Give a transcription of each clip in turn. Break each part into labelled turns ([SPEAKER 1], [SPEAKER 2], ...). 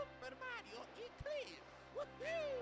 [SPEAKER 1] Super Mario Eclipse! Woohoo!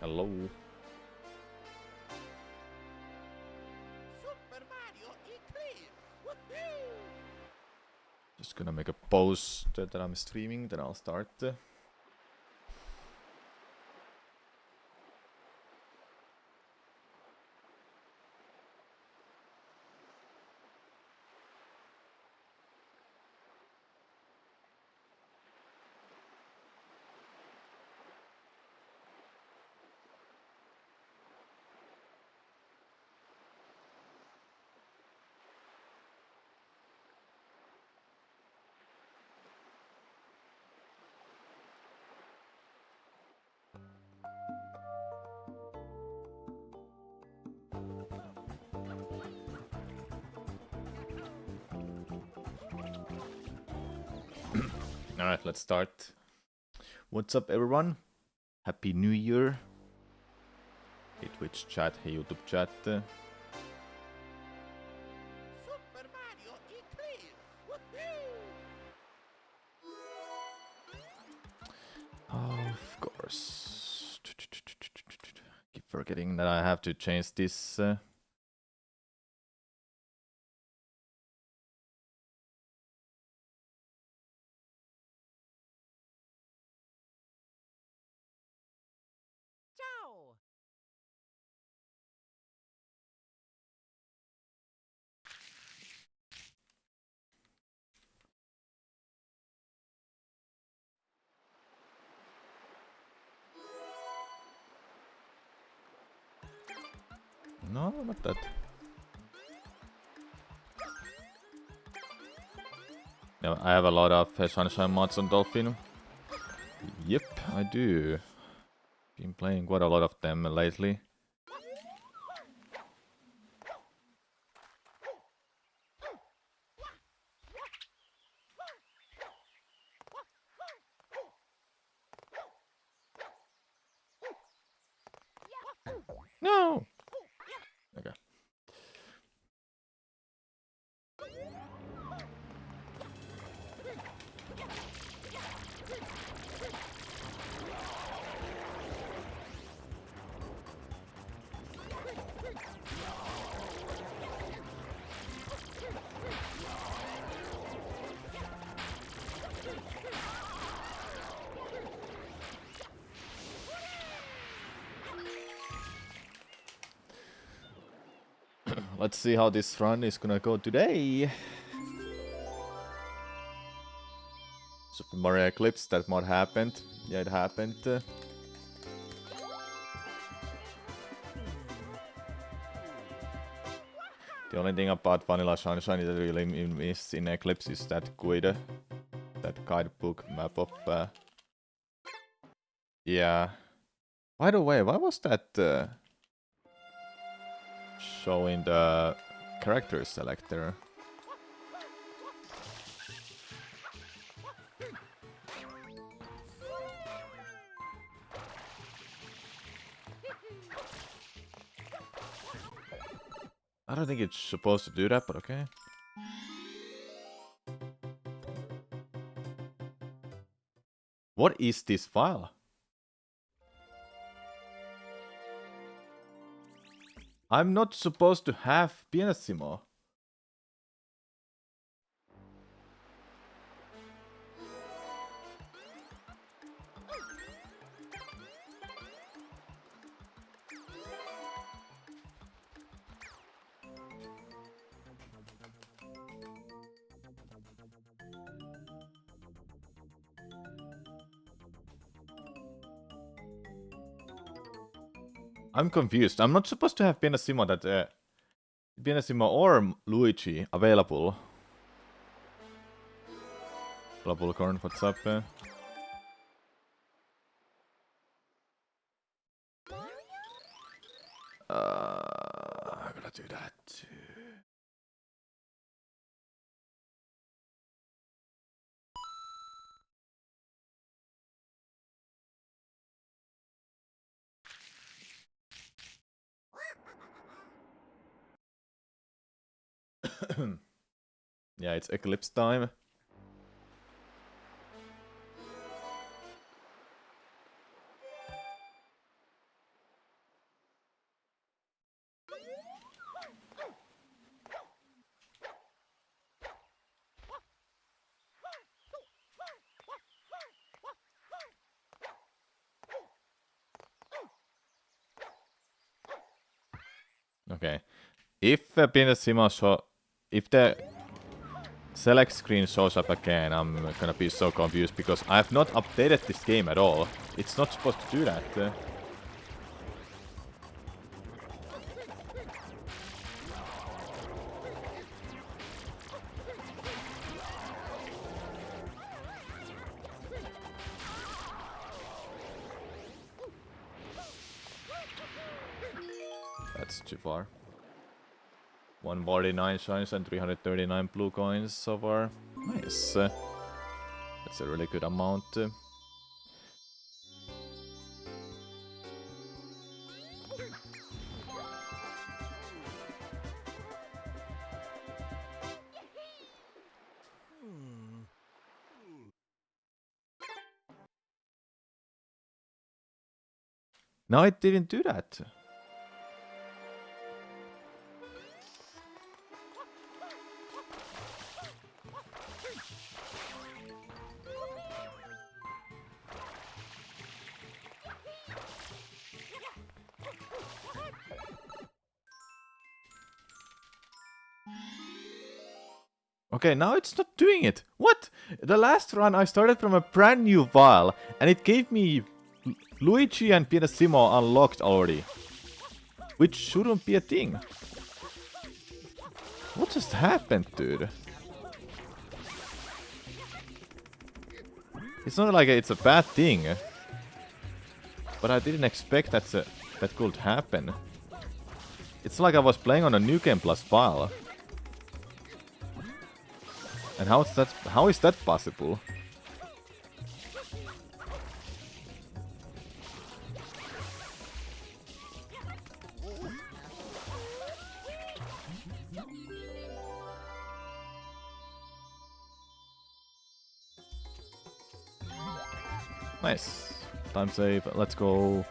[SPEAKER 2] Hello.
[SPEAKER 1] Super Mario Eclipse! Woohoo!
[SPEAKER 2] Just gonna make a pause that I'm streaming, then I'll start. Alright, let's start. What's up, everyone? Happy New Year. Hey Twitch chat, hey YouTube chat.
[SPEAKER 1] Super Mario Eclipse! Woohoo!
[SPEAKER 2] Of course. Keep forgetting that I have to change this.
[SPEAKER 1] Ciao!
[SPEAKER 2] No, not that. Yeah, I have a lot of Sunshine mods on Dolphin. Yep, I do. Been playing quite a lot of them lately. No! Okay. Let's see how this run is gonna go today. Super Mario Eclipse, that mod happened. Yeah, it happened. The only thing about Vanilla Sunshine that really miss in Eclipse is that guidebook map of... yeah. By the way, why was that showing the character selector? I don't think it's supposed to do that, but okay. What is this file? I'm not supposed to have Pianissimo. I'm confused. I'm not supposed to have Pianissimo that Pianissimo or Luigi available. Bubblecorn, what's up? I'm gonna do that too. Yeah, it's Eclipse time. Okay. If if the select screen shows up again, I'm gonna be so confused because I have not updated this game at all. It's not supposed to do that. That's too far. 149 shines and 339 blue coins so far. Nice. That's a really good amount. No, it didn't do that. Okay, now it's not doing it. What? The last run I started from a brand new file and it gave me Luigi and Pianissimo unlocked already. Which shouldn't be a thing. What just happened, dude? It's not like it's a bad thing. But I didn't expect that could happen. It's like I was playing on a New Game Plus file. And how is that possible? Nice. Time save. Let's go.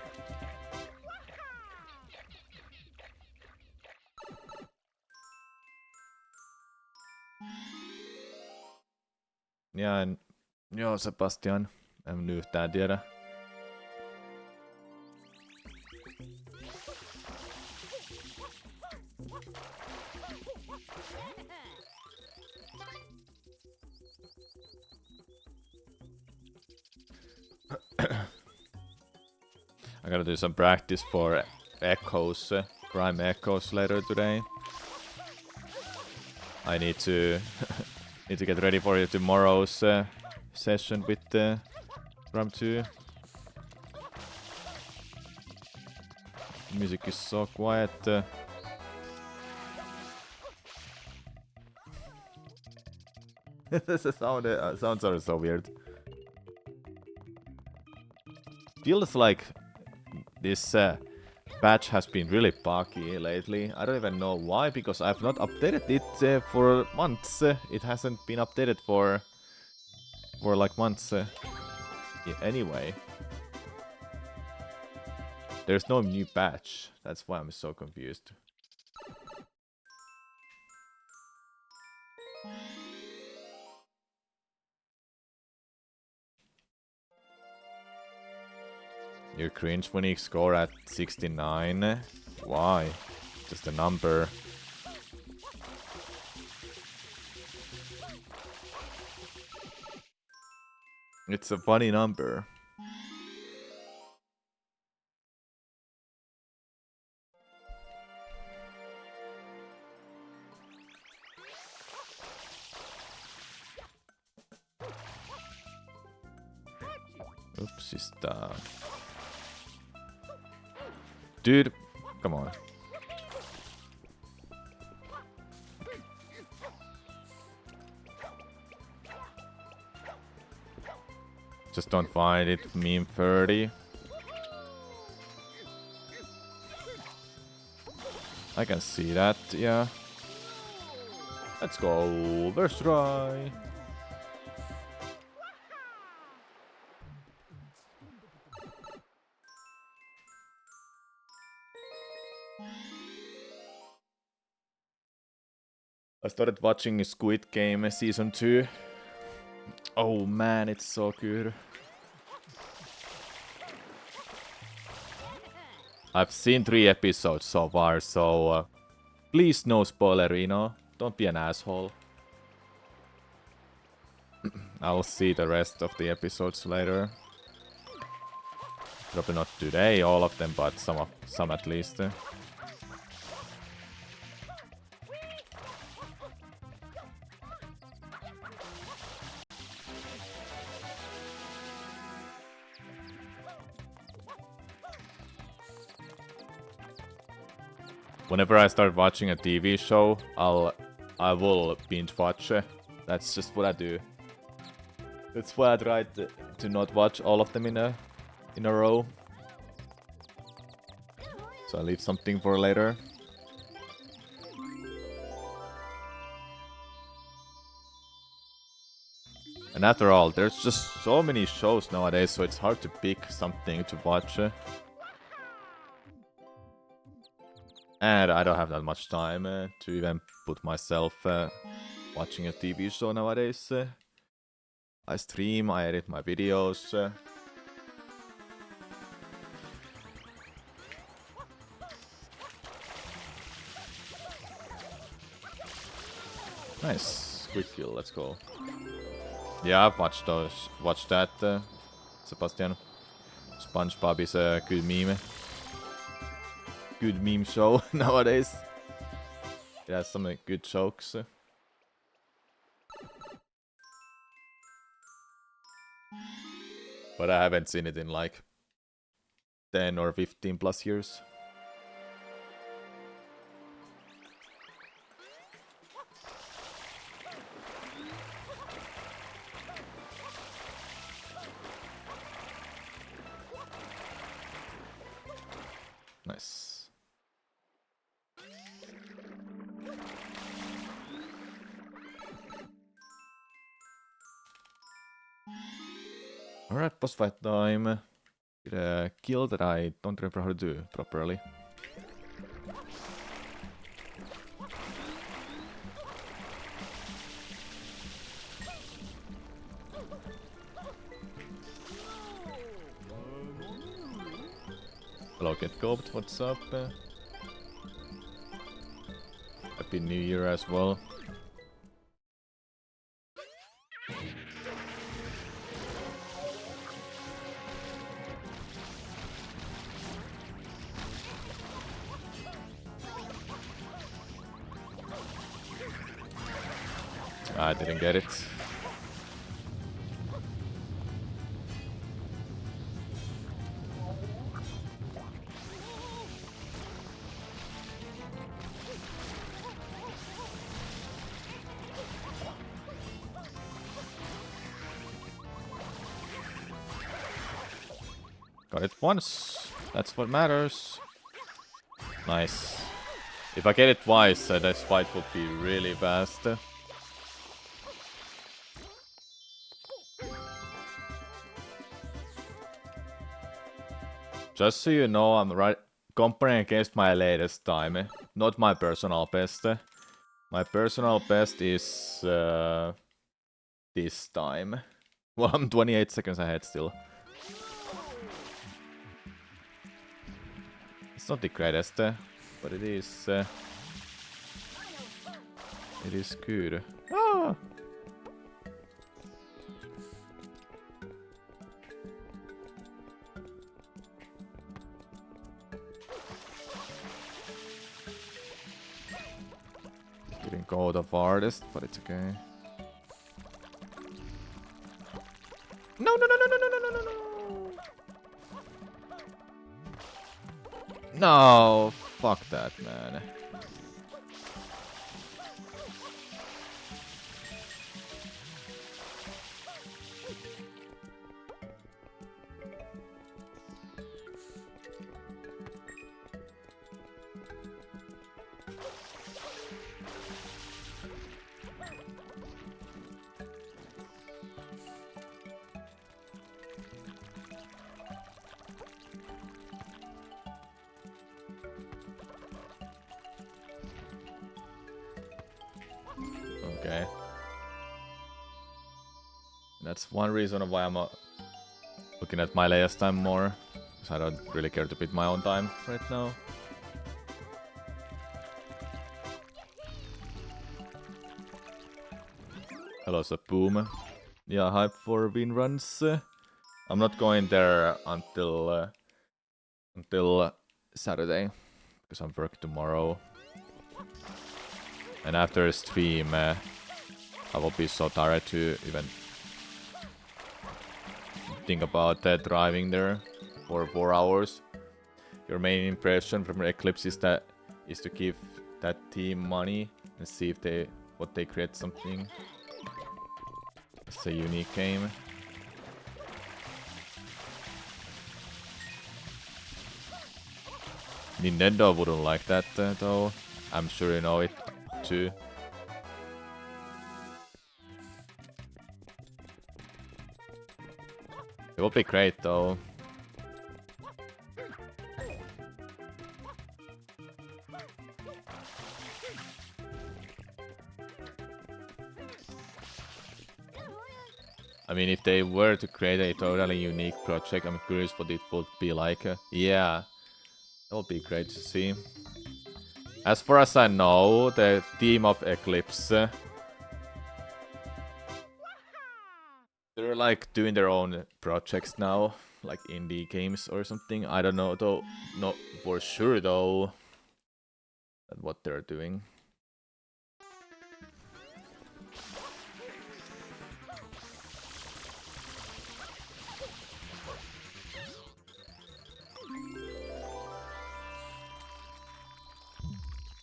[SPEAKER 2] Ja, joo, Sebastian. En yhtään tiedä. I gotta do some practice for echoes, prime echoes later today. I need to need to get ready for tomorrow's session with Ram 2. Music is so quiet. The sounds are so weird. Feels like this patch has been really buggy lately. I don't even know why, because I've not updated it for months. It hasn't been updated for like months. Yeah, anyway. There's no new patch. That's why I'm so confused. You cringe when you score at 69. Why? Just a number. It's a funny number. Oopsista. Dude, come on. Just don't find it, meme 30. I can see that, yeah. Let's go, first try. I started watching Squid Game season 2. Oh man, it's so good. I've seen 3 episodes so far, so please no spoiler, you know? Don't be an asshole. I'll see the rest of the episodes later. Probably not today, all of them, but some at least. Whenever I start watching a TV show, I will binge watch. That's just what I do. That's why I try to not watch all of them in a row. So I leave something for later. And after all, there's just so many shows nowadays, so it's hard to pick something to watch. And I don't have that much time to even put myself watching a TV show nowadays. I stream, I edit my videos. Nice, quick kill, let's go. Yeah, I've watched that, Sebastian. SpongeBob is a good meme. Good meme show nowadays. It has some good jokes. But I haven't seen it in like 10 or 15 plus years. Nice. Alright, boss fight time. Did a kill that I don't remember how to do properly. Hello, Get Goped, what's up? Happy New Year as well. I didn't get it. Got it once. That's what matters. Nice. If I get it twice, this fight would be really fast. Just so you know, I'm comparing against my latest time, not my personal best. My personal best is this time. Well, I'm 28 seconds ahead still. It's not the greatest, but it is good. Ah! Didn't go the farthest, but it's okay. No, no, no, no, no, no, no, no, no, no. No, fuck that, man. Okay. That's one reason why I'm looking at my latest time more. Because I don't really care to beat my own time right now. Hello, Sapoom. Yeah, hype for win runs. I'm not going there until Saturday. Because I'm working tomorrow. And after stream, I will be so tired to even think about driving there for 4 hours. Your main impression from Eclipse is to give that team money and see if they create something. It's a unique game. Nintendo wouldn't like that though. I'm sure you know it too. It will be great though. I mean, if they were to create a totally unique project, I'm curious what it would be like. Yeah, that would be great to see. As far as I know, the team of Eclipse, they're like doing their own projects now, like indie games or something. I don't know though, not for sure though, what they're doing.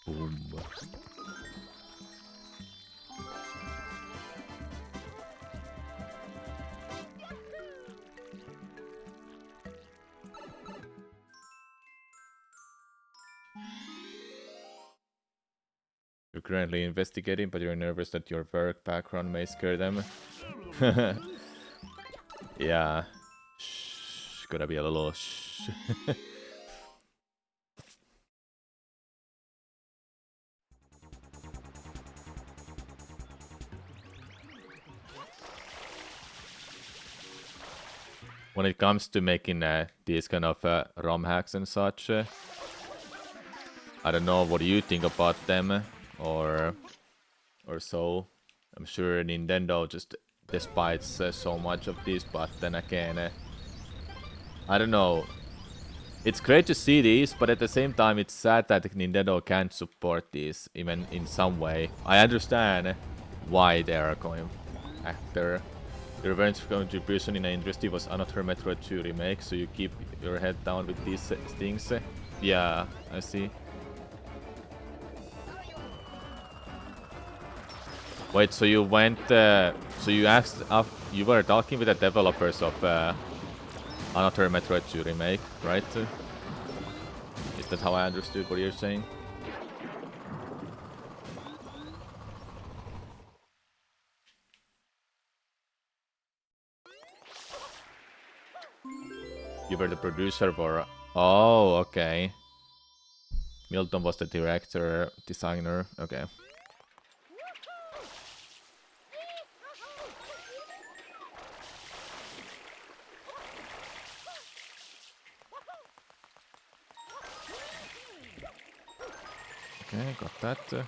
[SPEAKER 2] Boom. You're currently investigating, but you're nervous that your work background may scare them. Yeah. Shh, gotta be a little shh. When it comes to making these kind of ROM hacks and such, I don't know what you think about them or so. I'm sure Nintendo just despises so much of this, but then again, I don't know. It's great to see these, but at the same time, it's sad that Nintendo can't support these, even in some way. I understand why they are going after. Your event's contribution in the industry was another Metroid 2 remake, so you keep your head down with these things. Yeah, I see. Wait, so you went, so you asked, you were talking with the developers of another Metroid 2 remake, right? Is that how I understood what you're saying? You were the producer for Oh, okay. Milton was the director, designer. Okay. Okay, got that.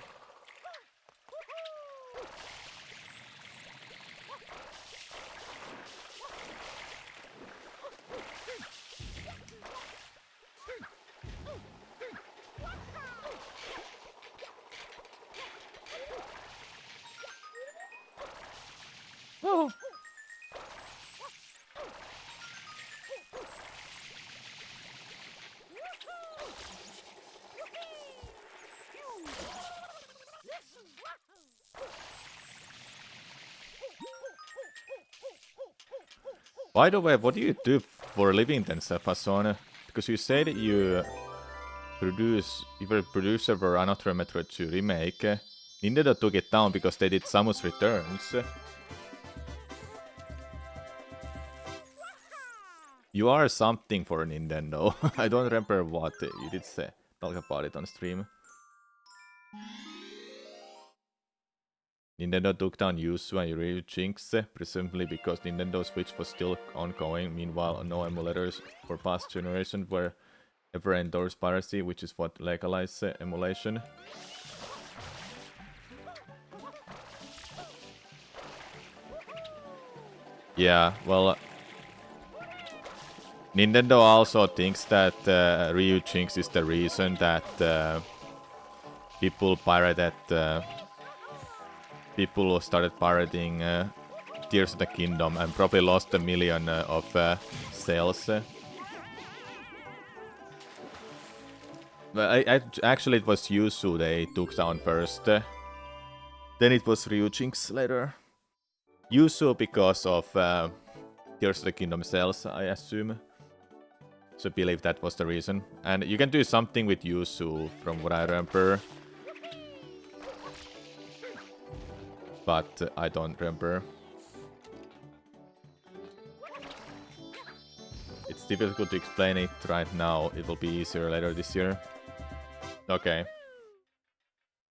[SPEAKER 2] Oh. By the way, what do you do for a living then, Sefason? Because you said you were a producer for Another Metroid 2 remake. Nintendo took it down because they did Samus Returns. You are something for Nintendo. I don't remember what you did say. Talk about it on stream. Nintendo took down Yuzu and Ryu Jinx, presumably because Nintendo Switch was still ongoing. Meanwhile, no emulators for past generations were ever endorsed piracy, which is what legalized emulation. Yeah, well, Nintendo also thinks that Ryu Jinx is the reason that people pirated. People started pirating Tears of the Kingdom and probably lost 1 million of sales. But actually, it was Yuzu they took down first. Then it was Ryu Jinx later. Yuzu because of Tears of the Kingdom sales, I assume. So I believe that was the reason. And you can do something with Yuzu from what I remember. But I don't remember. It's difficult to explain it right now. It will be easier later this year. Okay.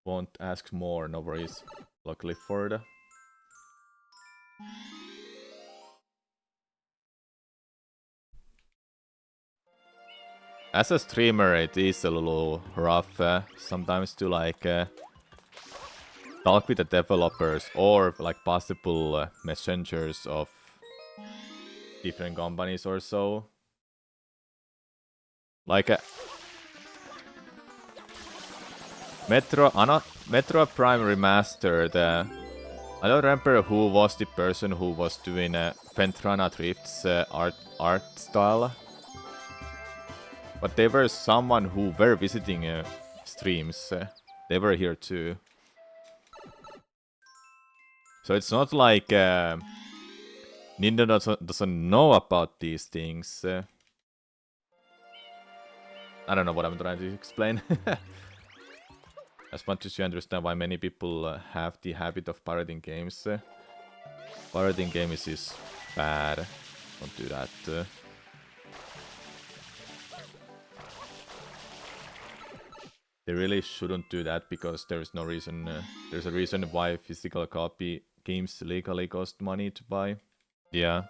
[SPEAKER 2] Won't ask more, no worries. Luckily for the... As a streamer, it is a little rough sometimes to like talk with the developers or like possible messengers of different companies or so. Like Metro Prime Remastered. I don't remember who was the person who was doing Fentrana Drift's art style. But they were someone who were visiting streams. They were here too. So it's not like Nintendo doesn't know about these things. I don't know what I'm trying to explain. As much as you understand why many people have the habit of pirating games. Pirating games is bad. Don't do that. They really shouldn't do that because there is no reason. There's a reason why physical copy games legally cost money to buy. Yeah.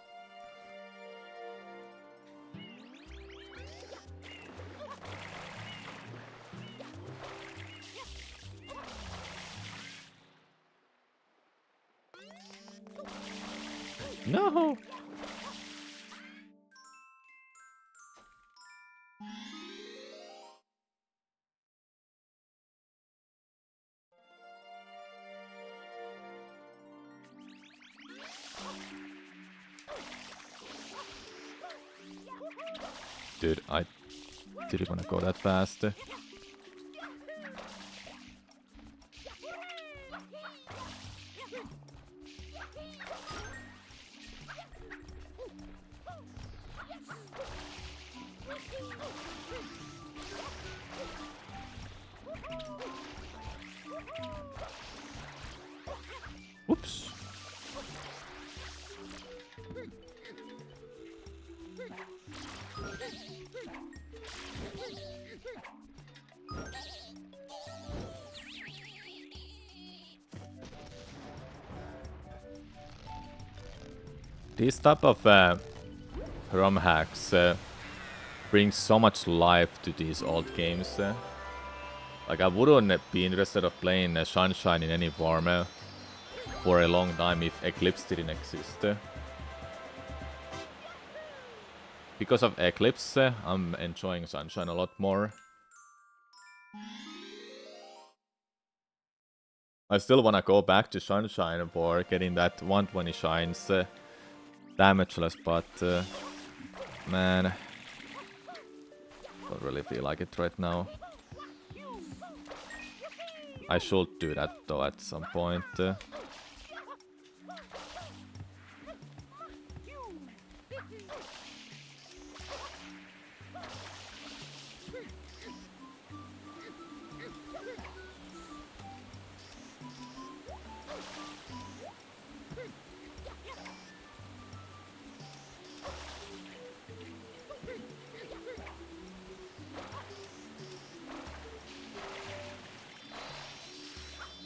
[SPEAKER 2] No. Dude, I didn't want to go that fast. Whoops. These type of ROM hacks bring so much life to these old games. Like, I wouldn't be interested of playing Sunshine in any form for a long time if Eclipse didn't exist. Because of Eclipse, I'm enjoying Sunshine a lot more. I still wanna go back to Sunshine for getting that 120 shines damageless, but man, don't really feel like it right now. I should do that though at some point.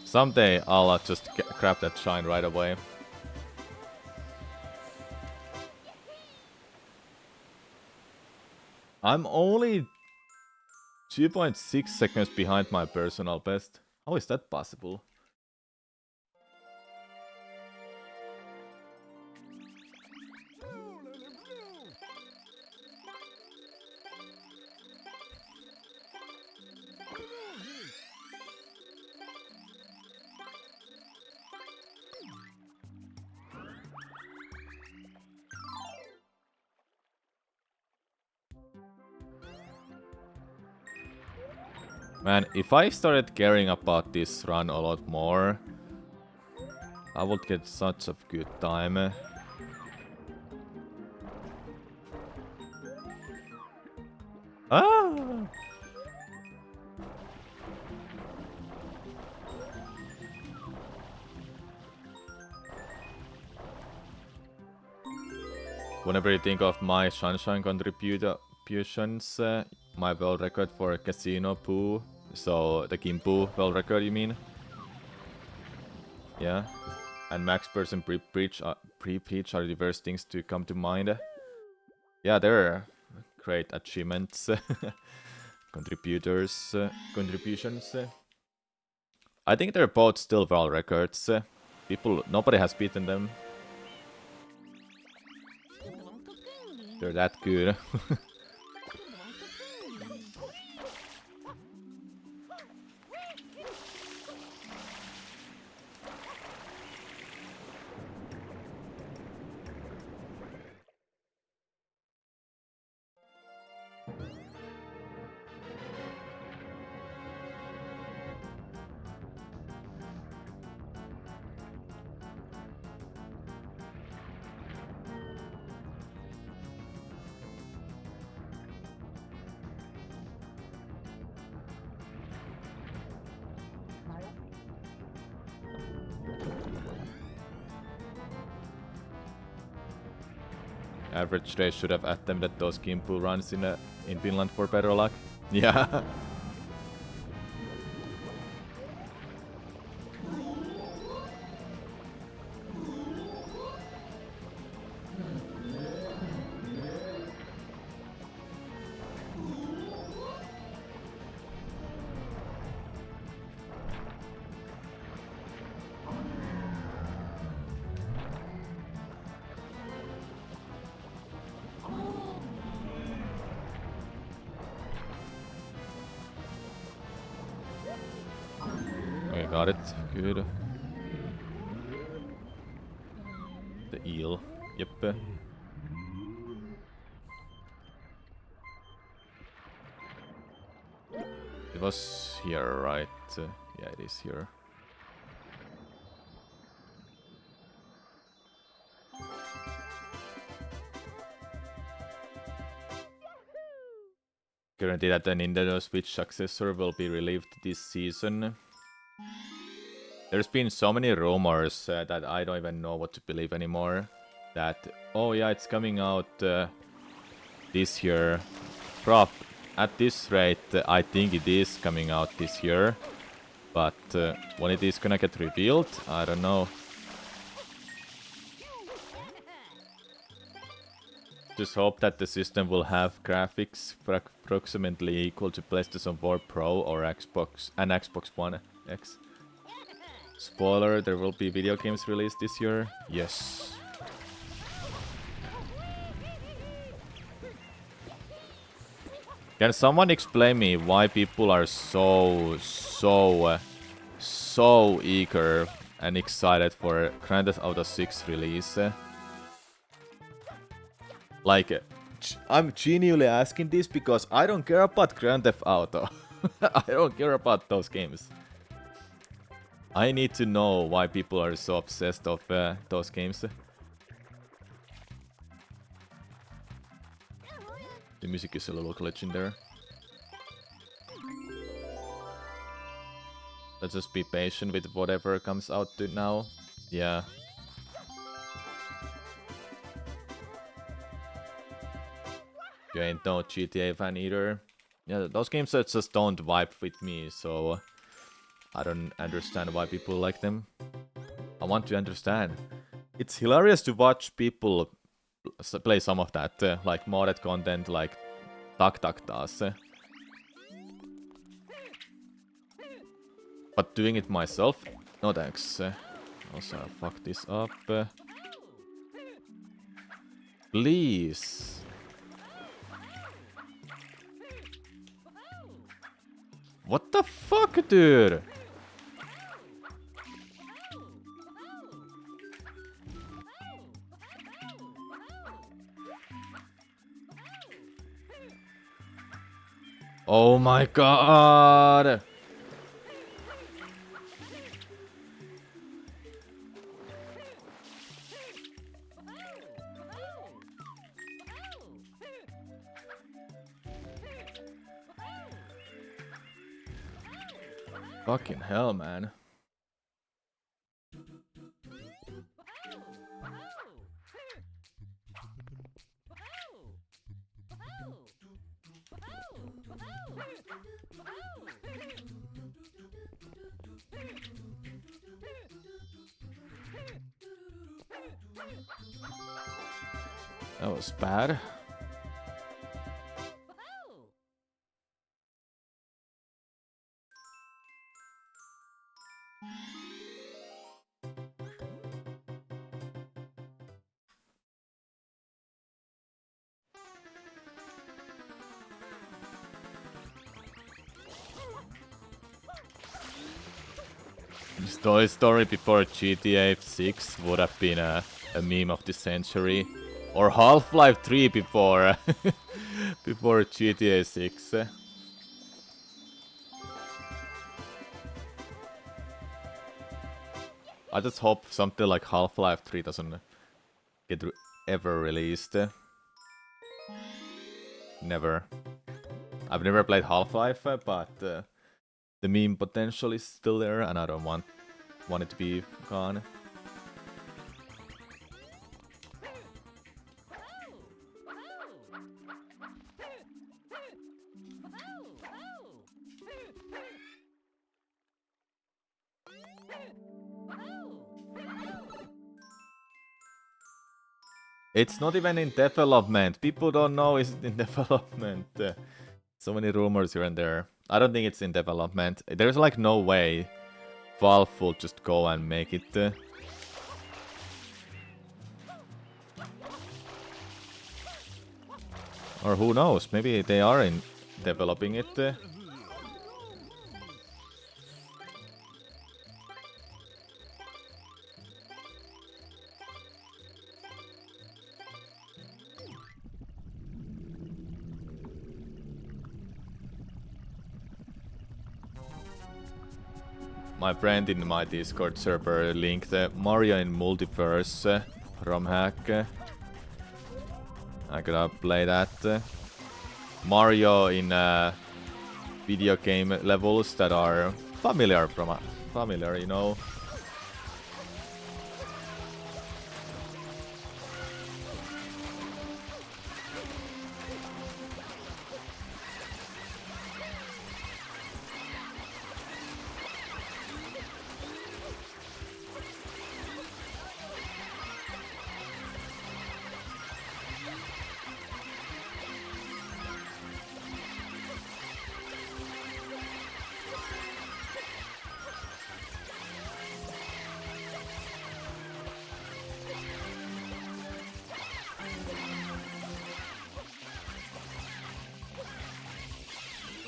[SPEAKER 2] Someday I'll just grab that shine right away. I'm only 2.6 seconds behind my personal best. How is that possible? Man, if I started caring about this run a lot more, I would get such a good time. Ah! Whenever you think of my Sunshine contributions, my world record for Casino Poo, so the Gimpu world record, you mean? Yeah. And Max Person Pre-Peach are the first things to come to mind. Yeah, they're great achievements. Contributions. I think they're both still world records. Nobody has beaten them. They're that good. Average race should have attempted those Gimpu runs in Finland for better luck. Yeah. Got it. Good. The eel. Yep. It was here, right? Yeah, it is here. Guarantee that the Nintendo Switch successor will be released this season. There's been so many rumors that I don't even know what to believe anymore. That, oh yeah, it's coming out this year. At this rate, I think it is coming out this year. But when it is gonna get revealed, I don't know. Just hope that the system will have graphics approximately equal to PlayStation 4 Pro or Xbox One X. Spoiler, there will be video games released this year. Yes. Can someone explain me why people are so eager and excited for Grand Theft Auto 6 release? Like, I'm genuinely asking this because I don't care about Grand Theft Auto. I don't care about those games. I need to know why people are so obsessed of those games. The music is a little glitch in there. Let's just be patient with whatever comes out now. Yeah. You ain't no GTA fan either. Yeah, those games that just don't vibe with me, so I don't understand why people like them. I want to understand. It's hilarious to watch people play some of that, like modded content, like Tak does. But doing it myself? No thanks. Also, fuck this up. Please. What the fuck, dude? Oh my god! Fucking hell, man. That was bad. Toy Story before GTA 6 would have been a meme of the century. Or Half-Life 3 before before GTA 6. I just hope something like Half-Life 3 doesn't get ever released. Never. I've never played Half-Life, but the meme potential is still there, and I don't want it to be gone. It's not even in development. People don't know it's in development. So many rumors here and there. I don't think it's in development. There's like no way Valve will just go and make it. Or who knows? Maybe they are in developing it. My friend in my Discord server linked Mario in Multiverse ROM hack. I gotta play that. Mario in video game levels that are familiar, you know.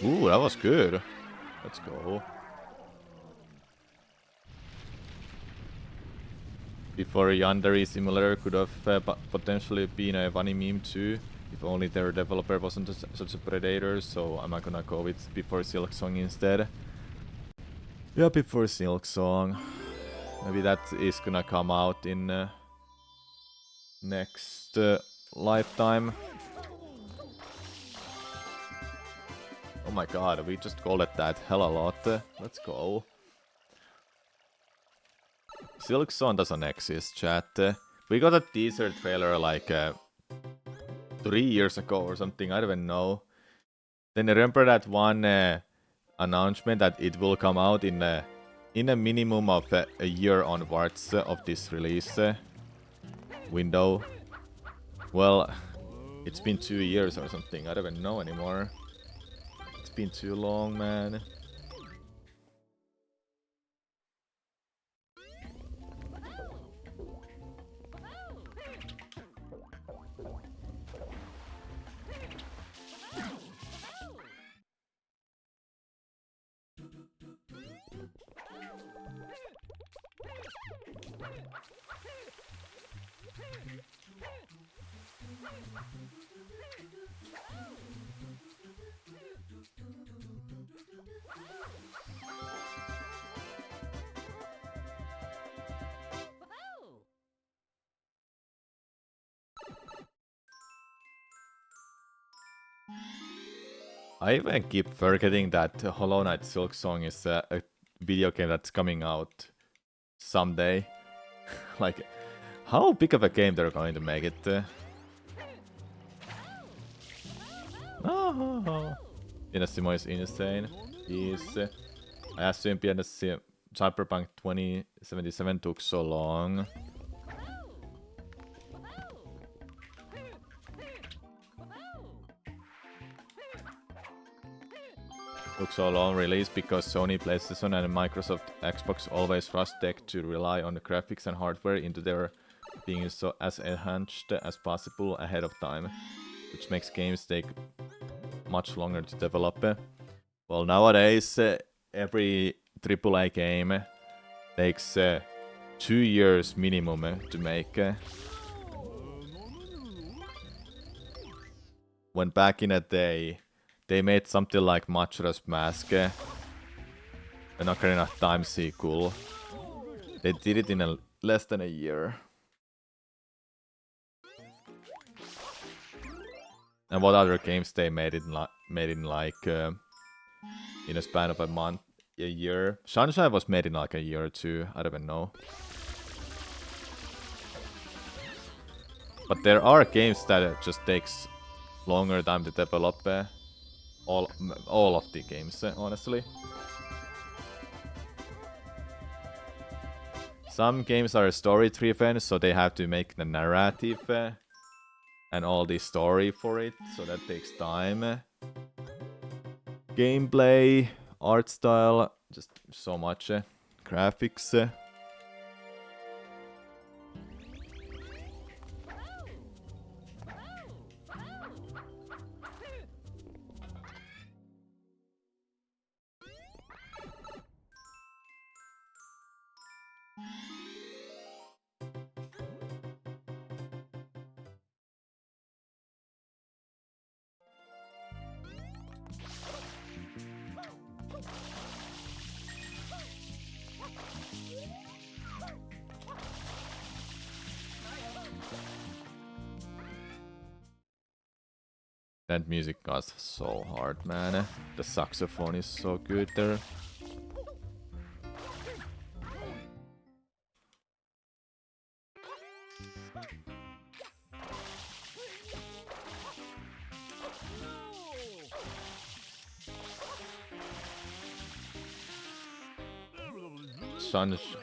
[SPEAKER 2] Ooh, that was good. Let's go. Before Yandere Simulator could have potentially been a funny meme too, if only their developer wasn't such a predator, so I'm gonna go with Before Silksong instead. Yeah, Before Silksong. Maybe that is gonna come out in next lifetime. Oh my god, we just called it that hell a lot. Let's go. Silksong doesn't exist, chat. We got a teaser trailer like 3 years ago or something, I don't even know. Then remember that one announcement that it will come out in a minimum of a year onwards of this release window. Well, it's been 2 years or something, I don't even know anymore. It's been too long, man. I even keep forgetting that Hollow Knight Silksong is a video game that's coming out someday. Like, how big of a game they're going to make it? Oh, Inazuma is insane. I assume Cyberpunk 2077 took so long. Took so long release because Sony, PlayStation and Microsoft Xbox always rush tech to rely on the graphics and hardware into their being so as enhanced as possible ahead of time, which makes games take much longer to develop. Well, nowadays every AAA game takes 2 years minimum to make. When back in a day they made something like Majora's Mask, an Ocarina of Time sequel. They did it in less than a year. And what other games they made in like in a span of a year? Sunshine was made in like a year or two. I don't even know. But there are games that just takes longer time to develop. All of the games, honestly. Some games are story-driven, so they have to make the narrative and all the story for it, so that takes time. Gameplay, art style, just so much. Graphics. That music goes so hard, man. The saxophone is so good there.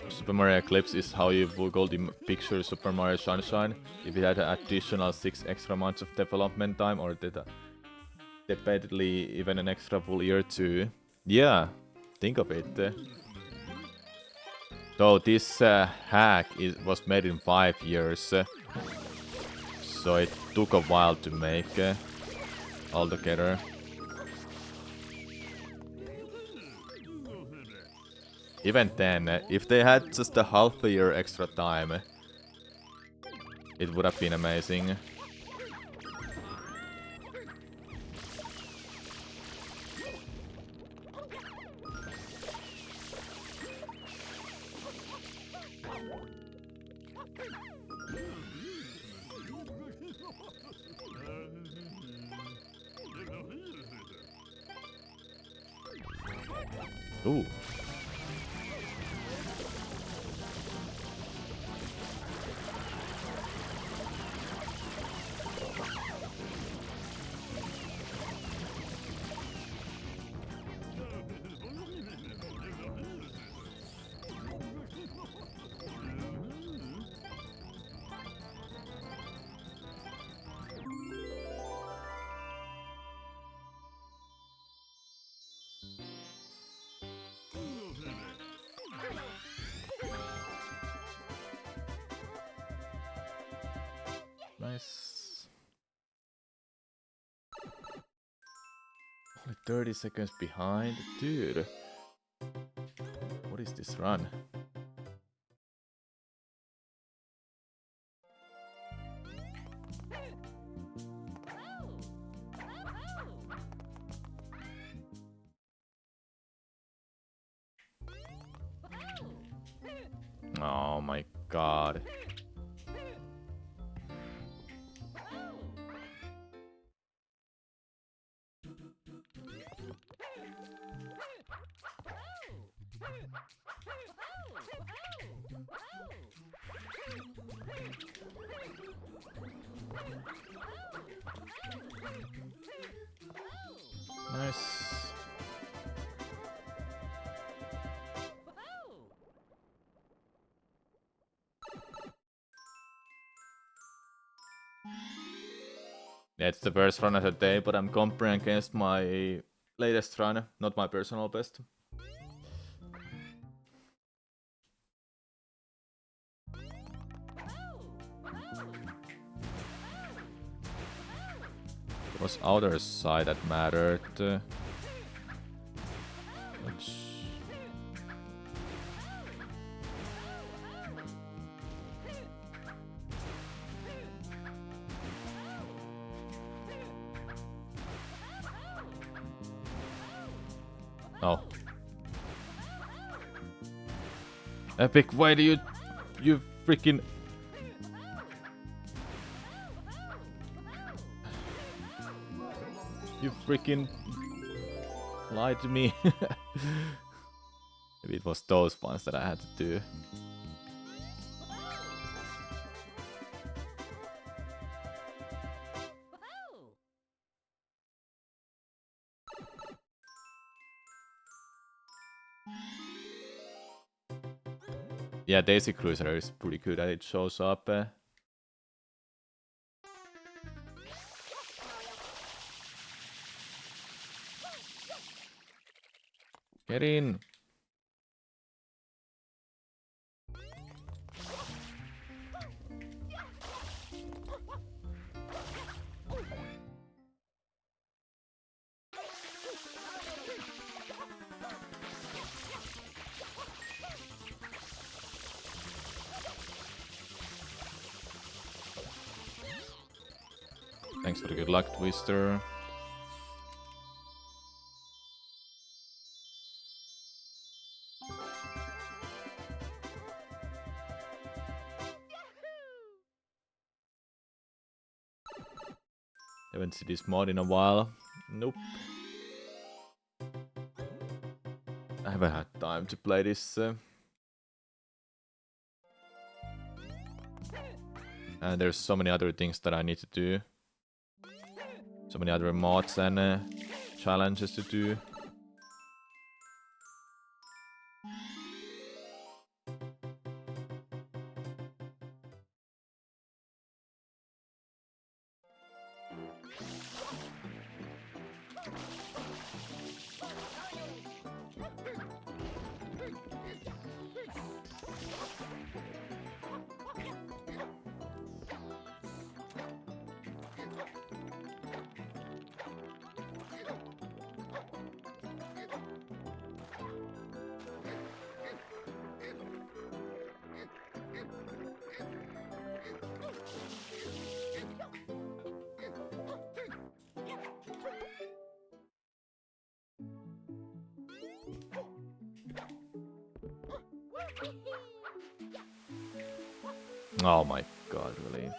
[SPEAKER 2] Super Mario Eclipse is how you Google the picture Super Mario Sunshine if it had an additional 6 extra months of development time, or debatably even an extra full year too. Yeah, think of it. So this hack was made in 5 years, so it took a while to make altogether. Even then, if they had just a half a year extra time, it would have been amazing. Ooh. Nice. Only 30 seconds behind. Dude. What is this run? Oh my god. Nice. Yeah, it's the first run of the day, but I'm comparing against my latest run, not my personal best. It was outer side that mattered. Oops. Oh. Epic, why do you freaking... You freaking lied to me. Maybe it was those ones that I had to do. Yeah, Daisy Cruiser is pretty good and it shows up. Get in. Thanks for the good luck, Twister. Haven't seen this mod in a while. Nope. I haven't had time to play this. And there's so many other things that I need to do. So many other mods and challenges to do. Oh my god, really?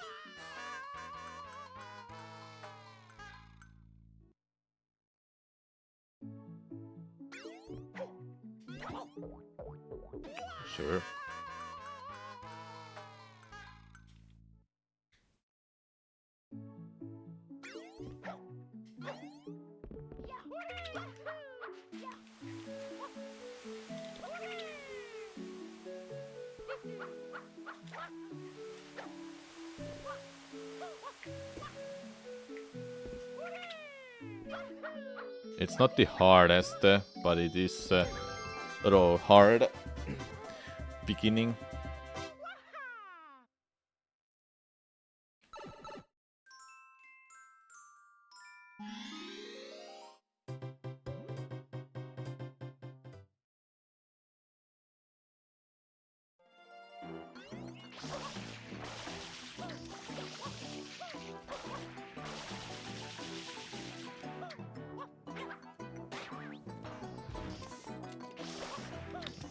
[SPEAKER 2] Sure. It's not the hardest, but it is a little hard beginning.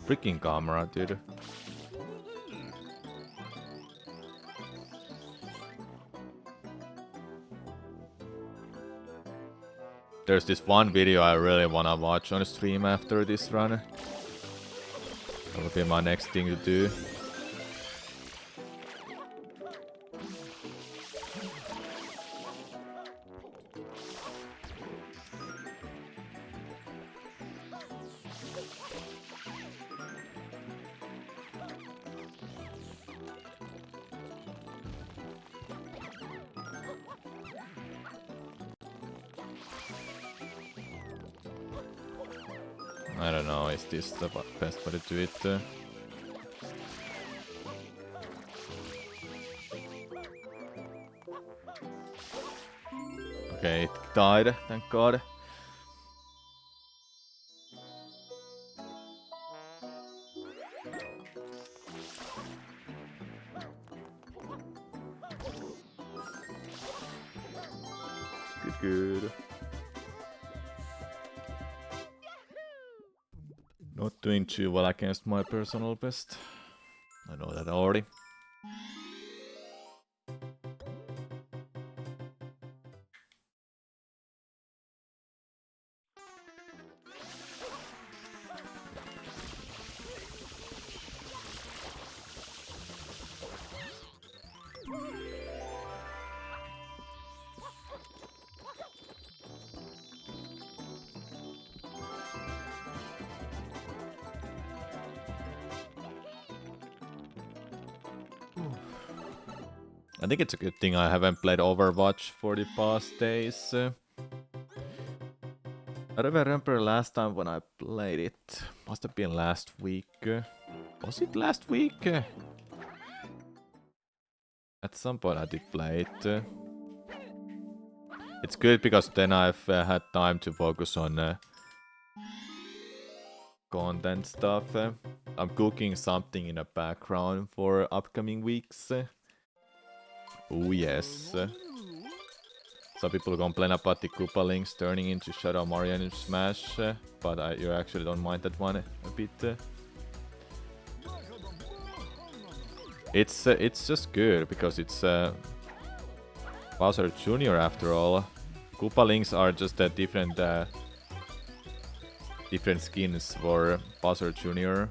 [SPEAKER 2] Freaking camera, dude. There's this one video I really wanna watch on stream after this run. That will be my next thing to do. I don't know, is this the best way to do it? Okay, it died, thank god. Good. Not doing too well against my personal best. I know that already. I think it's a good thing I haven't played Overwatch for the past days. I remember last time when I played it. Must have been last week. Was it last week? At some point I did play it. It's good because then I've had time to focus on content stuff. I'm cooking something in the background for upcoming weeks. Oh yes. Some people complain about the Koopa Links turning into Shadow Mario in Smash, but you actually don't mind that one a bit. It's just good because it's Bowser Jr. after all. Koopa Links are just different skins for Bowser Jr.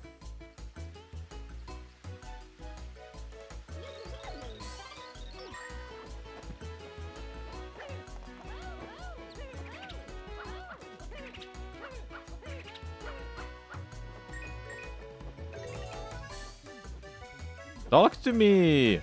[SPEAKER 2] Talk to me!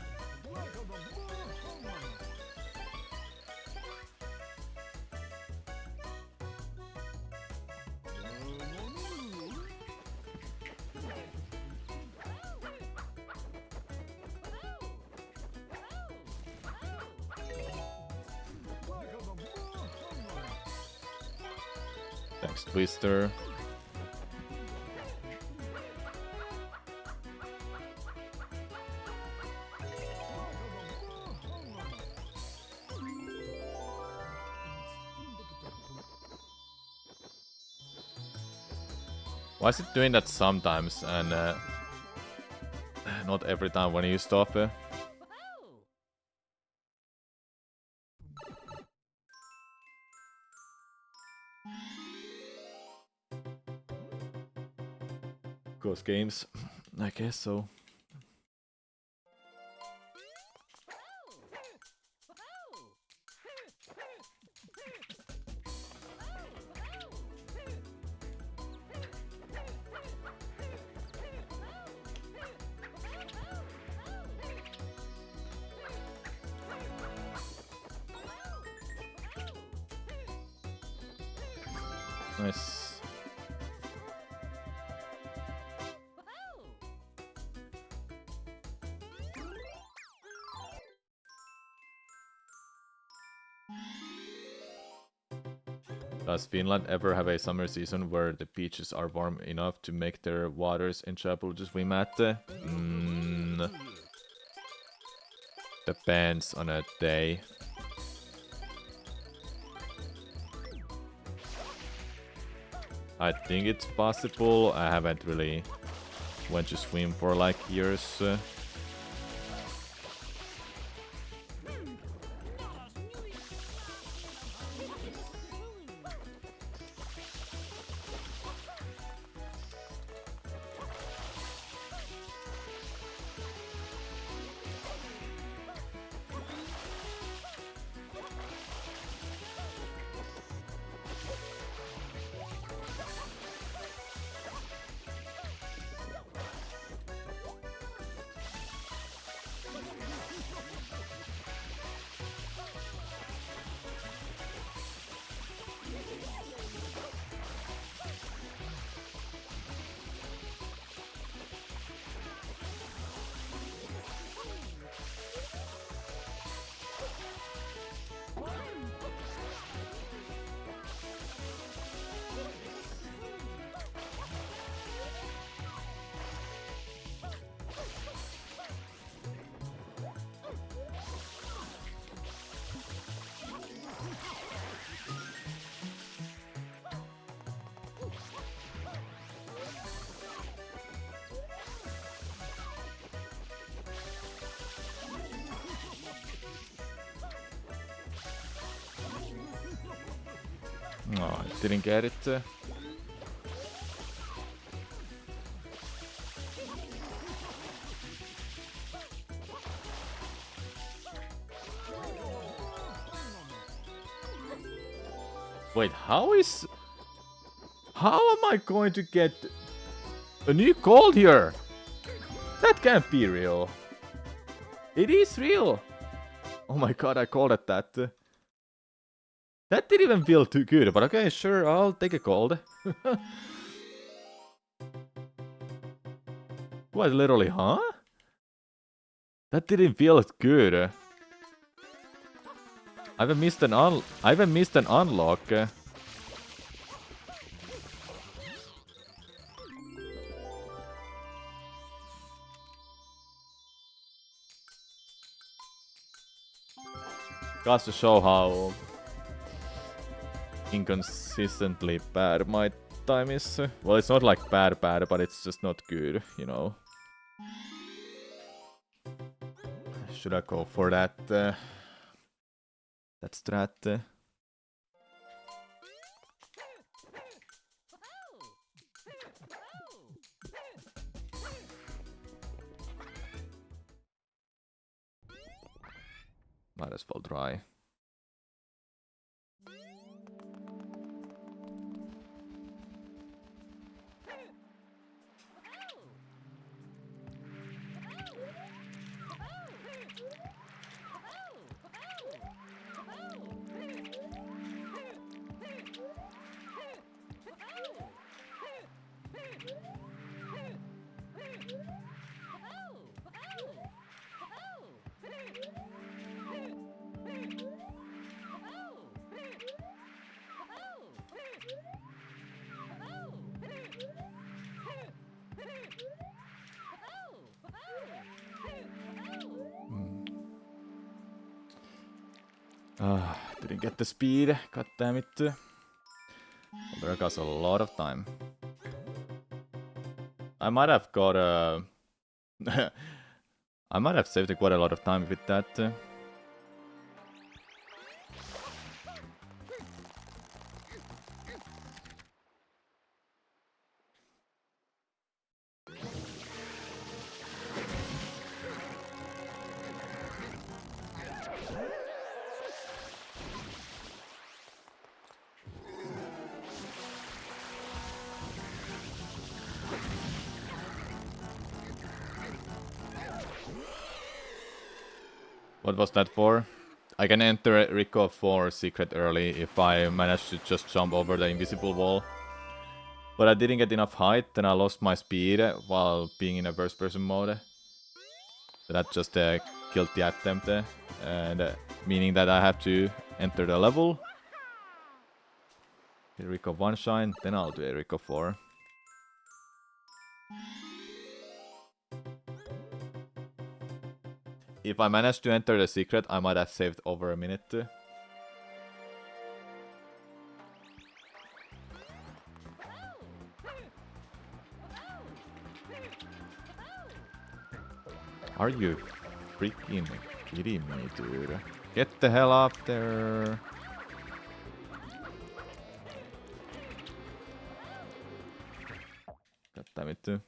[SPEAKER 2] Thanks, Twister. Why is it doing that sometimes and not every time when you stop? Ghost games, I guess so. Nice. Does Finland ever have a summer season where the beaches are warm enough to make their waters enjoyable to swim at? Depends on a day. I think it's possible. I haven't really went to swim for like years. Oh, I didn't get it. Wait, how am I going to get a new gold here? That can't be real. It is real. Oh my god, I called it that. That didn't even feel too good, but okay, sure, I'll take a gold. Quite literally, huh? That didn't feel good. I haven't missed an unlock. Goes to show how inconsistently bad my time is. Well, it's not like bad, but it's just not good, you know. Should I go for that strat? Might as well try. Didn't get the speed, god damn it. Well, there goes a lot of time. I might have got a... I might have saved quite a lot of time with that. What was that for? I can enter Rico 4 secret early if I manage to just jump over the invisible wall. But I didn't get enough height, then I lost my speed while being in a first person mode. So that just killed the attempt, and meaning that I have to enter the level. Rico 1 shine, then I'll do a Rico 4. If I manage to enter the secret, I might have saved over a minute. Are you freaking kidding me, dude? Get the hell up there! God damn it, too.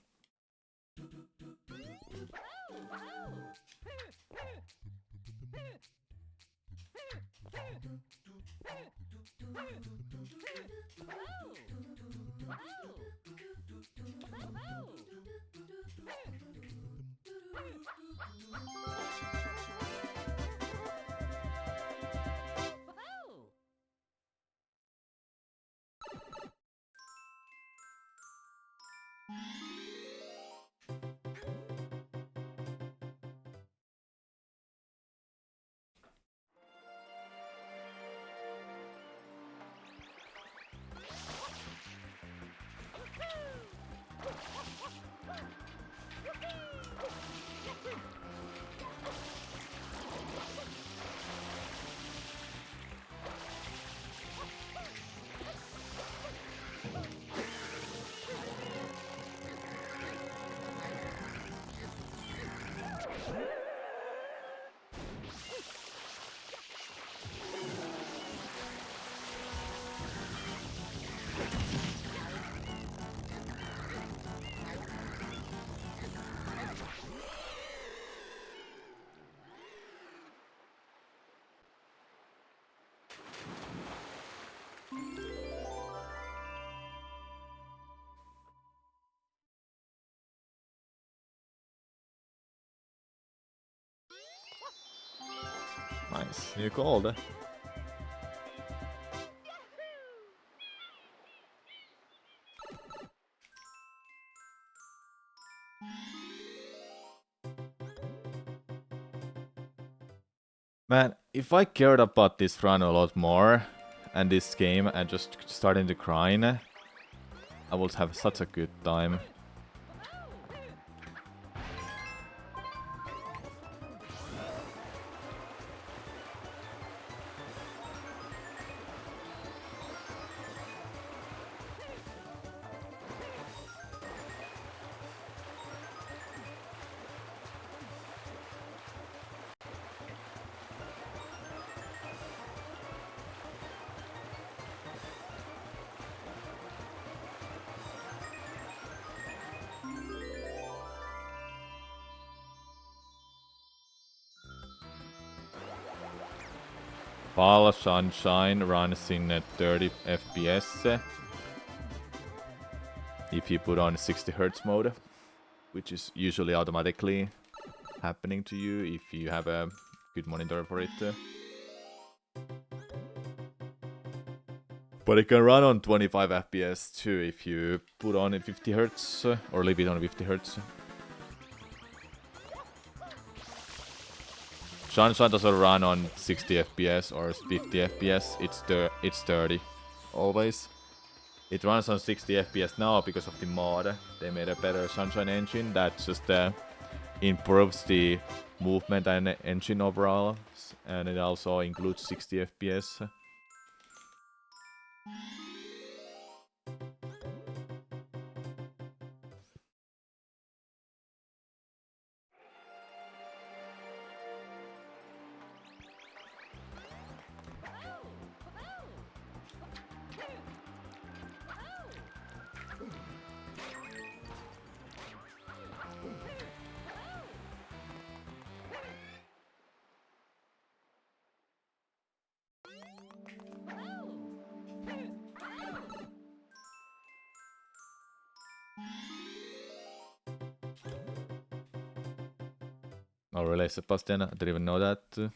[SPEAKER 2] Nice, you called. Man, if I cared about this run a lot more, and this game, and just starting to grind, I would have such a good time. Ball Sunshine runs in 30 FPS if you put on 60 Hz mode, which is usually automatically happening to you if you have a good monitor for it. But it can run on 25 FPS too if you put on 50 Hz or leave it on 50 Hz. Sunshine doesn't run on 60 FPS or 50 FPS, it's 30 always. It runs on 60 FPS now because of the mod. They made a better Sunshine engine that just improves the movement and engine overall, and it also includes 60 FPS. Oh really, Sebastian? I didn't even know that.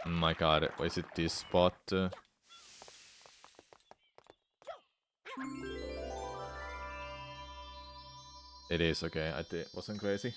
[SPEAKER 2] My god, is it this spot? It is, okay, I wasn't crazy.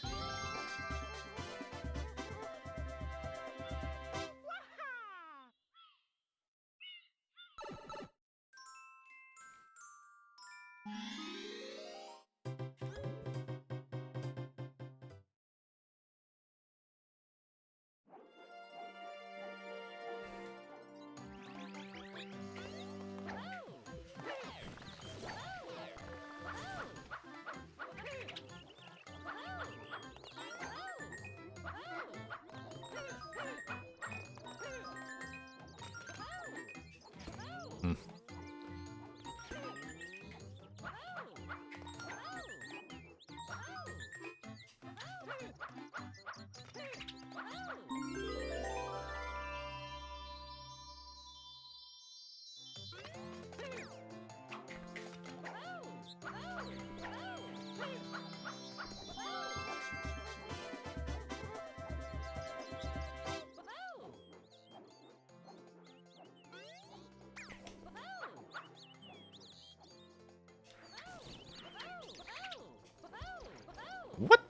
[SPEAKER 2] What?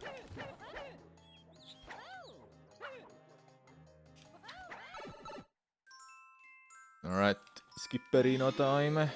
[SPEAKER 2] Alright, Skipperino time.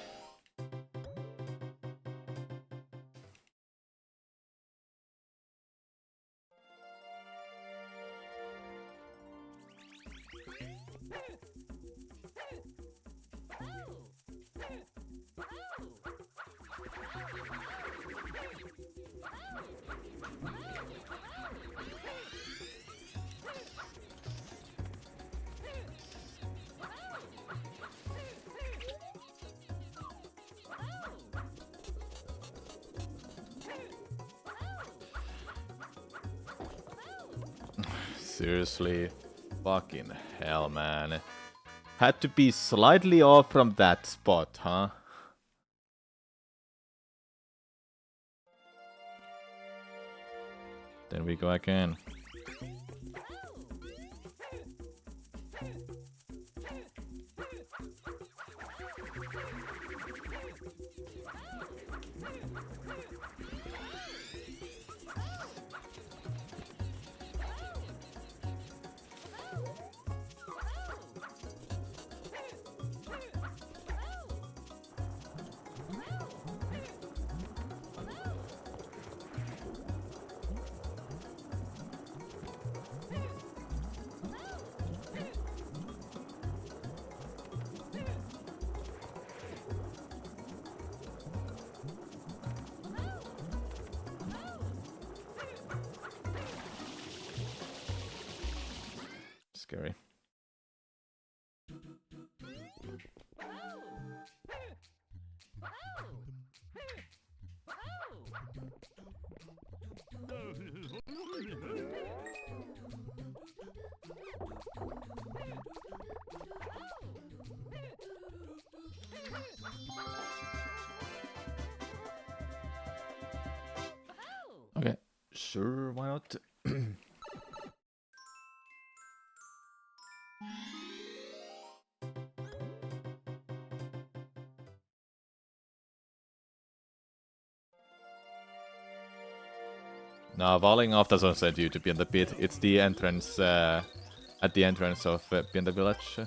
[SPEAKER 2] Seriously, fucking hell, man. Had to be slightly off from that spot, huh? Then we go again. Scary. Sure, why not? No, falling off doesn't send you to be in the pit. It's the entrance, at the entrance of be in the village.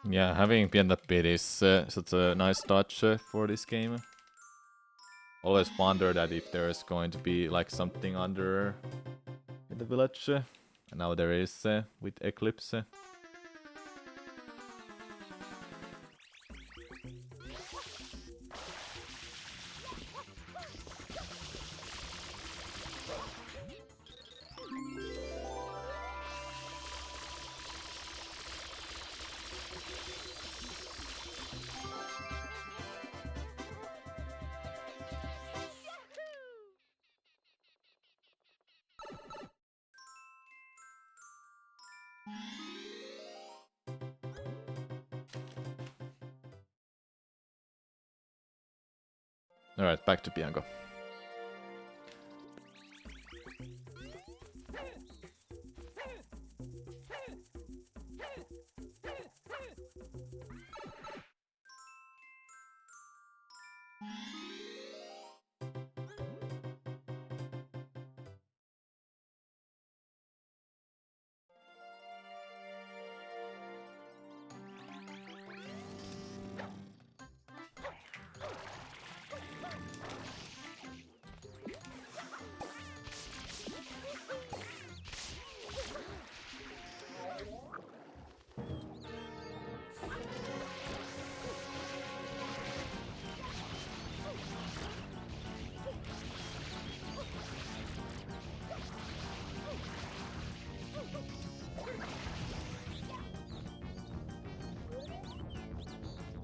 [SPEAKER 2] Yeah, having be in the pit is such a nice touch for this game. Always wonder that if there is going to be like something under in the village. And now there is with Eclipse. Alright, back to Bianco.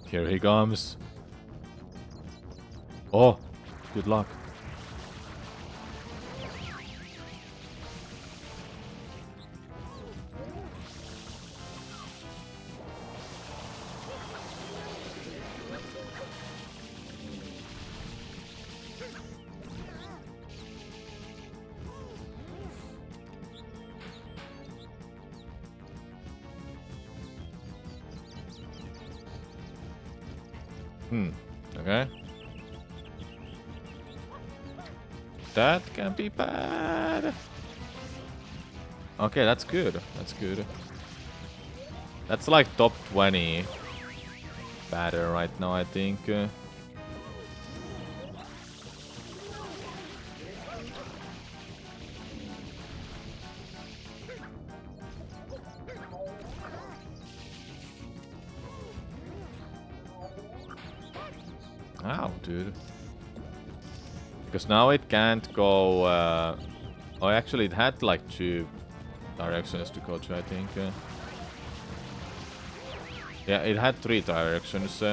[SPEAKER 2] Here he comes. Oh, good luck. Okay. That can be bad. Okay, that's good. That's good. That's like top 20 batter right now, I think. Ow, dude. Because now it can't go... Oh, actually it had like 2 directions to go to, I think. Yeah, it had 3 directions.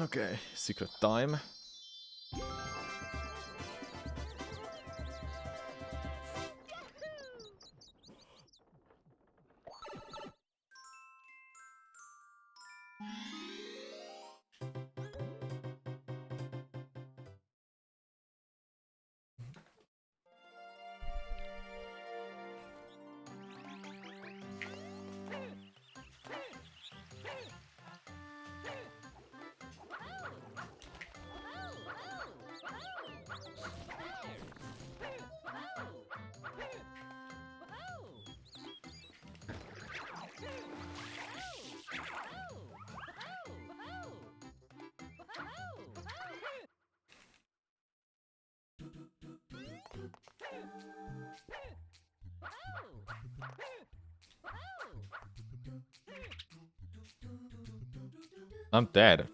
[SPEAKER 2] Okay, secret time. I'm dead.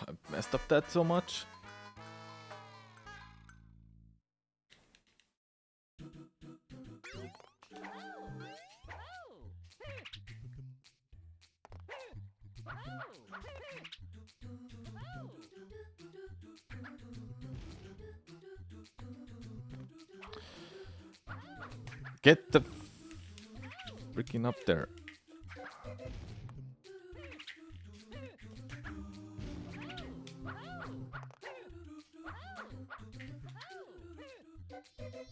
[SPEAKER 2] I messed up that so much. Get the freaking up there.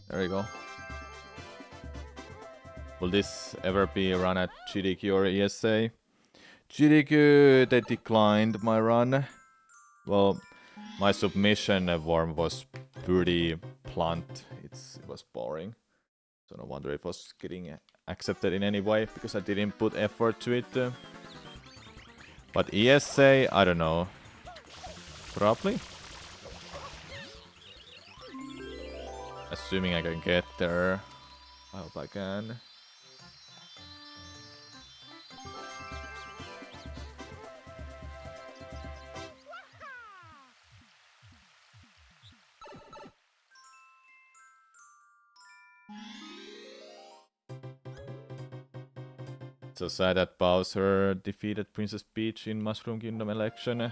[SPEAKER 2] There you go. Will this ever be a run at GDQ or ESA? GDQ, they declined my run. Well, my submission worm was pretty blunt. It was boring. So no wonder it was getting accepted in any way, because I didn't put effort to it. But ESA, I don't know. Probably. Assuming I can get there. I hope I can. So sad that Bowser defeated Princess Peach in Mushroom Kingdom election.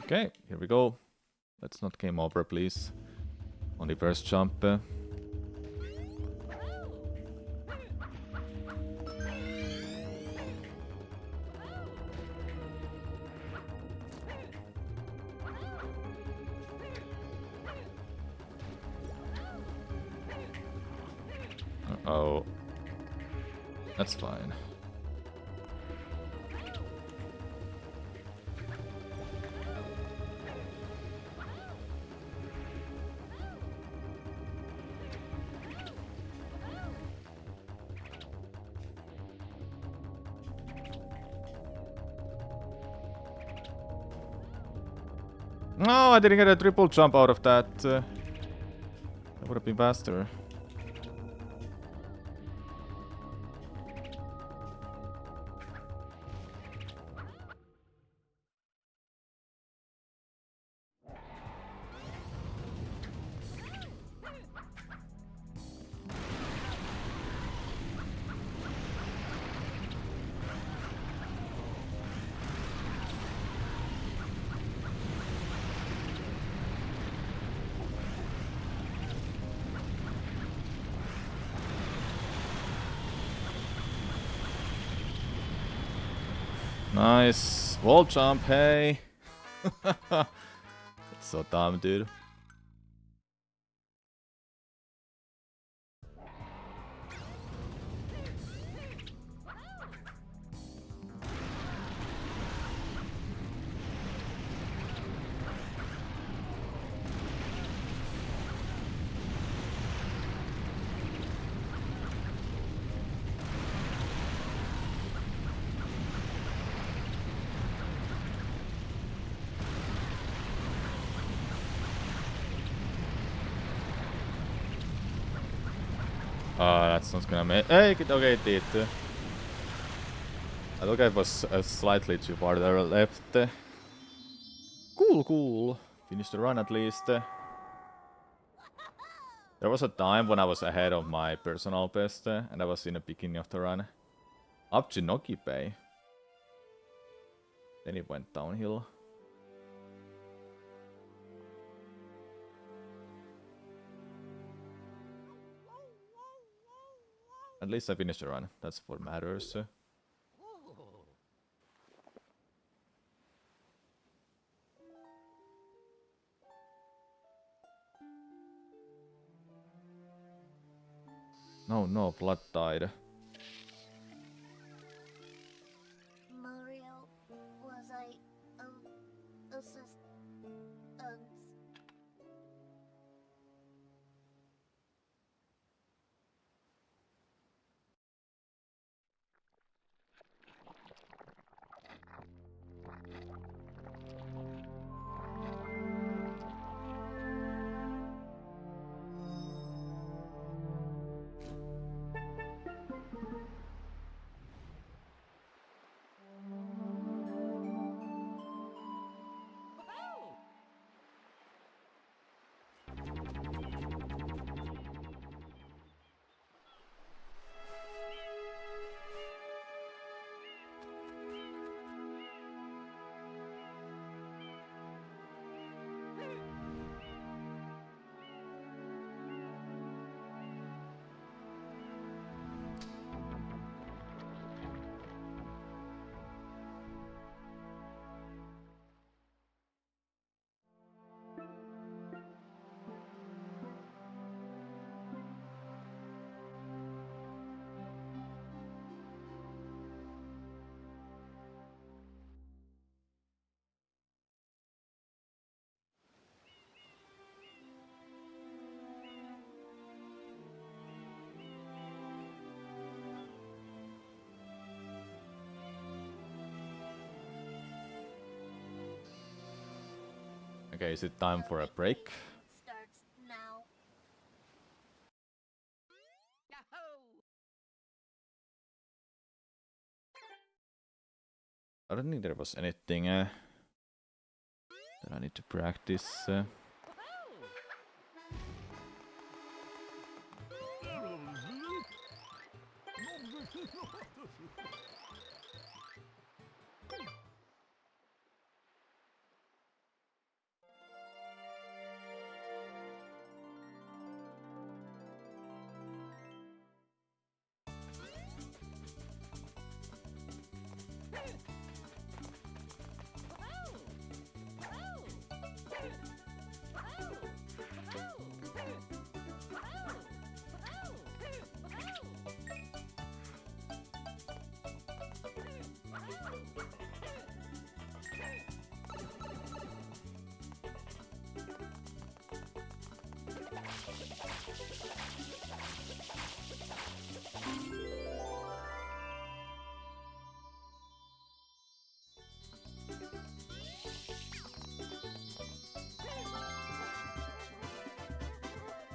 [SPEAKER 2] Okay, here we go. Let's not game over, please. On the first jump. Uh-oh. That's fine. No, I didn't get a triple jump out of that. That would have been faster. Nice. Wall jump, hey. It's so dumb, dude. That's not gonna make it. Okay, it did. I think I was slightly too far there left. Cool, cool. Finished the run at least. There was a time when I was ahead of my personal best, and I was in the beginning of the run. Up to Noki Bay. Then it went downhill. At least I finished the run. That's what matters. No, no, blood died.
[SPEAKER 3] Mario, was I,
[SPEAKER 2] Okay, is it time for a break?
[SPEAKER 3] starts now.
[SPEAKER 2] I don't think there was anything that I need to practice.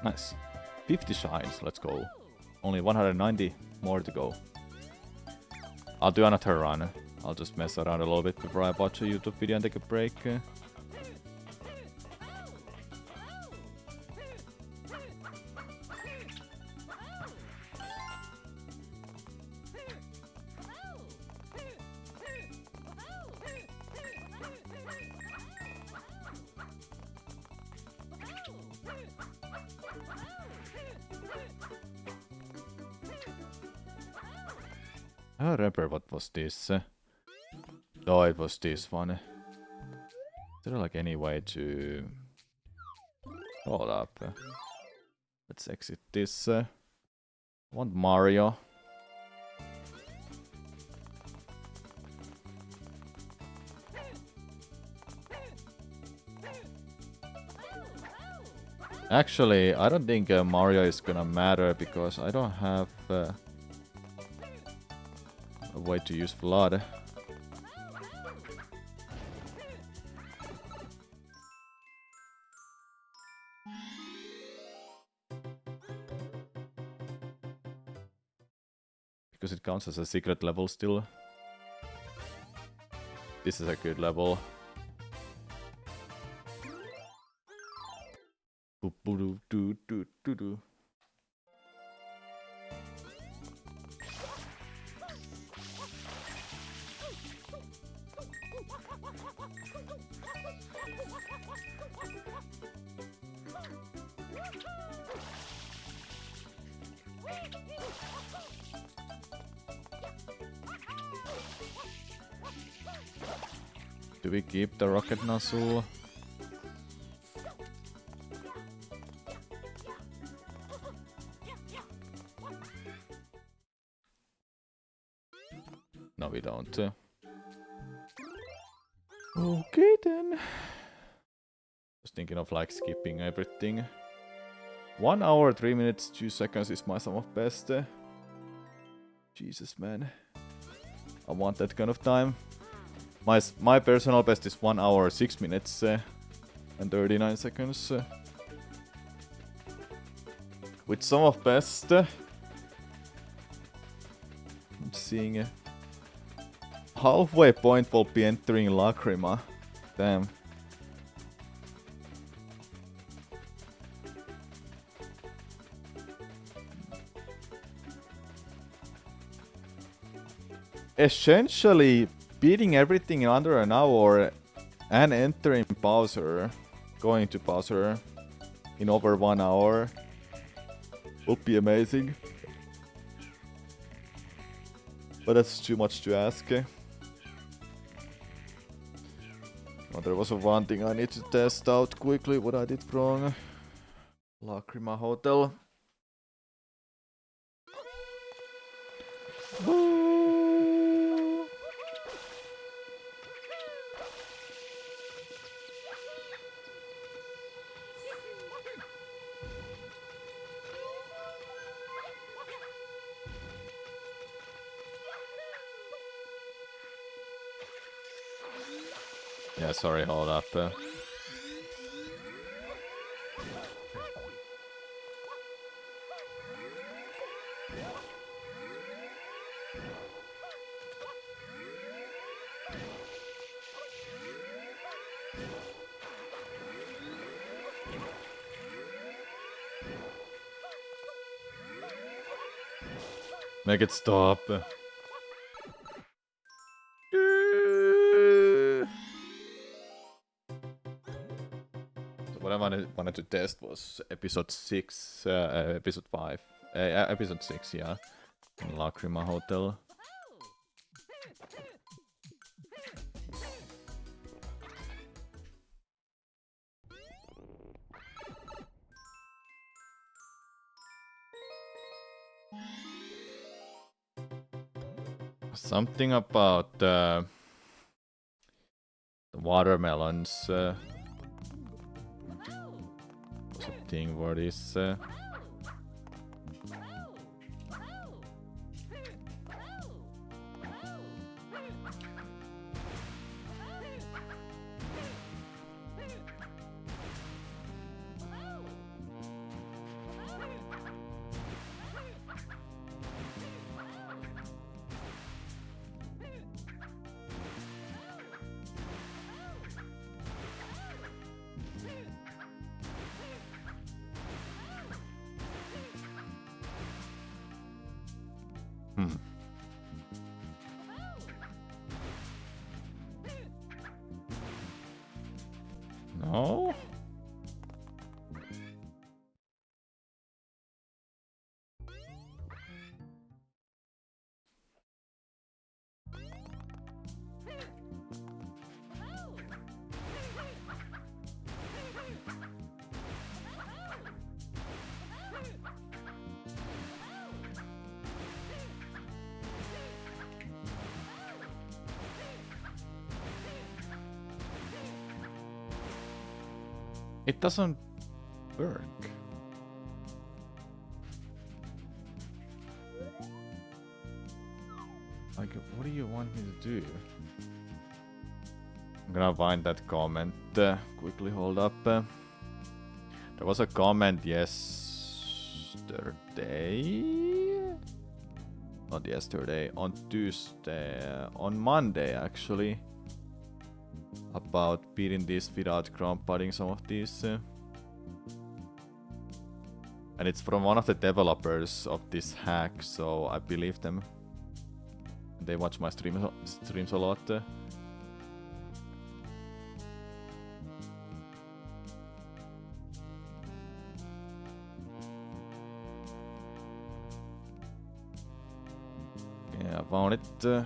[SPEAKER 2] Nice. 50 shines, let's go. Only 190 more to go. I'll do another run. I'll just mess around a little bit before I watch a YouTube video and take a break. I don't remember what was this. Oh, it was this one. Is there like any way to... Hold up. Let's exit this. I want Mario. Actually, I don't think Mario is gonna matter because I don't have a way to use flood. Because it counts as a secret level still. This is a good level. Boop-boop-doo-doo-doo-doo-doo. Do we keep the rocket nozzle? No, we don't. Okay then. Just thinking of like skipping everything. 1 hour, 3 minutes, 2 seconds is my sum of best. Jesus, man. I want that kind of time. My personal best is 1 hour, 6 minutes and 39 seconds. With sum of best. I'm seeing halfway point will be entering Lacrima. Damn. Essentially, beating everything in under an hour and entering Bowser, going to Bowser in over 1 hour would be amazing. But that's too much to ask. Oh, there was one thing I need to test out quickly what I did wrong. Lacrima Hotel. Yeah, sorry, hold up. Make it stop. So what I wanted to test was episode 6, episode 5, episode 6, yeah, in Lacrima Hotel. Something about the watermelons. Was a thing for this. No? It doesn't work. Like, what do you want me to do? I'm gonna find that comment. Quickly hold up. There was a comment yesterday. Not yesterday, on Tuesday. On Monday, actually. about beating this without ground putting some of these. And it's from one of the developers of this hack, so I believe them. They watch my streams a lot. Yeah, I found it.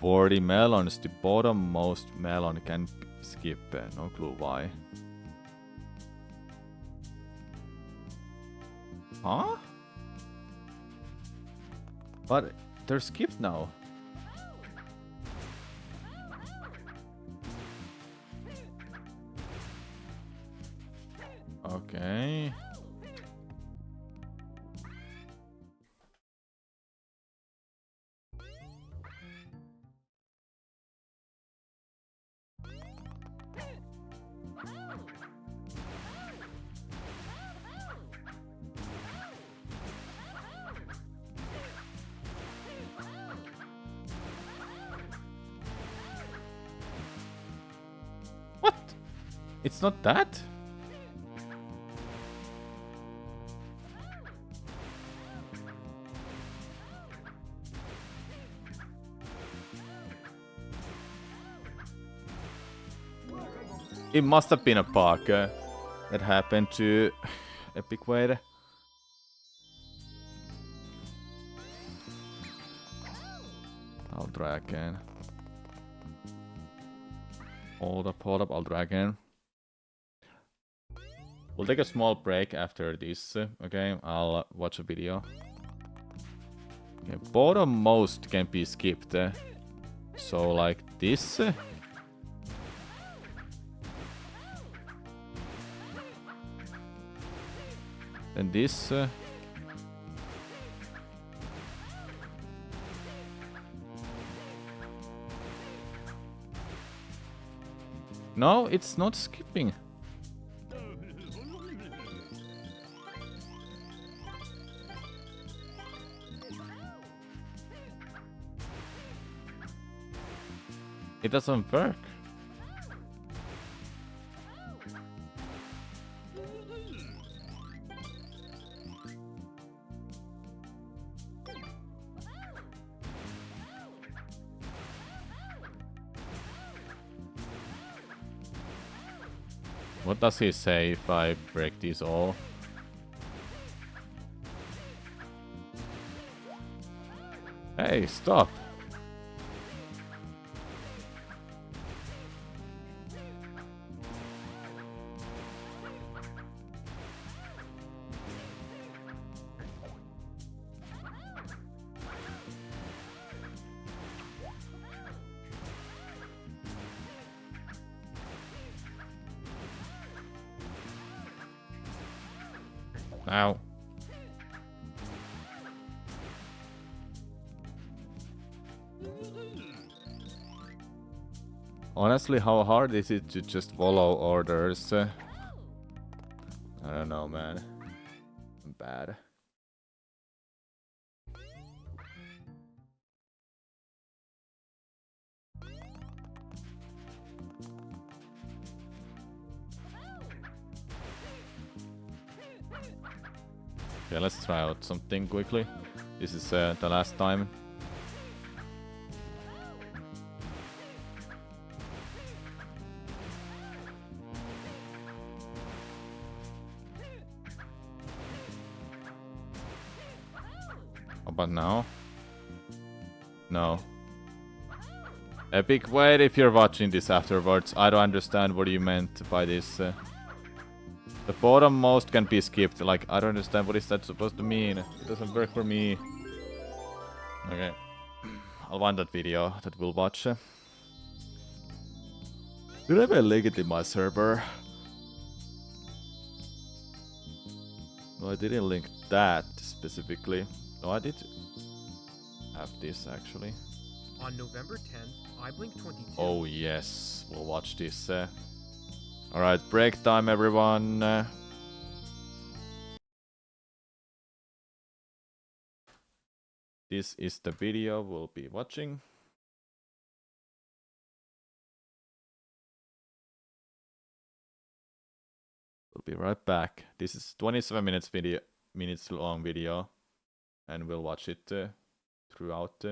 [SPEAKER 2] For the melons, the bottommost melon can skip. No clue why. Huh? But they're skipped now. Okay. What? It's not that? It must have been a bug that happened to Epic Wade. I'll try again. Hold up, I'll try again. We'll take a small break after this, okay? I'll watch a video. Okay, bottommost can be skipped. So like this. Then this. No, it's not skipping. It doesn't work. What does he say if I break these all? Hey, stop! Ow. Honestly, how hard is it to just follow orders? I don't know, man. I'm bad. Okay, let's try out something quickly. This is the last time. about now? No. Epic, wait if you're watching this afterwards. I don't understand what you meant by this. The bottom most can be skipped. Like, I don't understand what is that supposed to mean. It doesn't work for me. Okay. I'll find that video that we'll watch. Did I have a link it in my server? No, I didn't link that specifically. No, I did have this actually.
[SPEAKER 4] On November 10th, iBlink22.
[SPEAKER 2] Oh yes, we'll watch this. Alright, break time everyone. This is the video we'll be watching. We'll be right back. This is 27 minutes long video, and we'll watch it throughout.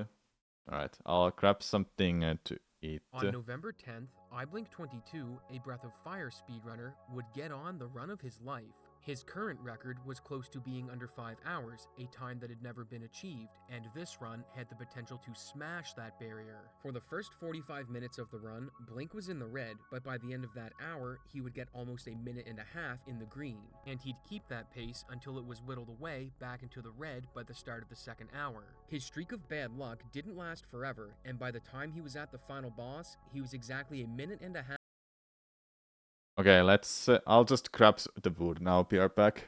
[SPEAKER 2] Alright, I'll grab something to eat.
[SPEAKER 4] On November 10th, iBlink22, a Breath of Fire speedrunner, would get on the run of his life. His current record was close to being under 5 hours, a time that had never been achieved, and this run had the potential to smash that barrier. For the first 45 minutes of the run, Blink was in the red, but by the end of that hour, he would get almost a minute and a half in the green, and he'd keep that pace until it was whittled away back into the red by the start of the second hour. His streak of bad luck didn't last forever, and by the time he was at the final boss, he was exactly a minute and a half.
[SPEAKER 2] Okay, let's. I'll just grab the wood now. Be right back.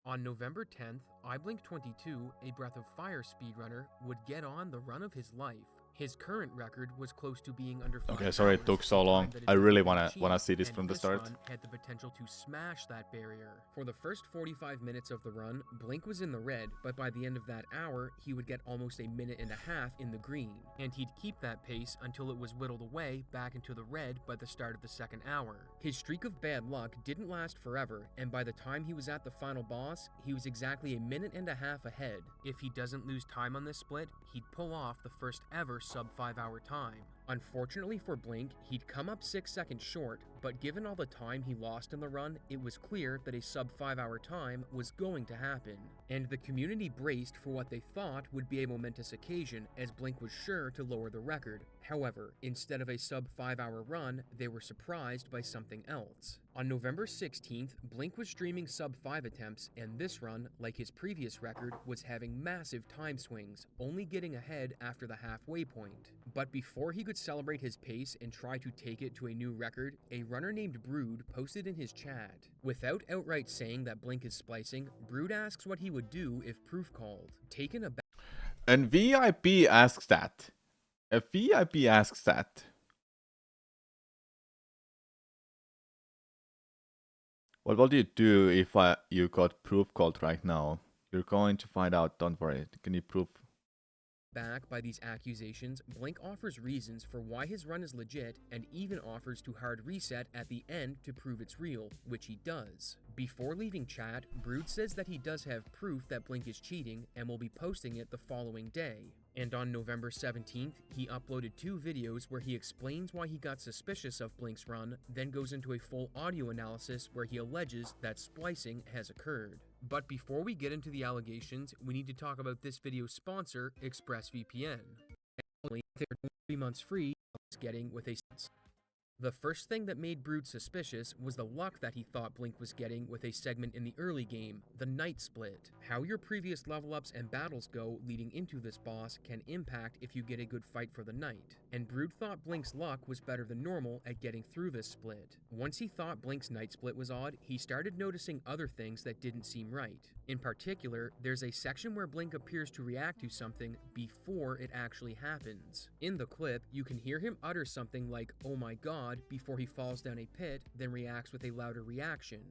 [SPEAKER 4] On November 10th, iBlink22, a Breath of Fire speedrunner, would get on the run of his life. His current record was close to being under 5
[SPEAKER 2] Okay, sorry it
[SPEAKER 4] hours,
[SPEAKER 2] took so
[SPEAKER 4] a time
[SPEAKER 2] long.
[SPEAKER 4] that had
[SPEAKER 2] I
[SPEAKER 4] never
[SPEAKER 2] really
[SPEAKER 4] been
[SPEAKER 2] wanna
[SPEAKER 4] achieved,
[SPEAKER 2] see this
[SPEAKER 4] and
[SPEAKER 2] from the
[SPEAKER 4] this
[SPEAKER 2] start.
[SPEAKER 4] run had the potential to smash that barrier. For the first 45 minutes of the run, Blink was in the red, but by the end of that hour, he would get almost a minute and a half in the green, and he'd keep that pace until it was whittled away back into the red by the start of the second hour. His streak of bad luck didn't last forever, and by the time he was at the final boss, he was exactly a minute and a half ahead. If he doesn't lose time on this split, he'd pull off the first ever sub 5 hour time. Unfortunately for Blink, he'd come up 6 seconds short, but given all the time he lost in the run, it was clear that a sub 5 hour time was going to happen. And the community braced for what they thought would be a momentous occasion, as Blink was sure to lower the record. However, instead of a sub 5 hour run, they were surprised by something else. On November 16th, Blink was streaming sub 5 attempts, and this run, like his previous record, was having massive time swings, only getting ahead after the halfway point. But before he could celebrate his pace and try to take it to a new record, a runner named Brood posted in his chat. Without outright saying that Blink is splicing, Brood asks what he would do if proof called. Taken aback.
[SPEAKER 2] And VIP asks that. A VIP asks that. Well, what do you do if you got proof called right now? You're going to find out, don't worry. Can you prove?
[SPEAKER 4] Back by these accusations, Blink offers reasons for why his run is legit and even offers to hard reset at the end to prove it's real, which he does. Before leaving chat, Brood says that he does have proof that Blink is cheating and will be posting it the following day. And on November 17th, he uploaded 2 videos where he explains why he got suspicious of Blink's run, then goes into a full audio analysis where he alleges that splicing has occurred. But before we get into the allegations, we need to talk about this video's sponsor, ExpressVPN. Only they're 3 months free, getting with a The first thing that made Brood suspicious was the luck that he thought Blink was getting with a segment in the early game, the Night Split. How your previous level ups and battles go leading into this boss can impact if you get a good fight for the night, and Brood thought Blink's luck was better than normal at getting through this split. Once he thought Blink's Night Split was odd, he started noticing other things that didn't seem right. In particular, there's a section where Blink appears to react to something before it actually happens. In the clip, you can hear him utter something like, "Oh my god," before he falls down a pit, then reacts with a louder reaction.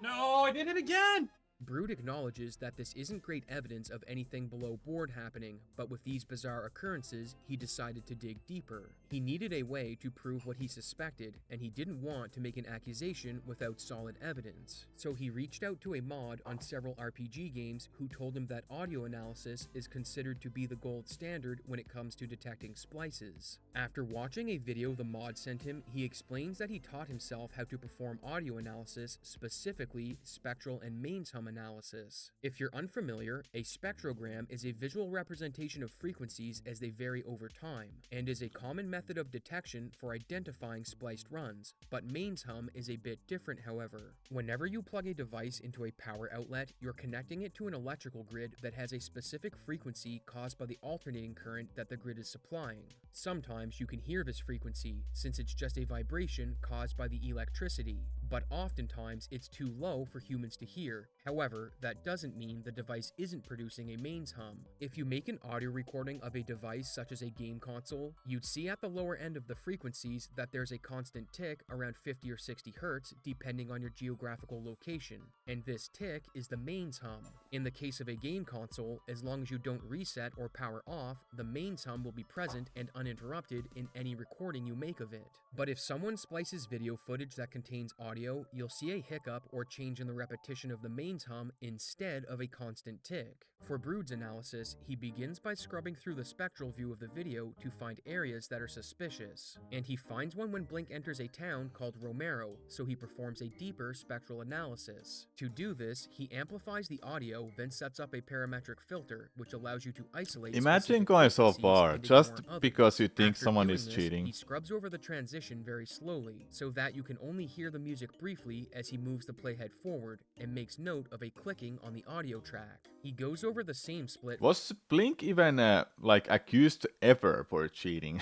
[SPEAKER 5] No, I did it again!
[SPEAKER 4] Brood acknowledges that this isn't great evidence of anything below board happening, but with these bizarre occurrences, he decided to dig deeper. He needed a way to prove what he suspected, and he didn't want to make an accusation without solid evidence. So he reached out to a mod on several RPG games who told him that audio analysis is considered to be the gold standard when it comes to detecting splices. After watching a video the mod sent him, he explains that he taught himself how to perform audio analysis, specifically spectral and mains hum analysis. If you're unfamiliar, a spectrogram is a visual representation of frequencies as they vary over time, and is a common method of detection for identifying spliced runs, but mains hum is a bit different however. Whenever you plug a device into a power outlet, you're connecting it to an electrical grid that has a specific frequency caused by the alternating current that the grid is supplying. Sometimes you can hear this frequency, since it's just a vibration caused by the electricity, but oftentimes it's too low for humans to hear. However, that doesn't mean the device isn't producing a mains hum. If you make an audio recording of a device such as a game console, you'd see at the lower end of the frequencies that there's a constant tick around 50 or 60 Hz depending on your geographical location, and this tick is the mains hum. In the case of a game console, as long as you don't reset or power off, the mains hum will be present and uninterrupted in any recording you make of it. But if someone splices video footage that contains audio, you'll see a hiccup or change in the repetition of the mains hum instead of a constant tick. For Brood's analysis, he begins by scrubbing through the spectral view of the video to find areas that are suspicious, and he finds one when Blink enters a town called Romero, so he performs a deeper spectral analysis. To do this, he amplifies the audio, then sets up a parametric filter, which allows you to isolate.
[SPEAKER 2] Imagine going so far just because you think someone is cheating.
[SPEAKER 4] He scrubs over the transition very slowly, so that you can only hear the music briefly as he moves the playhead forward, and makes note of a clicking on the audio track. He goes over the same split
[SPEAKER 2] Was Blink even like accused ever for cheating?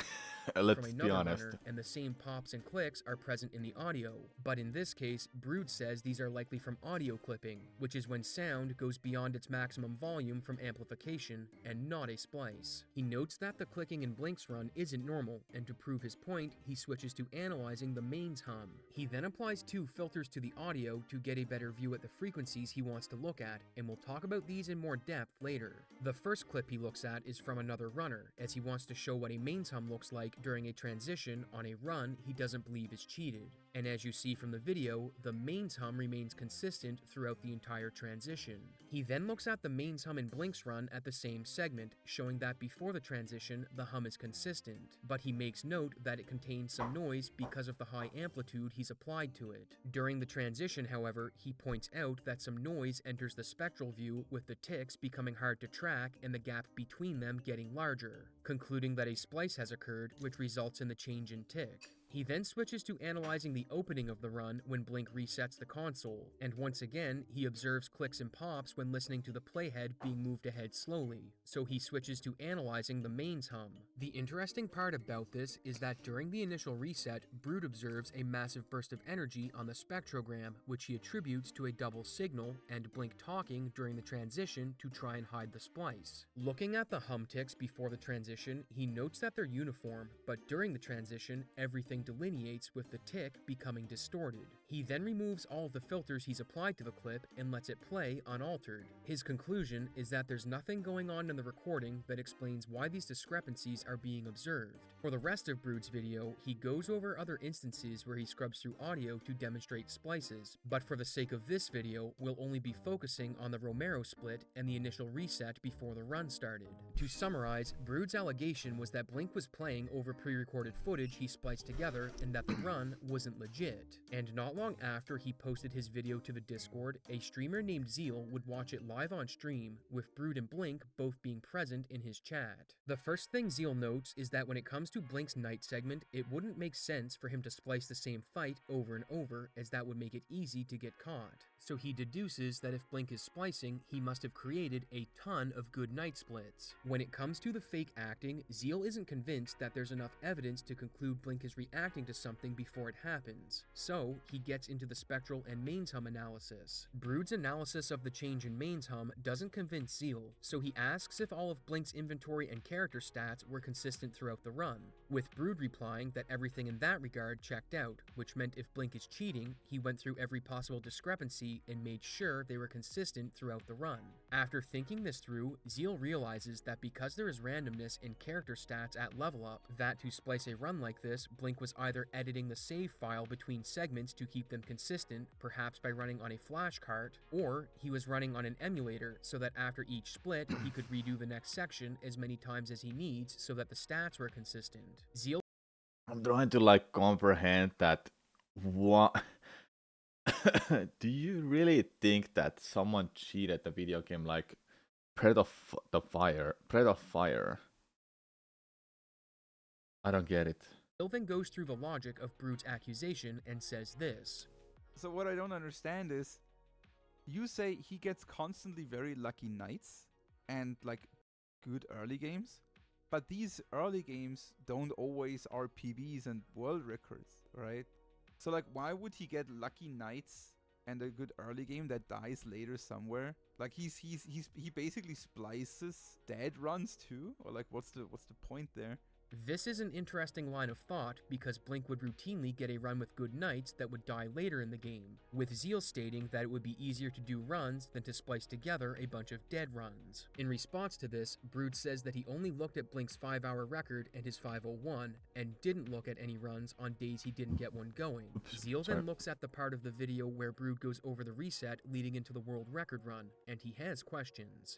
[SPEAKER 4] from
[SPEAKER 2] Let's be
[SPEAKER 4] another
[SPEAKER 2] honest.
[SPEAKER 4] runner, and the same pops and clicks are present in the audio. But in this case, Brood says these are likely from audio clipping, which is when sound goes beyond its maximum volume from amplification, and not a splice. He notes that the clicking in Blink's run isn't normal, and to prove his point, he switches to analyzing the mains hum. He then applies 2 filters to the audio to get a better view at the frequencies he wants to look at, and we'll talk about these in more depth later. The first clip he looks at is from another runner, as he wants to show what a mains hum looks like during a transition on a run he doesn't believe is cheated. And as you see from the video, the mains hum remains consistent throughout the entire transition. He then looks at the mains hum in Blink's run at the same segment, showing that before the transition, the hum is consistent, but he makes note that it contains some noise because of the high amplitude he's applied to it. During the transition, however, he points out that some noise enters the spectral view, with the ticks becoming hard to track and the gap between them getting larger, concluding that a splice has occurred, which results in the change in tick. He then switches to analyzing the opening of the run when Blink resets the console, and once again, he observes clicks and pops when listening to the playhead being moved ahead slowly, so he switches to analyzing the mains hum. The interesting part about this is that during the initial reset, Brood observes a massive burst of energy on the spectrogram, which he attributes to a double signal and Blink talking during the transition to try and hide the splice. Looking at the hum ticks before the transition, he notes that they're uniform, but during the transition, everything delineates with the tick becoming distorted. He then removes all of the filters he's applied to the clip and lets it play unaltered. His conclusion is that there's nothing going on in the recording that explains why these discrepancies are being observed. For the rest of Brood's video, he goes over other instances where he scrubs through audio to demonstrate splices, but for the sake of this video, we'll only be focusing on the Romero split and the initial reset before the run started. To summarize, Brood's allegation was that Blink was playing over pre-recorded footage he spliced together and that the run wasn't legit. And not long after he posted his video to the Discord, a streamer named Zeal would watch it live on stream, with Brood and Blink both being present in his chat. The first thing Zeal notes is that when it comes to Blink's night segment, it wouldn't make sense for him to splice the same fight over and over, as that would make it easy to get caught. So he deduces that if Blink is splicing, he must have created a ton of good night splits. When it comes to the fake acting, Zeal isn't convinced that there's enough evidence to conclude Blink is reacting to something before it happens. So he gets into the spectral and mains hum analysis. Brood's analysis of the change in mains hum doesn't convince Zeal, so he asks if all of Blink's inventory and character stats were consistent throughout the run, with Brood replying that everything in that regard checked out, which meant if Blink is cheating, he went through every possible discrepancy and made sure they were consistent throughout the run. After thinking this through, Zeal realizes that because there is randomness in character stats at level up, that to splice a run like this, Blink was either editing the save file between segments to keep them consistent, perhaps by running on a flash cart, or he was running on an emulator so that after each split, he could redo the next section as many times as he needs so that the stats were consistent. Zeal
[SPEAKER 2] I'm trying to like comprehend that. What? Do you really think that someone cheated the video game like Breath of Fire? I don't get it.
[SPEAKER 4] then goes through the logic of Brood's accusation and says this.
[SPEAKER 5] So what I don't understand is, you say he gets constantly very lucky nights and like good early games, but these early games don't always are PBs and world records, right? So like, why would he get lucky nights and a good early game that dies later somewhere? Like he basically splices dead runs too, or like what's the point there?
[SPEAKER 4] This is an interesting line of thought because Blink would routinely get a run with good nights that would die later in the game, with Zeal stating that it would be easier to do runs than to splice together a bunch of dead runs. In response to this, Brood says that he only looked at Blink's 5-hour record and his 501, and didn't look at any runs on days he didn't get one going. Zeal then looks at the part of the video where Brood goes over the reset leading into the world record run, and he has questions.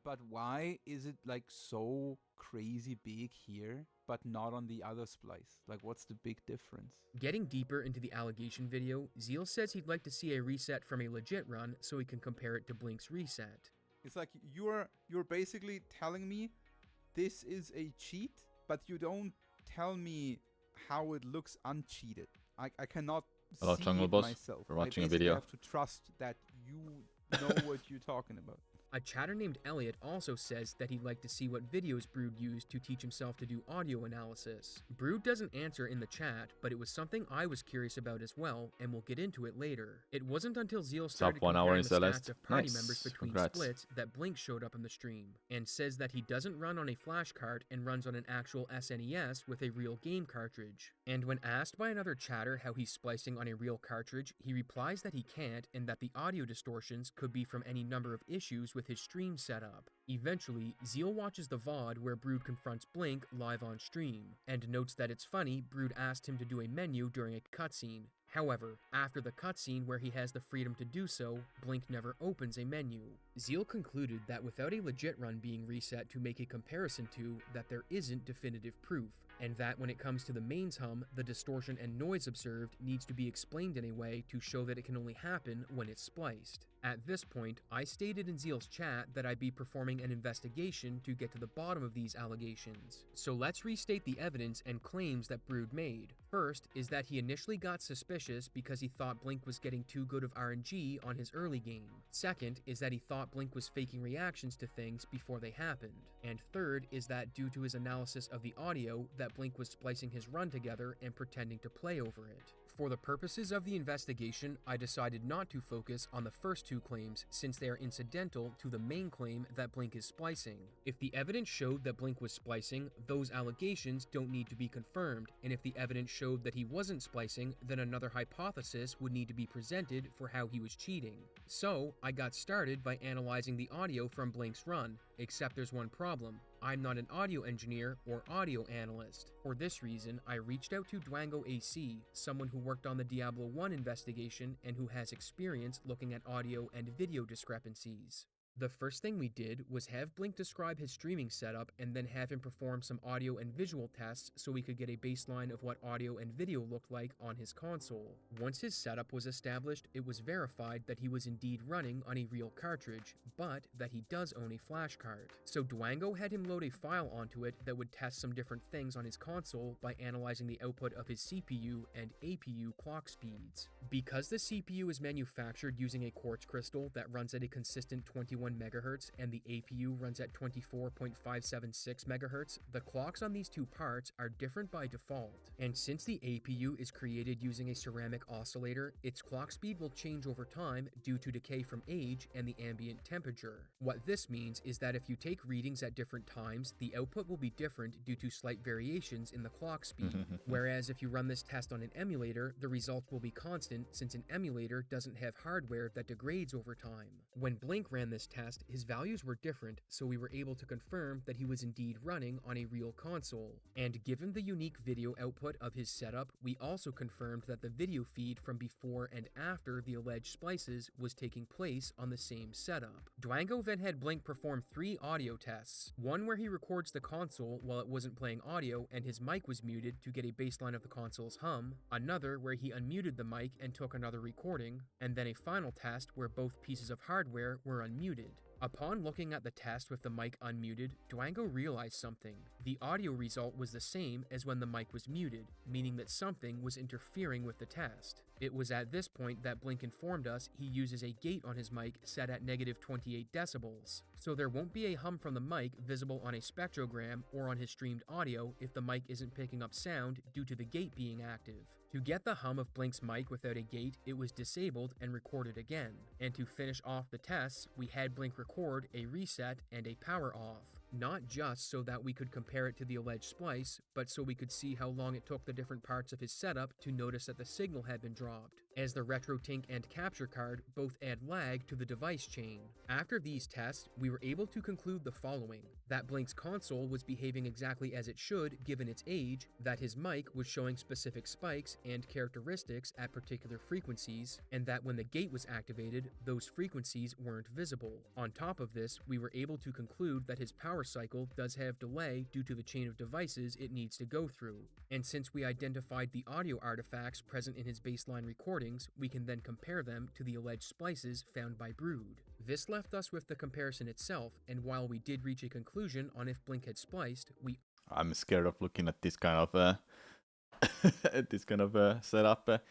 [SPEAKER 5] But why is it like so crazy big here, but not on the other splice? Like, what's the big difference?
[SPEAKER 4] Getting deeper into the allegation video, Zeal says he'd like to see a reset from a legit run so he can compare it to Blink's reset.
[SPEAKER 5] It's like you're basically telling me this is a cheat, but you don't tell me how it looks uncheated. I cannot
[SPEAKER 2] Hello,
[SPEAKER 5] see
[SPEAKER 2] Jungle
[SPEAKER 5] it
[SPEAKER 2] Boss.
[SPEAKER 5] myself.
[SPEAKER 2] We're watching
[SPEAKER 5] I
[SPEAKER 2] a video.
[SPEAKER 5] have to trust that you know what you're talking about.
[SPEAKER 4] A chatter named Elliot also says that he'd like to see what videos Brood used to teach himself to do audio analysis. Brood doesn't answer in the chat, but it was something I was curious about as well, and we'll get into it later. It wasn't until Zeal started
[SPEAKER 2] 1 hour
[SPEAKER 4] comparing
[SPEAKER 2] in
[SPEAKER 4] the
[SPEAKER 2] Celeste.
[SPEAKER 4] stats of party
[SPEAKER 2] Nice.
[SPEAKER 4] members between
[SPEAKER 2] Congrats.
[SPEAKER 4] splits that Blink showed up on the stream, and says that he doesn't run on a flash card and runs on an actual SNES with a real game cartridge. And when asked by another chatter how he's splicing on a real cartridge, he replies that he can't and that the audio distortions could be from any number of issues with his stream setup. Eventually, Zeal watches the VOD where Brood confronts Blink live on stream, and notes that it's funny Brood asked him to do a menu during a cutscene. However, after the cutscene where he has the freedom to do so, Blink never opens a menu. Zeal concluded that without a legit run being reset to make a comparison to, that there isn't definitive proof, and that when it comes to the mains hum, the distortion and noise observed needs to be explained in a way to show that it can only happen when it's spliced. At this point, I stated in Zeal's chat that I'd be performing an investigation to get to the bottom of these allegations. So let's restate the evidence and claims that Brood made. First is that he initially got suspicious because he thought Blink was getting too good of RNG on his early game. Second is that he thought Blink was faking reactions to things before they happened. And third is that due to his analysis of the audio, that Blink was splicing his run together and pretending to play over it. For the purposes of the investigation, I decided not to focus on the first two claims since they are incidental to the main claim that Blink is splicing. If the evidence showed that Blink was splicing, those allegations don't need to be confirmed, and if the evidence showed that he wasn't splicing, then another hypothesis would need to be presented for how he was cheating. So, I got started by analyzing the audio from Blink's run, except there's one problem. I'm not an audio engineer or audio analyst. For this reason, I reached out to Dwango AC, someone who worked on the Diablo 1 investigation and who has experience looking at audio and video discrepancies. The first thing we did was have Blink describe his streaming setup and then have him perform some audio and visual tests so we could get a baseline of what audio and video looked like on his console. Once his setup was established, it was verified that he was indeed running on a real cartridge, but that he does own a flash card. So Dwango had him load a file onto it that would test some different things on his console by analyzing the output of his CPU and APU clock speeds. Because the CPU is manufactured using a quartz crystal that runs at a consistent 21 MHz and the APU runs at 24.576 MHz, the clocks on these two parts are different by default. And since the APU is created using a ceramic oscillator, its clock speed will change over time due to decay from age and the ambient temperature. What this means is that if you take readings at different times, the output will be different due to slight variations in the clock speed. Whereas if you run this test on an emulator, the results will be constant since an emulator doesn't have hardware that degrades over time. When Blink ran this test, his values were different, so we were able to confirm that he was indeed running on a real console. And given the unique video output of his setup, we also confirmed that the video feed from before and after the alleged splices was taking place on the same setup. Dwango then had Blink perform 3 audio tests, one where he records the console while it wasn't playing audio and his mic was muted to get a baseline of the console's hum, another where he unmuted the mic and took another recording, and then a final test where both pieces of hardware were unmuted. Upon looking at the test with the mic unmuted, Dwango realized something. The audio result was the same as when the mic was muted, meaning that something was interfering with the test. It was at this point that Blink informed us he uses a gate on his mic set at negative 28 decibels, so there won't be a hum from the mic visible on a spectrogram or on his streamed audio if the mic isn't picking up sound due to the gate being active. To get the hum of Blink's mic without a gate, it was disabled and recorded again. And to finish off the tests, we had Blink record a reset and a power off. Not just so that we could compare it to the alleged splice, but so we could see how long it took the different parts of his setup to notice that the signal had been dropped, as the RetroTink and capture card both add lag to the device chain. After these tests, we were able to conclude the following: that Blink's console was behaving exactly as it should given its age, that his mic was showing specific spikes and characteristics at particular frequencies, and that when the gate was activated, those frequencies weren't visible. On top of this, we were able to conclude that his power cycle does have delay due to the chain of devices it needs to go through. And since we identified the audio artifacts present in his baseline recordings, we can then compare them to the alleged splices found by Brood. This left us with the comparison itself, and while we did reach a conclusion on if Blink had spliced,
[SPEAKER 2] I'm scared of looking at this kind of setup.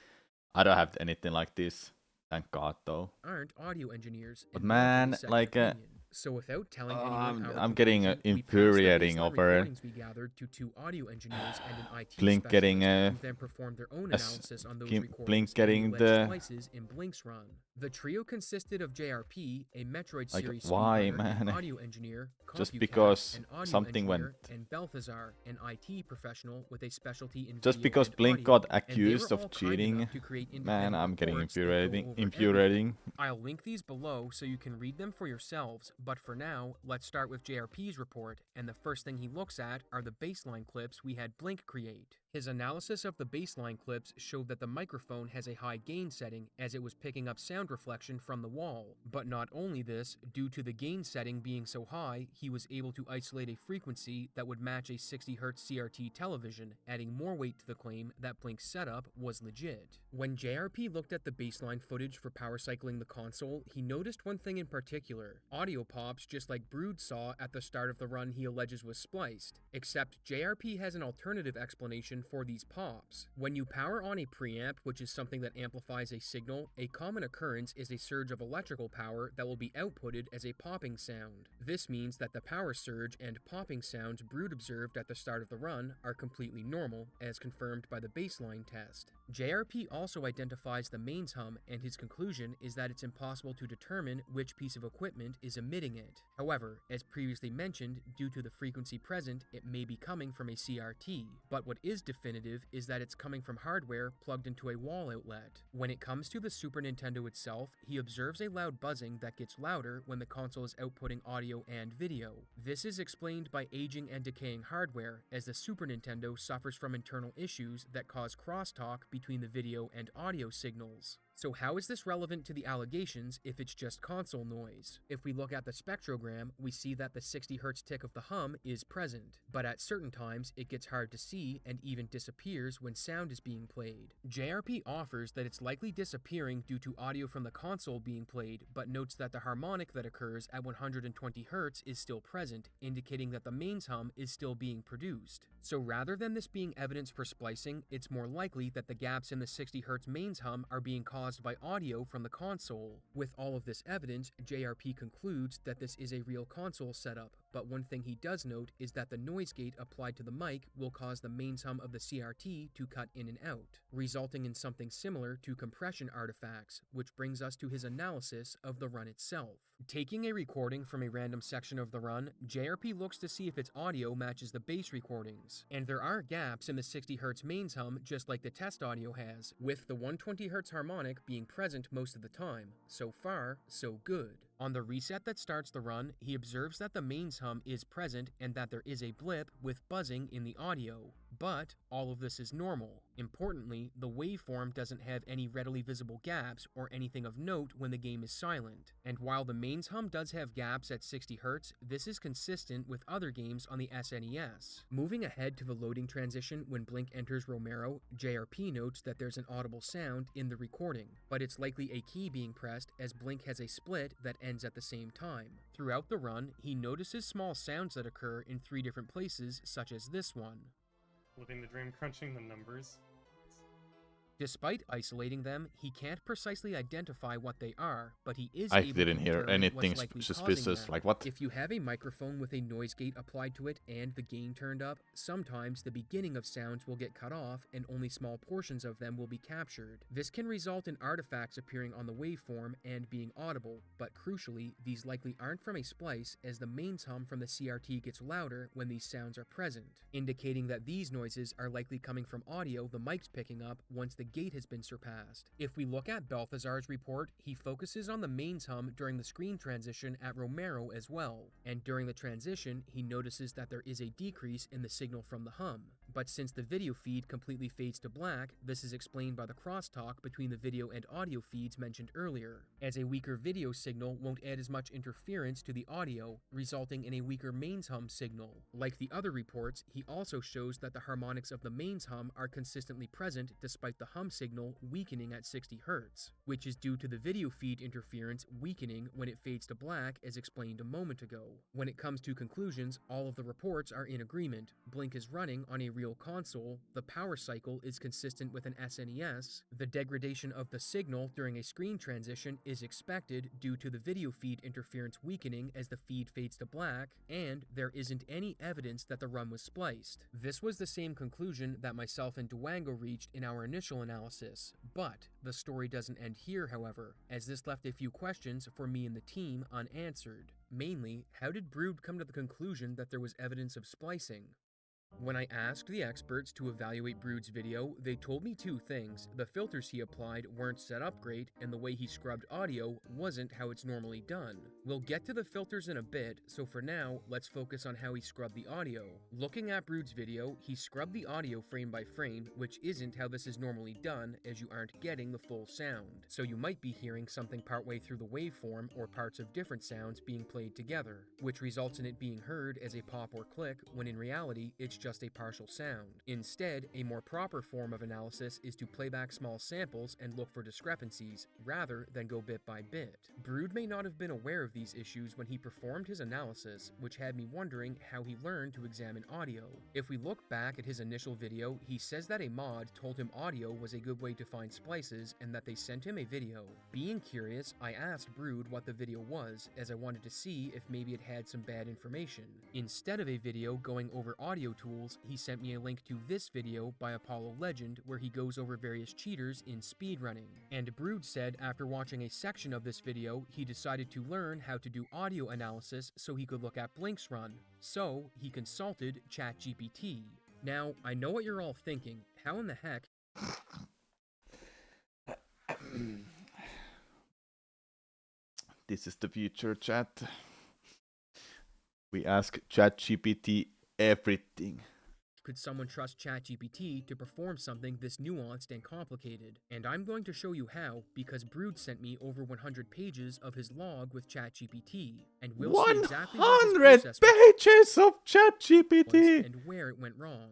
[SPEAKER 2] I don't have anything like this. Thank God, though.
[SPEAKER 4] aren't audio engineers.
[SPEAKER 2] But
[SPEAKER 4] and
[SPEAKER 2] man,
[SPEAKER 4] welcome to
[SPEAKER 2] like,
[SPEAKER 4] Second Opinion. So without telling anyone our
[SPEAKER 2] I'm getting
[SPEAKER 4] conclusion, we passed the
[SPEAKER 2] infuriating
[SPEAKER 4] baseline
[SPEAKER 2] over
[SPEAKER 4] recordings we gathered to 2 audio engineers and an IT
[SPEAKER 2] Blink
[SPEAKER 4] specialist,
[SPEAKER 2] getting
[SPEAKER 4] who then performed their own analysis on those recordings
[SPEAKER 2] Blink
[SPEAKER 4] and
[SPEAKER 2] getting
[SPEAKER 4] the alleged
[SPEAKER 2] the
[SPEAKER 4] splices in Blink's run. The trio consisted of JRP, a Metroid
[SPEAKER 2] like
[SPEAKER 4] series
[SPEAKER 2] why,
[SPEAKER 4] speedrunner and
[SPEAKER 2] man?
[SPEAKER 4] audio engineer,
[SPEAKER 2] Just
[SPEAKER 4] CompuCat,
[SPEAKER 2] because
[SPEAKER 4] an audio
[SPEAKER 2] something
[SPEAKER 4] engineer,
[SPEAKER 2] went.
[SPEAKER 4] and Balthazar, an IT professional with a specialty in
[SPEAKER 2] Just
[SPEAKER 4] video
[SPEAKER 2] because
[SPEAKER 4] and
[SPEAKER 2] Blink
[SPEAKER 4] audio,
[SPEAKER 2] got
[SPEAKER 4] and they were
[SPEAKER 2] accused
[SPEAKER 4] all
[SPEAKER 2] of
[SPEAKER 4] kind
[SPEAKER 2] cheating,
[SPEAKER 4] enough to create
[SPEAKER 2] man,
[SPEAKER 4] independent
[SPEAKER 2] I'm getting
[SPEAKER 4] reports that go
[SPEAKER 2] infuriating.
[SPEAKER 4] over everything.
[SPEAKER 2] Infuriating.
[SPEAKER 4] I'll link these below so you can read them for yourselves, but for now, let's start with JRP's report, and the first thing he looks at are the baseline clips we had Blink create. His analysis of the baseline clips showed that the microphone has a high gain setting as it was picking up sound reflection from the wall. But not only this, due to the gain setting being so high, he was able to isolate a frequency that would match a 60Hz CRT television, adding more weight to the claim that Blink's setup was legit. When JRP looked at the baseline footage for power cycling the console, he noticed one thing in particular: audio pops just like Brood saw at the start of the run he alleges was spliced, except JRP has an alternative explanation for these pops. When you power on a preamp, which is something that amplifies a signal, a common occurrence is a surge of electrical power that will be outputted as a popping sound. This means that the power surge and popping sounds Brood observed at the start of the run are completely normal, as confirmed by the baseline test. JRP also identifies the mains hum, and his conclusion is that it's impossible to determine which piece of equipment is emitting it. However, as previously mentioned, due to the frequency present, it may be coming from a CRT, but what is definitive is that it's coming from hardware plugged into a wall outlet. When it comes to the Super Nintendo itself, he observes a loud buzzing that gets louder when the console is outputting audio and video. This is explained by aging and decaying hardware, as the Super Nintendo suffers from internal issues that cause crosstalk between the video and audio signals. So how is this relevant to the allegations if it's just console noise? If we look at the spectrogram, we see that the 60Hz tick of the hum is present, but at certain times it gets hard to see and even disappears when sound is being played. JRP offers that it's likely disappearing due to audio from the console being played, but notes that the harmonic that occurs at 120 Hz is still present, indicating that the mains hum is still being produced. So rather than this being evidence for splicing, it's more likely that the gaps in the 60Hz mains hum are being caused by audio from the console. With all of this evidence, JRP concludes that this is a real console setup, but one thing he does note is that the noise gate applied to the mic will cause the mains hum of the CRT to cut in and out, resulting in something similar to compression artifacts, which brings us to his analysis of the run itself. Taking a recording from a random section of the run, JRP looks to see if its audio matches the bass recordings, and there are gaps in the 60Hz mains hum just like the test audio has, with the 120Hz harmonic being present most of the time. So far, so good. On the reset that starts the run, he observes that the mains hum is present and that there is a blip with buzzing in the audio. But all of this is normal. Importantly, the waveform doesn't have any readily visible gaps or anything of note when the game is silent. And while the mains hum does have gaps at 60 Hz, this is consistent with other games on the SNES. Moving ahead to the loading transition when Blink enters Romero, JRP notes that there's an audible sound in the recording, but it's likely a key being pressed as Blink has a split that ends at the same time. Throughout the run, he notices small sounds that occur in 3 different places, such as this one.
[SPEAKER 6] Living the dream, crunching the numbers.
[SPEAKER 4] Despite isolating them, he can't precisely identify what they are, but he is
[SPEAKER 2] I
[SPEAKER 4] able
[SPEAKER 2] didn't
[SPEAKER 4] to
[SPEAKER 2] hear
[SPEAKER 4] determine
[SPEAKER 2] anything
[SPEAKER 4] what's likely
[SPEAKER 2] suspicious.
[SPEAKER 4] causing them.
[SPEAKER 2] Like what?
[SPEAKER 4] If you have a microphone with a noise gate applied to it and the gain turned up, sometimes the beginning of sounds will get cut off and only small portions of them will be captured. This can result in artifacts appearing on the waveform and being audible, but crucially, these likely aren't from a splice as the mains hum from the CRT gets louder when these sounds are present, indicating that these noises are likely coming from audio the mic's picking up once the gate has been surpassed. If we look at Balthazar's report, he focuses on the mains hum during the screen transition at Romero as well, and during the transition, he notices that there is a decrease in the signal from the hum. But since the video feed completely fades to black, this is explained by the crosstalk between the video and audio feeds mentioned earlier, as a weaker video signal won't add as much interference to the audio, resulting in a weaker mains hum signal. Like the other reports, he also shows that the harmonics of the mains hum are consistently present despite the hum signal weakening at 60 Hz, which is due to the video feed interference weakening when it fades to black as explained a moment ago. When it comes to conclusions, all of the reports are in agreement. Blink is running on a real console, the power cycle is consistent with an SNES, the degradation of the signal during a screen transition is expected due to the video feed interference weakening as the feed fades to black, and there isn't any evidence that the run was spliced. This was the same conclusion that myself and Duango reached in our initial analysis, but the story doesn't end here, however, as this left a few questions for me and the team unanswered. Mainly, how did Brood come to the conclusion that there was evidence of splicing? When I asked the experts to evaluate Brood's video, they told me two things. The filters he applied weren't set up great, and the way he scrubbed audio wasn't how it's normally done. We'll get to the filters in a bit, so for now, let's focus on how he scrubbed the audio. Looking at Brood's video, he scrubbed the audio frame by frame, which isn't how this is normally done, as you aren't getting the full sound. So you might be hearing something partway through the waveform or parts of different sounds being played together, which results in it being heard as a pop or click, when in reality, it's just a partial sound. Instead, a more proper form of analysis is to play back small samples and look for discrepancies, rather than go bit by bit. Brood may not have been aware of these issues when he performed his analysis, which had me wondering how he learned to examine audio. If we look back at his initial video, he says that a mod told him audio was a good way to find splices and that they sent him a video. Being curious, I asked Brood what the video was, as I wanted to see if maybe it had some bad information. Instead of a video going over audio tools, he sent me a link to this video by Apollo Legend where he goes over various cheaters in speedrunning. And Brood said after watching a section of this video, he decided to learn how to do audio analysis so he could look at Blink's run. So, he consulted ChatGPT. Now, I know what you're all thinking. How in the heck?
[SPEAKER 2] This is the future, chat. We ask ChatGPT everything.
[SPEAKER 4] Could someone trust ChatGPT to perform something this nuanced and complicated? And I'm going to show you how, because Brood sent me over 100 pages of his log with ChatGPT, and we'll see exactly what his
[SPEAKER 2] 100
[SPEAKER 4] process
[SPEAKER 2] pages of
[SPEAKER 4] was
[SPEAKER 2] ChatGPT!
[SPEAKER 4] and where it went wrong.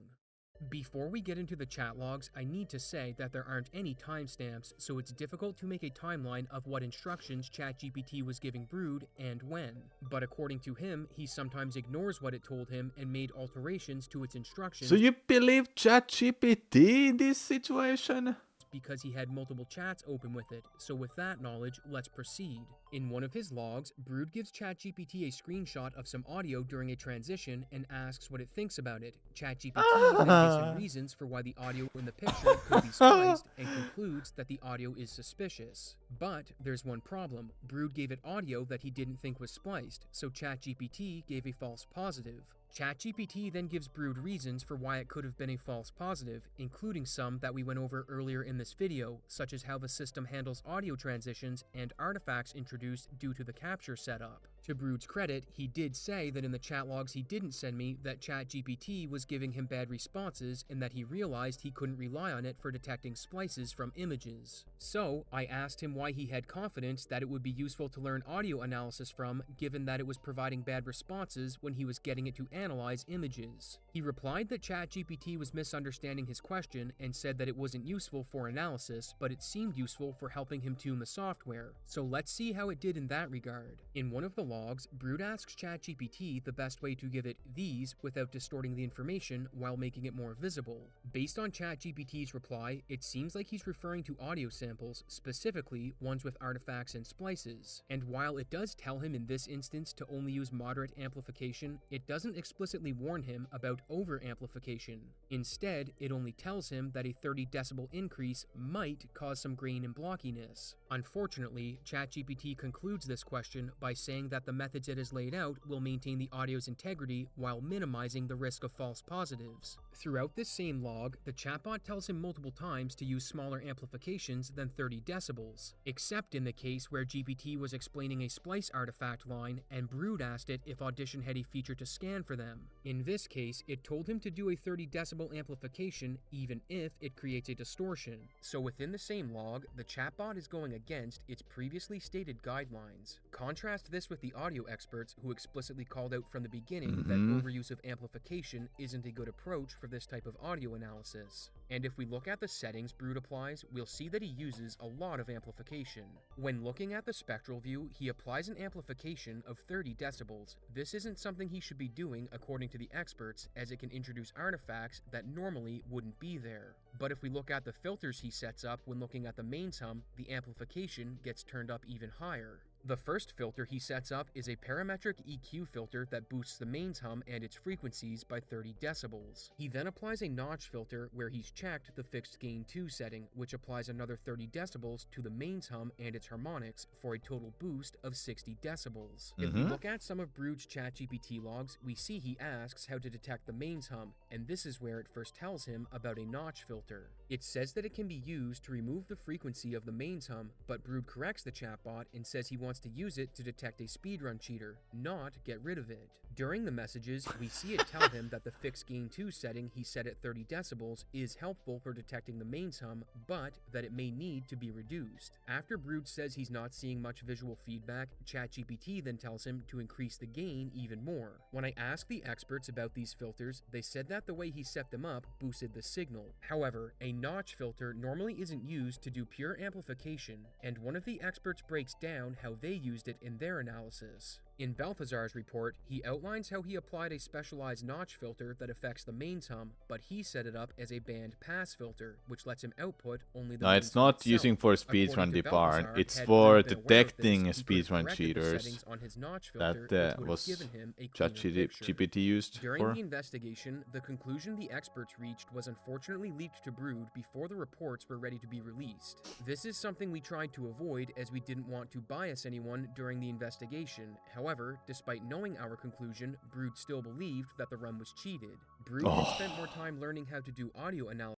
[SPEAKER 4] Before we get into the chat logs, I need to say that there aren't any timestamps, so it's difficult to make a timeline of what instructions ChatGPT was giving Brood and when. But according to him, he sometimes ignores what it told him and made alterations to its instructions.
[SPEAKER 2] So you believe ChatGPT in this situation?
[SPEAKER 4] Because he had multiple chats open with it. So with that knowledge, let's proceed. In one of his logs, Brood gives ChatGPT a screenshot of some audio during a transition and asks what it thinks about it. ChatGPT then gives him reasons for why the audio in the picture could be spliced and concludes that the audio is suspicious. But there's one problem. Brood gave it audio that he didn't think was spliced, so ChatGPT gave a false positive. ChatGPT then gives Brood reasons for why it could have been a false positive, including some that we went over earlier in this video, such as how the system handles audio transitions and artifacts introduced due to the capture setup. To Brood's credit, he did say that in the chat logs he didn't send me that ChatGPT was giving him bad responses and that he realized he couldn't rely on it for detecting splices from images. So, I asked him why he had confidence that it would be useful to learn audio analysis from, given that it was providing bad responses when he was getting it to analyze images. He replied that ChatGPT was misunderstanding his question and said that it wasn't useful for analysis, but it seemed useful for helping him tune the software. So let's see how it did in that regard. In one of the logs, Brood asks ChatGPT the best way to give it these without distorting the information while making it more visible. Based on ChatGPT's reply, it seems like he's referring to audio samples, specifically ones with artifacts and splices. And while it does tell him in this instance to only use moderate amplification, it doesn't explicitly warn him about over-amplification. Instead, it only tells him that a 30 decibel increase might cause some grain and blockiness. Unfortunately, ChatGPT concludes this question by saying that the methods it has laid out will maintain the audio's integrity while minimizing the risk of false positives. Throughout this same log, the chatbot tells him multiple times to use smaller amplifications than 30 decibels, except in the case where GPT was explaining a splice artifact line and Brood asked it if Audition had a feature to scan for them. In this case, it told him to do a 30 decibel amplification even if it creates a distortion. So within the same log, the chatbot is going against its previously stated guidelines. Contrast this with the audio experts who explicitly called out from the beginning
[SPEAKER 2] Mhm.
[SPEAKER 4] that overuse of amplification isn't a good approach for this type of audio analysis. And if we look at the settings Brood applies, we'll see that he uses a lot of amplification. When looking at the spectral view, he applies an amplification of 30 decibels. This isn't something he should be doing according to the experts, as it can introduce artifacts that normally wouldn't be there. But if we look at the filters he sets up when looking at the mains hum, the amplification gets turned up even higher. The first filter he sets up is a parametric EQ filter that boosts the mains hum and its frequencies by 30 decibels. He then applies a notch filter where he's checked the fixed gain 2 setting, which applies another 30 decibels to the mains hum and its harmonics for a total boost of 60 decibels. If we look at some of Brood's ChatGPT logs, we see he asks how to detect the mains hum, and this is where it first tells him about a notch filter. It says that it can be used to remove the frequency of the mains hum, but Brood corrects the chatbot and says he wants to use it to detect a speedrun cheater, not get rid of it. During the messages, we see it tell him that the fixed gain 2 setting he set at 30 decibels is helpful for detecting the mains hum, but that it may need to be reduced. After Brood says he's not seeing much visual feedback, ChatGPT then tells him to increase the gain even more. When I asked the experts about these filters, they said that the way he set them up boosted the signal. However, a notch filter normally isn't used to do pure amplification, and one of the experts breaks down how they used it in their analysis. In Balthazar's report, he outlines how he applied a specialized notch filter that affects the mains hum, but he set it up as a band pass filter, which lets him output only the
[SPEAKER 2] No,
[SPEAKER 4] mains
[SPEAKER 2] it's
[SPEAKER 4] hum
[SPEAKER 2] not
[SPEAKER 4] itself.
[SPEAKER 2] using for
[SPEAKER 4] According
[SPEAKER 2] speedrun
[SPEAKER 4] to
[SPEAKER 2] debarn.
[SPEAKER 4] Balthazar,
[SPEAKER 2] It's
[SPEAKER 4] had
[SPEAKER 2] for
[SPEAKER 4] Brood been aware of this,
[SPEAKER 2] detecting
[SPEAKER 4] he could have
[SPEAKER 2] speedrun
[SPEAKER 4] corrected the
[SPEAKER 2] cheaters.
[SPEAKER 4] settings on his notch
[SPEAKER 2] That
[SPEAKER 4] filter, which would have
[SPEAKER 2] was
[SPEAKER 4] given him a cleaner picture.
[SPEAKER 2] ChatGPT used
[SPEAKER 4] During
[SPEAKER 2] for.
[SPEAKER 4] the investigation, the conclusion the experts reached was unfortunately leaked to Brood before the reports were ready to be released. This is something we tried to avoid as we didn't want to bias anyone during the investigation. However, despite knowing our conclusion, Brood still believed that the run was cheated. Brood had spent more time learning how to do audio analysis,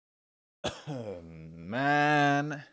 [SPEAKER 2] Man.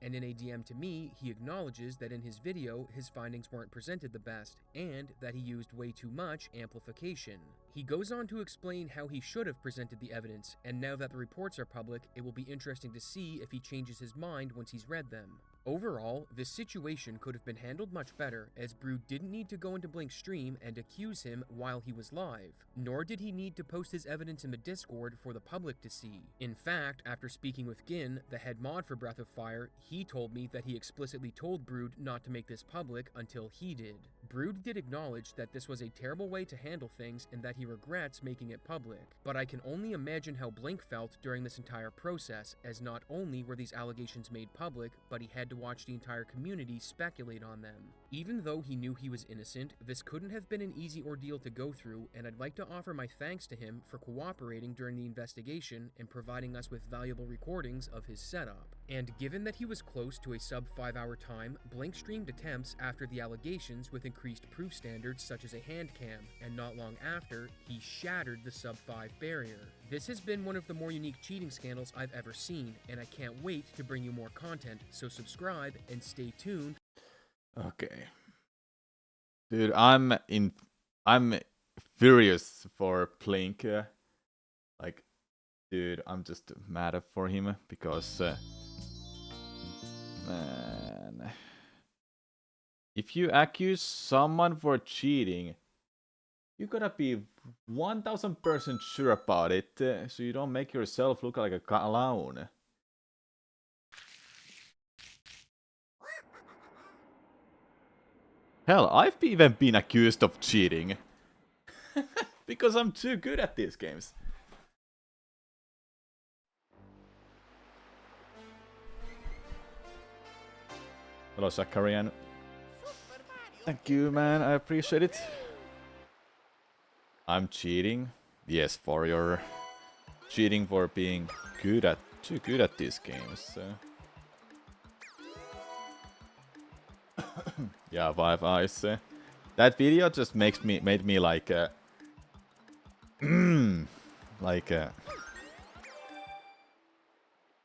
[SPEAKER 4] and in a DM to me, he acknowledges that in his video, his findings weren't presented the best, and that he used way too much amplification. He goes on to explain how he should have presented the evidence, and now that the reports are public, it will be interesting to see if he changes his mind once he's read them. Overall, this situation could have been handled much better, as Brood didn't need to go into Blink's stream and accuse him while he was live, nor did he need to post his evidence in the Discord for the public to see. In fact, after speaking with Gin, the head mod for Breath of Fire, he told me that he explicitly told Brood not to make this public until he did. Brood did acknowledge that this was a terrible way to handle things and that he regrets making it public, but I can only imagine how Blink felt during this entire process, as not only were these allegations made public, but he had to watch the entire community speculate on them. Even though he knew he was innocent, this couldn't have been an easy ordeal to go through, and I'd like to offer my thanks to him for cooperating during the investigation and providing us with valuable recordings of his setup. And given that he was close to a sub 5-hour time, Blink streamed attempts after the allegations with increased proof standards such as a hand cam, and not long after, he shattered the sub 5 barrier. This has been one of the more unique cheating scandals I've ever seen, and I can't wait to bring you more content, so subscribe and stay tuned.
[SPEAKER 2] Okay. Dude, I'm furious for Blink. Like, dude, I'm just mad for him because man, if you accuse someone for cheating, you gotta be 1000% sure about it, so you don't make yourself look like a clown. Hell, I've even been accused of cheating. Because I'm too good at these games. Hello, Zakarian. Thank you, man. I appreciate it. I'm cheating. Yes, for your cheating for being too good at these games. Yeah, 5 eyes. That video just made me like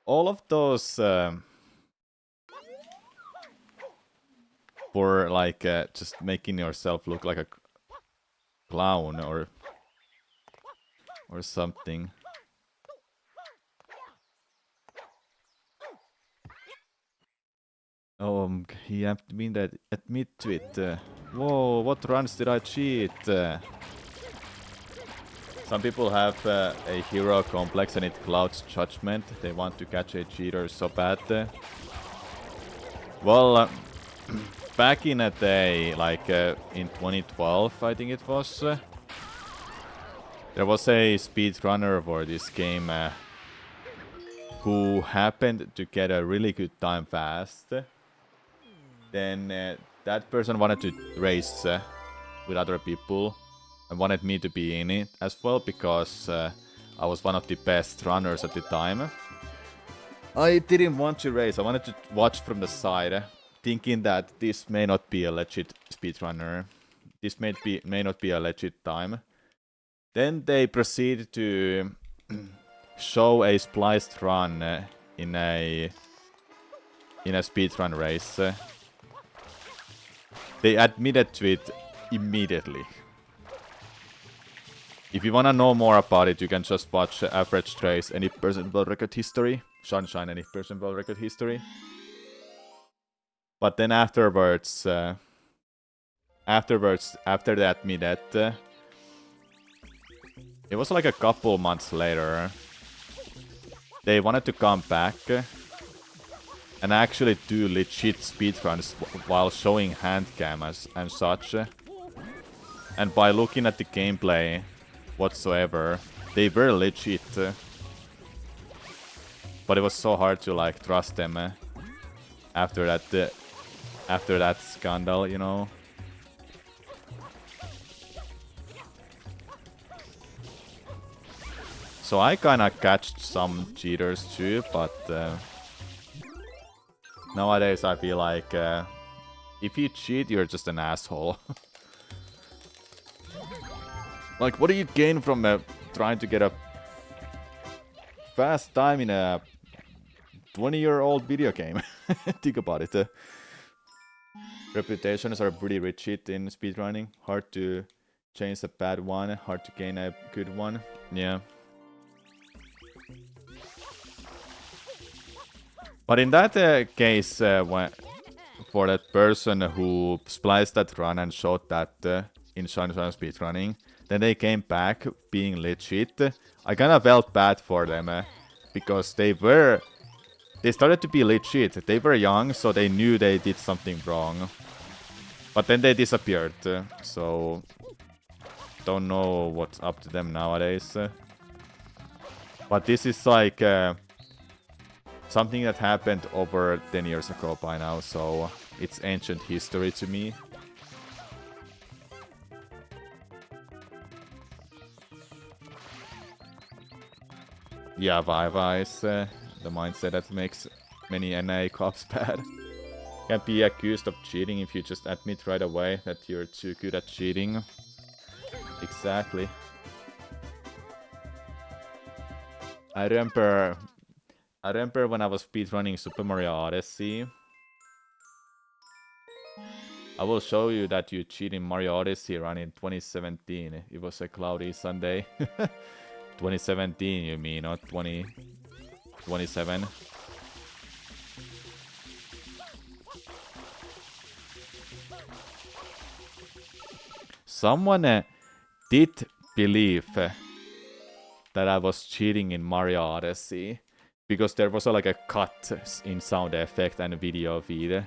[SPEAKER 2] all of those for like just making yourself look like a clown or something. Oh, he have to mean that admit to it. Whoa, what runs did I cheat? Some people have a hero complex and it clouds judgment. They want to catch a cheater so bad. Well, back in a day, like in 2012, I think it was, there was a speedrunner for this game who happened to get a really good time fast. Then that person wanted to race with other people and wanted me to be in it as well because I was one of the best runners at the time. I didn't want to race, I wanted to watch from the side, thinking that this may not be a legit speedrunner. This may not be a legit time. Then they proceeded to show a spliced run in a speedrun race. They admitted to it immediately. If you wanna know more about it, you can just watch Average Trace, Any Person World Record History. Sunshine, Any Person World Record History. But then afterwards, after they admitted, it was like a couple months later, they wanted to come back and actually do legit speedruns while showing handcam and such. And by looking at the gameplay whatsoever, they were legit. But it was so hard to like trust them after that scandal, you know. So I kinda catched some cheaters too, but nowadays I feel like if you cheat, you're just an asshole. Like, what do you gain from trying to get a fast time in a 20-year-old video game? Think about it. Reputations are pretty rigid in speedrunning. Hard to change a bad one, hard to gain a good one. Yeah. But in that case, for that person who spliced that run and showed that in Sunshine speedrunning, then they came back being legit. I kind of felt bad for them because they started to be legit. They were young, so they knew they did something wrong. But then they disappeared, so don't know what's up to them nowadays. But this is like something that happened over 10 years ago by now, so it's ancient history to me. Yeah, Viva is the mindset that makes many NA cops bad. Can't be accused of cheating if you just admit right away that you're too good at cheating. Exactly. I remember when I was speedrunning Super Mario Odyssey. I will show you that you cheat in Mario Odyssey run in 2017. It was a cloudy Sunday. 2017 you mean, not 2027. Someone did believe that I was cheating in Mario Odyssey because there was like a cut in sound effect and video feed.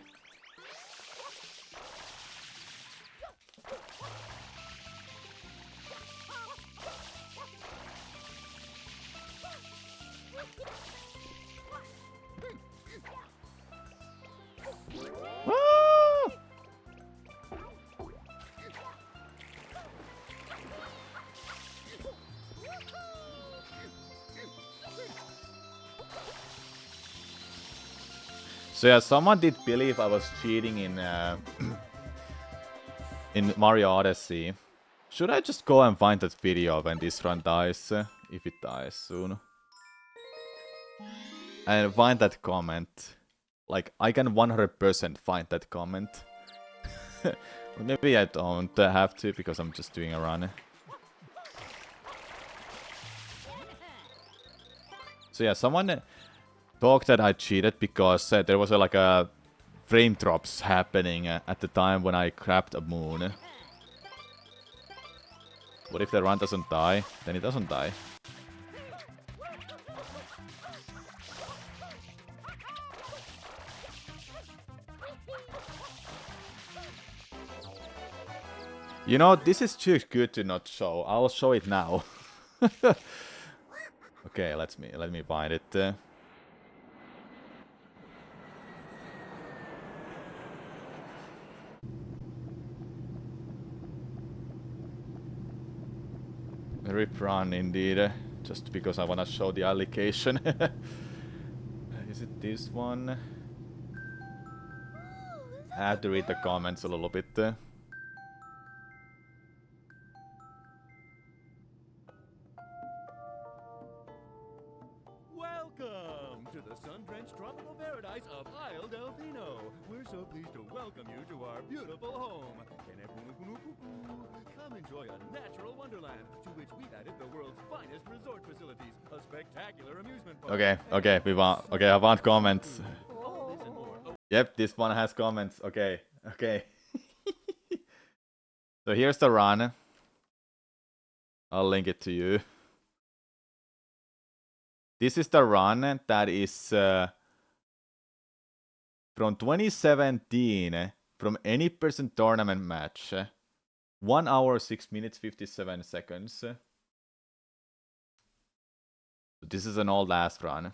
[SPEAKER 2] So yeah, someone did believe I was cheating in in Mario Odyssey. Should I just go and find that video when this run dies, if it dies soon? And find that comment. Like, I can 100% find that comment. Maybe I don't have to, because I'm just doing a run. So yeah, someone talked that I cheated because there was like a frame drops happening at the time when I grabbed a moon. What if the run doesn't die? Then it doesn't die. You know, this is too good to not show. I'll show it now. Okay, let me find it. Rip run indeed, just because I wanna show the allocation. Is it this one? I had to read the comments a little bit.
[SPEAKER 7] Welcome to the sun-drenched tropical paradise of Isle Delfino. We're so pleased to welcome you to our beautiful home. Come enjoy a natural wonderland to which we've added the world's finest resort facilities, a spectacular amusement park.
[SPEAKER 2] Okay, I want comments. Yep, this one has comments. Okay. So here's the run. I'll link it to you. This is the run that is from 2017 from any person tournament match. 1 hour, 6 minutes, 57 seconds. So this is an old last run.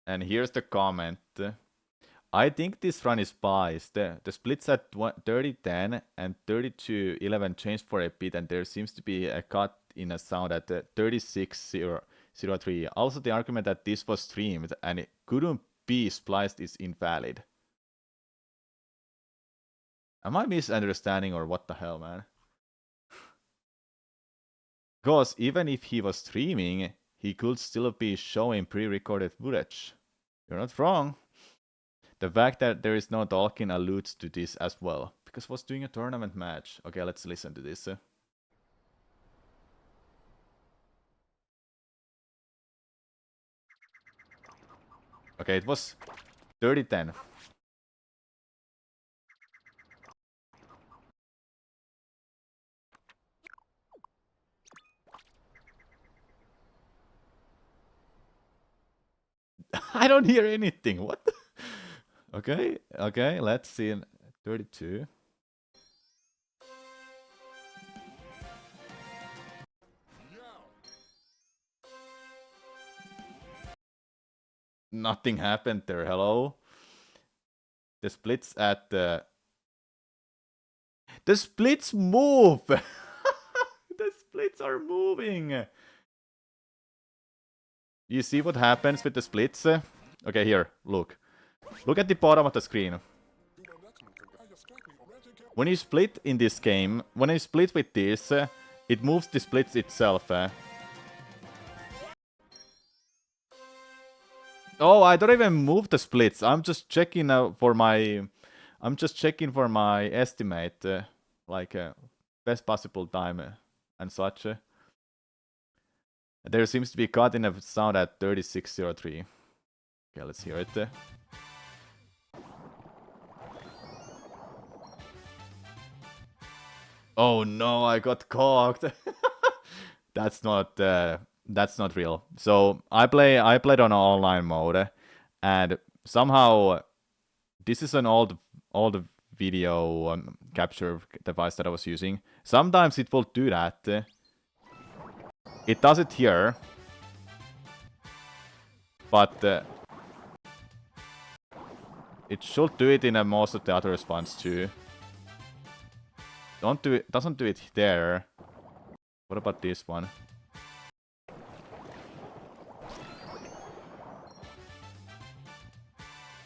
[SPEAKER 2] And here's the comment. I think this run is biased. The splits at 30-10 and 32-11 changed for a bit, and there seems to be a cut in a sound at 36-03. Also, the argument that this was streamed and it couldn't be spliced is invalid. Am I misunderstanding or what the hell, man? Because even if he was streaming, he could still be showing pre-recorded footage. You're not wrong. The fact that there is no talking alludes to this as well. Because I was doing a tournament match. Okay, let's listen to this. Okay, it was 30-10. I don't hear anything. What? Okay, let's see in 32. Nothing happened there. Hello? The splits at the splits move. The splits are moving. You see what happens with the splits? Okay, here, look. Look at the bottom of the screen. When you split in this game, when you split with this, it moves the splits itself. Oh, I don't even move the splits. I'm just checking for my estimate, like best possible time and such. There seems to be cut in a sound at 3603. Okay, let's hear it. Oh no, I got cocked. That's not real. So I played on online mode, and somehow this is an old video capture device that I was using. Sometimes it will do that. It does it here, but it should do it in most of the other spots too. Doesn't do it there. What about this one?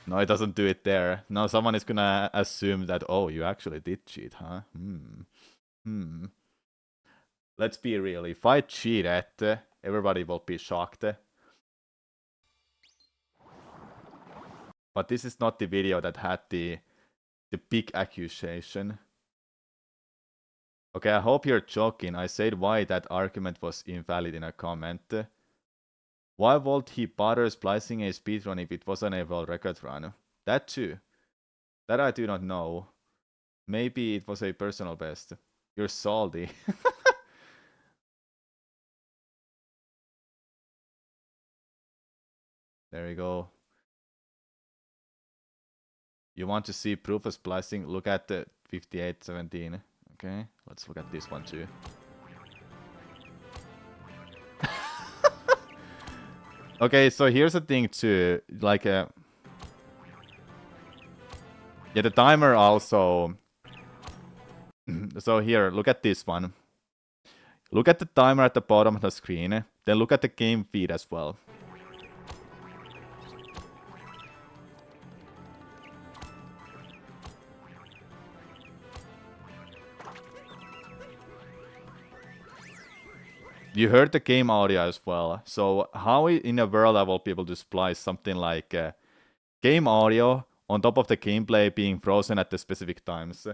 [SPEAKER 2] No, it doesn't do it there. Now someone is gonna assume that, oh, you actually did cheat, huh? Let's be real. If I cheated, everybody will be shocked. But this is not the video that had the big accusation. Okay, I hope you're joking. I said why that argument was invalid in a comment. Why would he bother splicing a speedrun if it wasn't a world record run? That too. That I do not know. Maybe it was a personal best. You're salty. There you go. You want to see proof of splicing? Look at the 5817. Okay, let's look at this one too. Okay, so here's the thing too. Like, yeah, the timer also. So here, look at this one. Look at the timer at the bottom of the screen. Then look at the game feed as well. You heard the game audio as well. So how in a world I will be able to splice something like game audio on top of the gameplay being frozen at the specific times?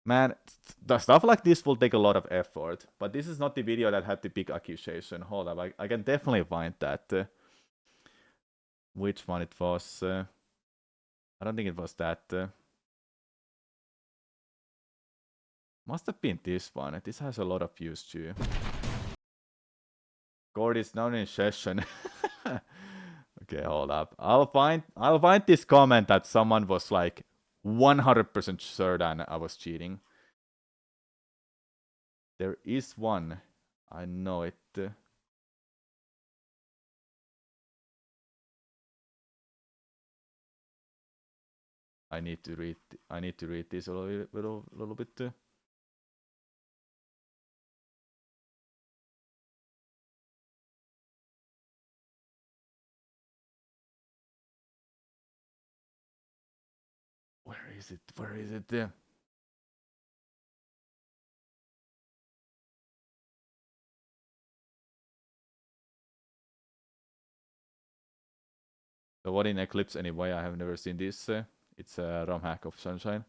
[SPEAKER 2] Man, the stuff like this will take a lot of effort. But this is not the video that had the big accusation. Hold up, I can definitely find that. Which one it was? I don't think it was that. Must have been this one. This has a lot of views too. Gord is now in session. Okay, hold up. I'll find this comment that someone was like 100% sure that I was cheating. There is one. I know it. I need to read this a little bit. Where is it? Where is it? So what in Eclipse anyway? I have never seen this. It's a ROM hack of Sunshine.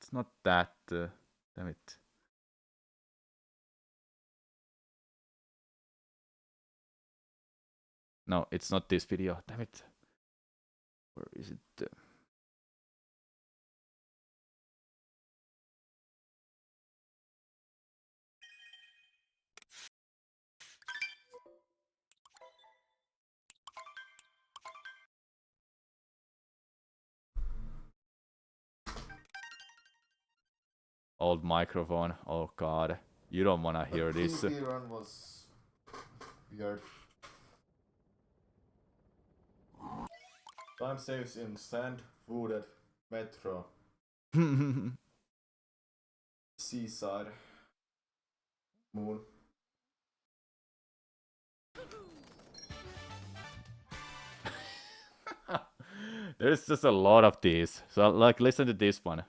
[SPEAKER 2] It's not that. Damn it. No, it's not this video. Damn it. Where is it? Old microphone. Oh god. You don't wanna hear this.
[SPEAKER 8] The run was weird. Time saves in sand, wooded, metro, seaside, moon.
[SPEAKER 2] There's just a lot of these. So like listen to this one.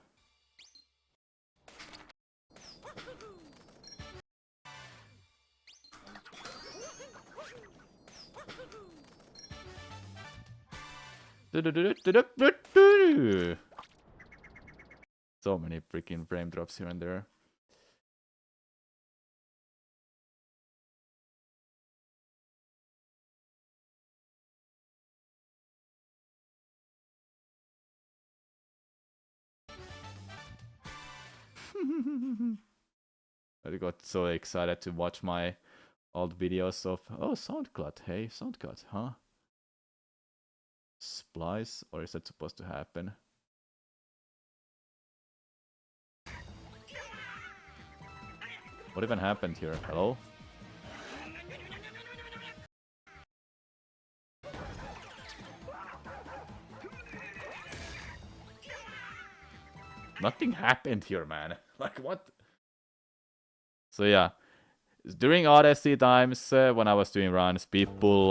[SPEAKER 2] So many freaking frame drops here and there. I got so excited to watch my old videos of SoundCloud. Hey, SoundCloud, huh? Splice, or is that supposed to happen? What even happened here? Hello? Nothing happened here, man. Like, what? So yeah, during Odyssey times, when I was doing runs, people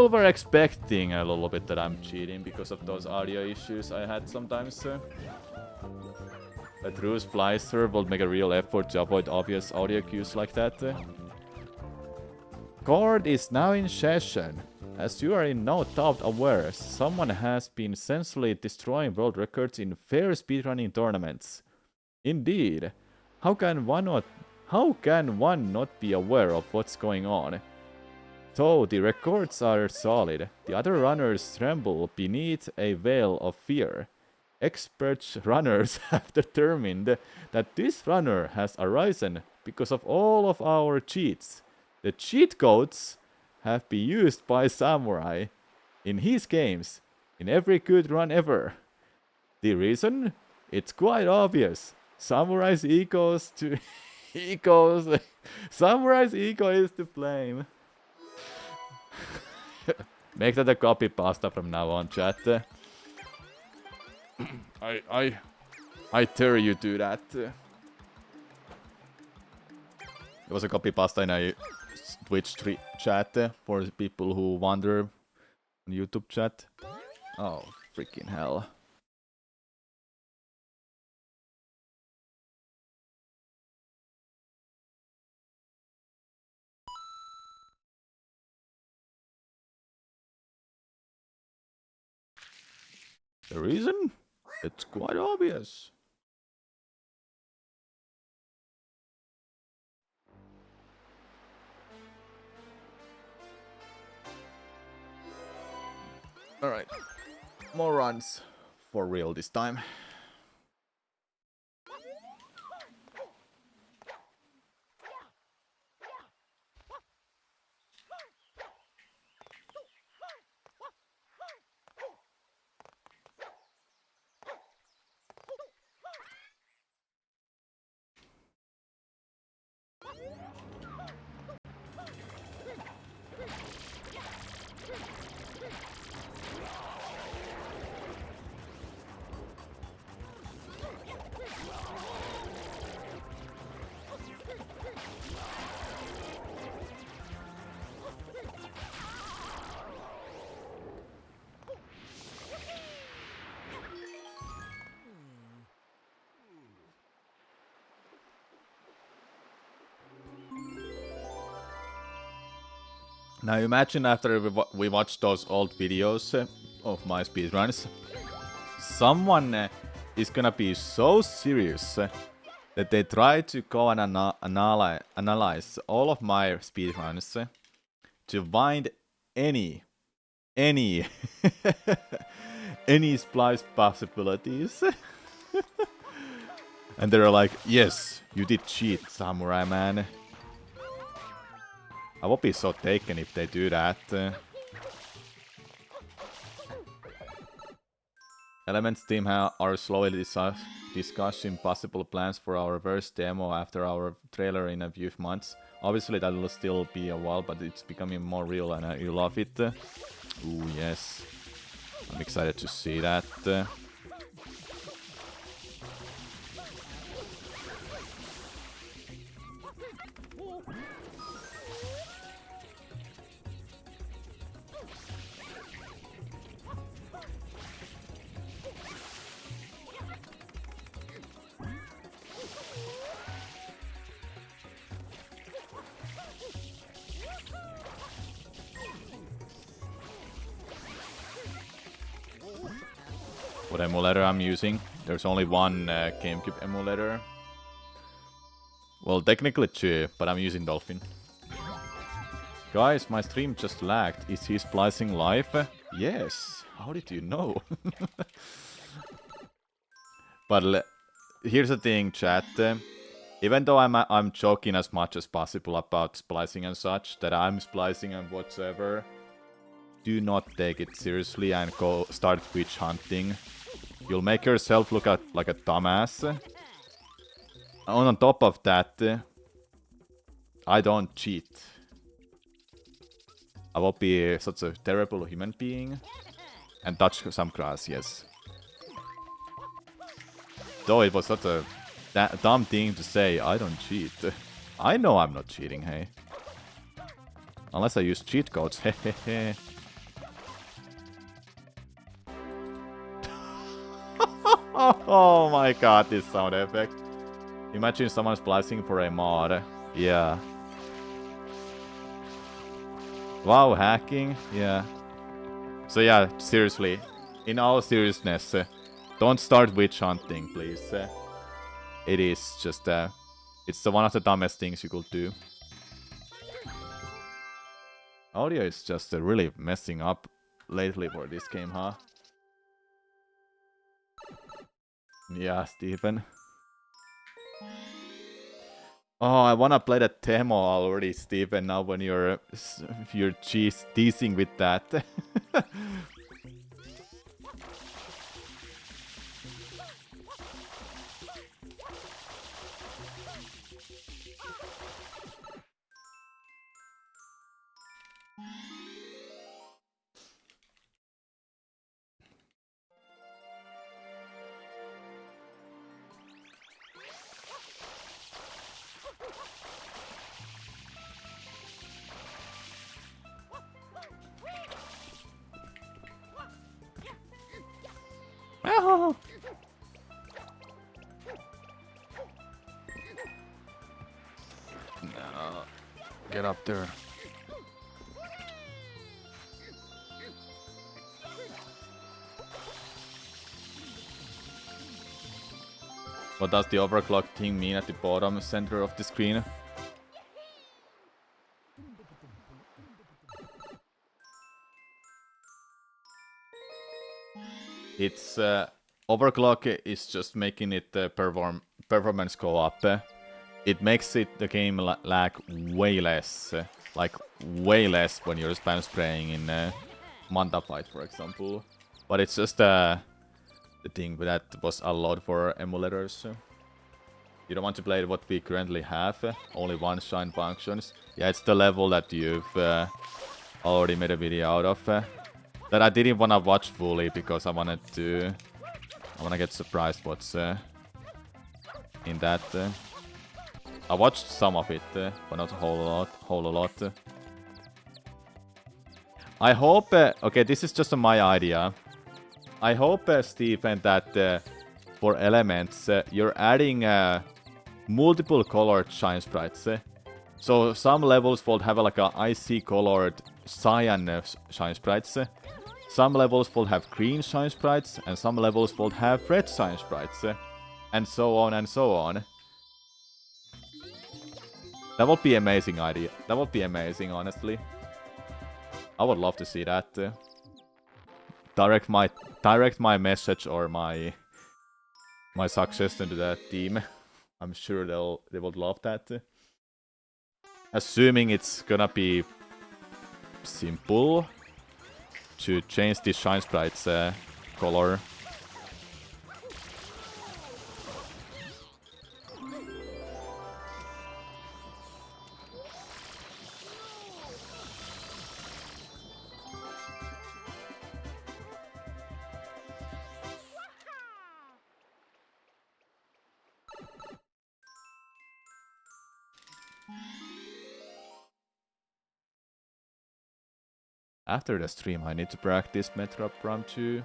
[SPEAKER 2] were expecting a little bit that I'm cheating because of those audio issues I had sometimes. A true splicer will make a real effort to avoid obvious audio cues like that. Court is now in session. As you are in no doubt aware, someone has been essentially destroying world records in fair speedrunning tournaments. Indeed. How can one not be aware of what's going on? Though the records are solid, the other runners tremble beneath a veil of fear. Expert runners have determined that this runner has arisen because of all of our cheats. The cheat codes have been used by Samurai in his games, in every good run ever. The reason? It's quite obvious. Samurai's egos to Samurai's ego is to blame. Make that a copy pasta from now on, chat. I dare you do that. It was a copy pasta in a Twitch chat for people who wonder on YouTube chat. Oh, freaking hell. The reason? It's quite obvious. Alright. More runs. For real this time. Now imagine after we watched those old videos of my speedruns, someone is gonna be so serious that they try to go and analyze all of my speedruns to find any any splice possibilities. And they're like, yes, you did cheat, Samurai man. I will be so taken if they do that. Elements team are slowly discussing possible plans for our first demo after our trailer in a few months. Obviously that will still be a while, but it's becoming more real and I love it. Ooh, yes. I'm excited to see that. What emulator I'm using? There's only one GameCube emulator. Well, technically two, but I'm using Dolphin. Guys, my stream just lagged. Is he splicing live? Yes. How did you know? But here's the thing, chat. Even though I'm joking as much as possible about splicing and such, that I'm splicing and whatsoever, do not take it seriously and go start witch hunting. You'll make yourself look like a dumbass. On top of that, I don't cheat. I will be such a terrible human being. And touch some grass, yes. Though it was such a dumb thing to say, I don't cheat. I know I'm not cheating, hey. Unless I use cheat codes, hehehe. Oh my god, this sound effect. Imagine someone splicing for a mod. Yeah. Wow, hacking. Yeah. So yeah, seriously. In all seriousness, don't start witch hunting, please. It is just... it's one of the dumbest things you could do. Audio is just really messing up lately for this game, huh? Yeah, Stephen. Oh, I wanna play that demo already, Stephen. Now when you're teasing with that. Oh. No. Get up there. What does the overclock thing mean at the bottom center of the screen? It's overclock is just making it performance go up. It makes the game lag way less, like way less when you're spam spraying in Manta fight, for example. But it's just the thing that was allowed for emulators. You don't want to play what we currently have, only one shine functions. Yeah, it's the level that you've already made a video out of. That I didn't want to watch fully because I want to get surprised what's in that. I watched some of it, but not a whole lot. I hope, okay, this is just my idea. I hope, Stephen, that for elements, you're adding multiple colored shine sprites. So some levels will have like a icy colored cyan shine sprites. Some levels will have green shine sprites, and some levels will have red shine sprites. And so on and so on. That would be amazing idea. That would be amazing, honestly. I would love to see that. Direct my message or my suggestion to that team. I'm sure they would love that. Assuming it's gonna be simple to change the shine sprites color. After the stream, I need to practice Metro Prime 2.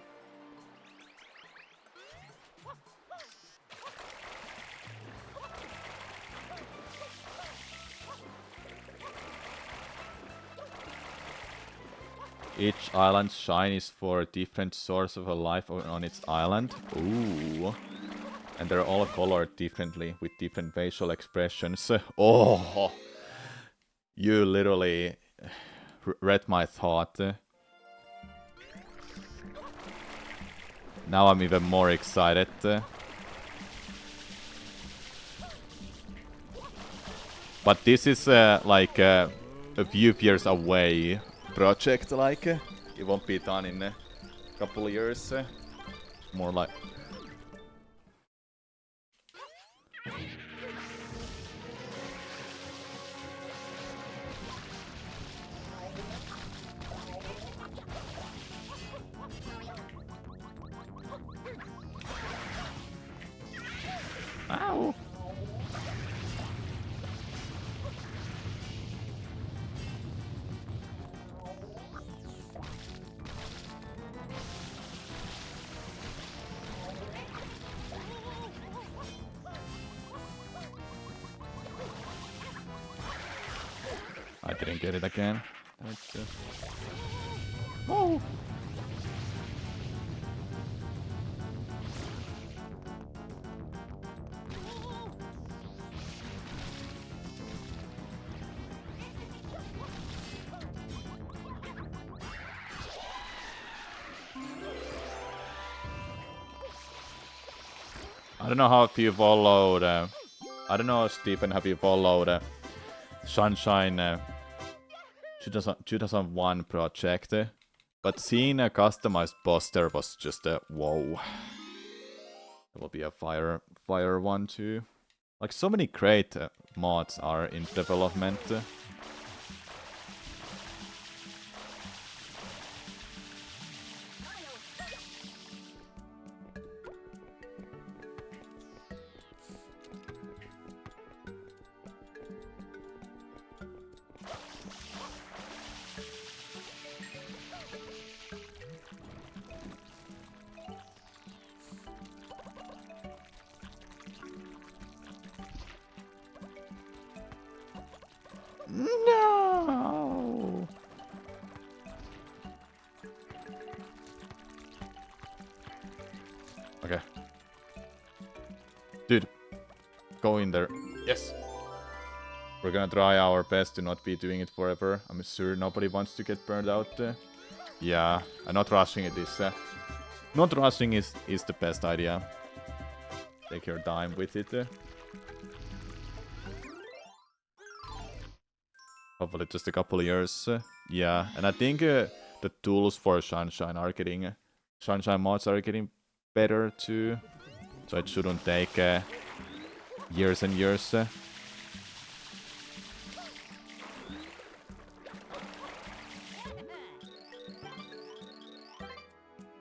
[SPEAKER 2] Each island's shine is for a different source of a life on its island. Ooh. And they're all colored differently with different facial expressions. Oh! You literally read my thought. Now I'm even more excited. But this is like a few years away project, like. It won't be done in a couple of years. More like... Ow! I didn't get it again. Oh! I don't know how if you followed. I don't know, Stephen, have you followed Sunshine 2001 project? But seeing a customized poster was just a whoa. There will be a fire one too. Like so many great mods are in development. No. Okay. Dude, go in there. Yes. We're gonna try our best to not be doing it forever. I'm sure nobody wants to get burned out. Yeah, I'm not rushing it is. Not rushing is the best idea. Take your time with it. Hopefully just a couple of years. Yeah, and I think the tools for Sunshine are getting... Sunshine mods are getting better too. So it shouldn't take years and years.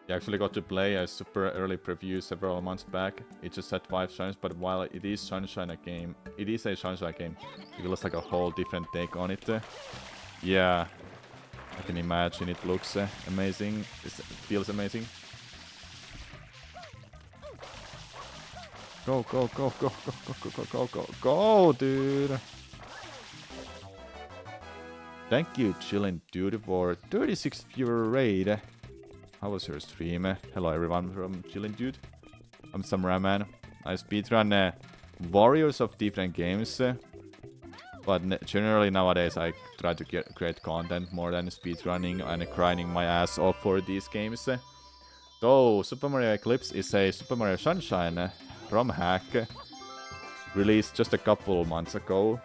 [SPEAKER 2] I actually got to play a super early preview several months back. It just had 5 shines, but while it is Sunshine a game, it is a Sunshine game. It looks like a whole different take on it. Yeah, I can imagine it looks amazing. It feels amazing. Go, go, go, go, go, go, go, go, go, go, go, dude. Thank you, Chillin' Dude, for 36 viewer raid. How was your stream? Hello everyone from Chillin' Dude. I'm Samuraman. I speedrun Warriors of different games. But generally nowadays I try to create content more than speedrunning and grinding my ass off for these games. Though Super Mario Eclipse is a Super Mario Sunshine ROM hack released just a couple months ago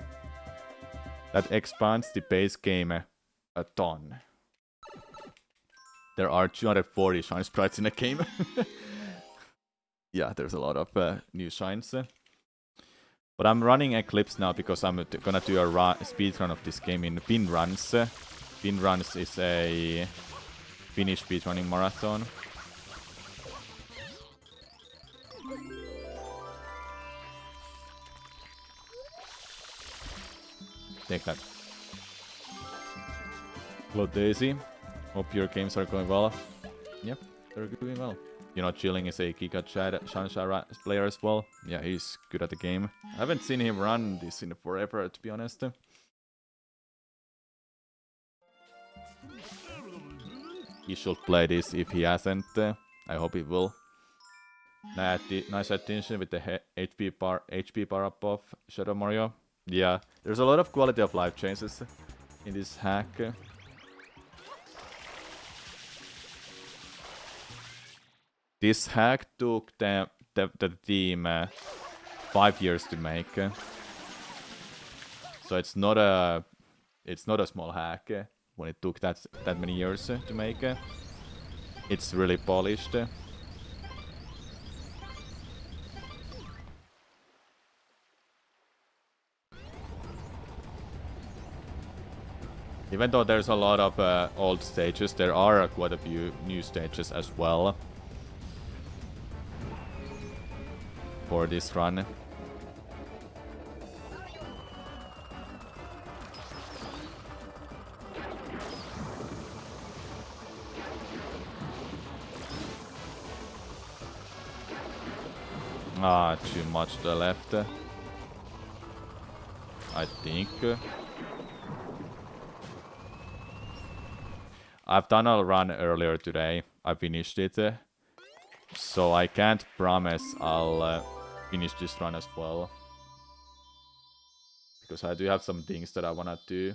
[SPEAKER 2] that expands the base game a ton. There are 240 shine sprites in the game. Yeah, there's a lot of new shines. But I'm running Eclipse now because I'm gonna do a speedrun of this game in Speedruns. Speedruns is a Finnish speedrunning marathon. Take that. Hello Daisy. Hope your games are going well. Yep, they're doing well. You know, Chilling is a Giga Chad Sunshine player as well. Yeah, he's good at the game. I haven't seen him run this in forever, to be honest. He should play this if he hasn't. I hope he will. Nice addition with the HP bar up of Shadow Mario. Yeah, there's a lot of quality of life changes in this hack. This hack took the team 5 years to make, so it's not a small hack when it took that many years to make. It's really polished. Even though there's a lot of old stages, there are quite a few new stages as well for this run. Ah, too much to the left. I think. I've done a run earlier today. I finished it. So I can't promise I'll finish this run as well. Because I do have some things that I wanna do.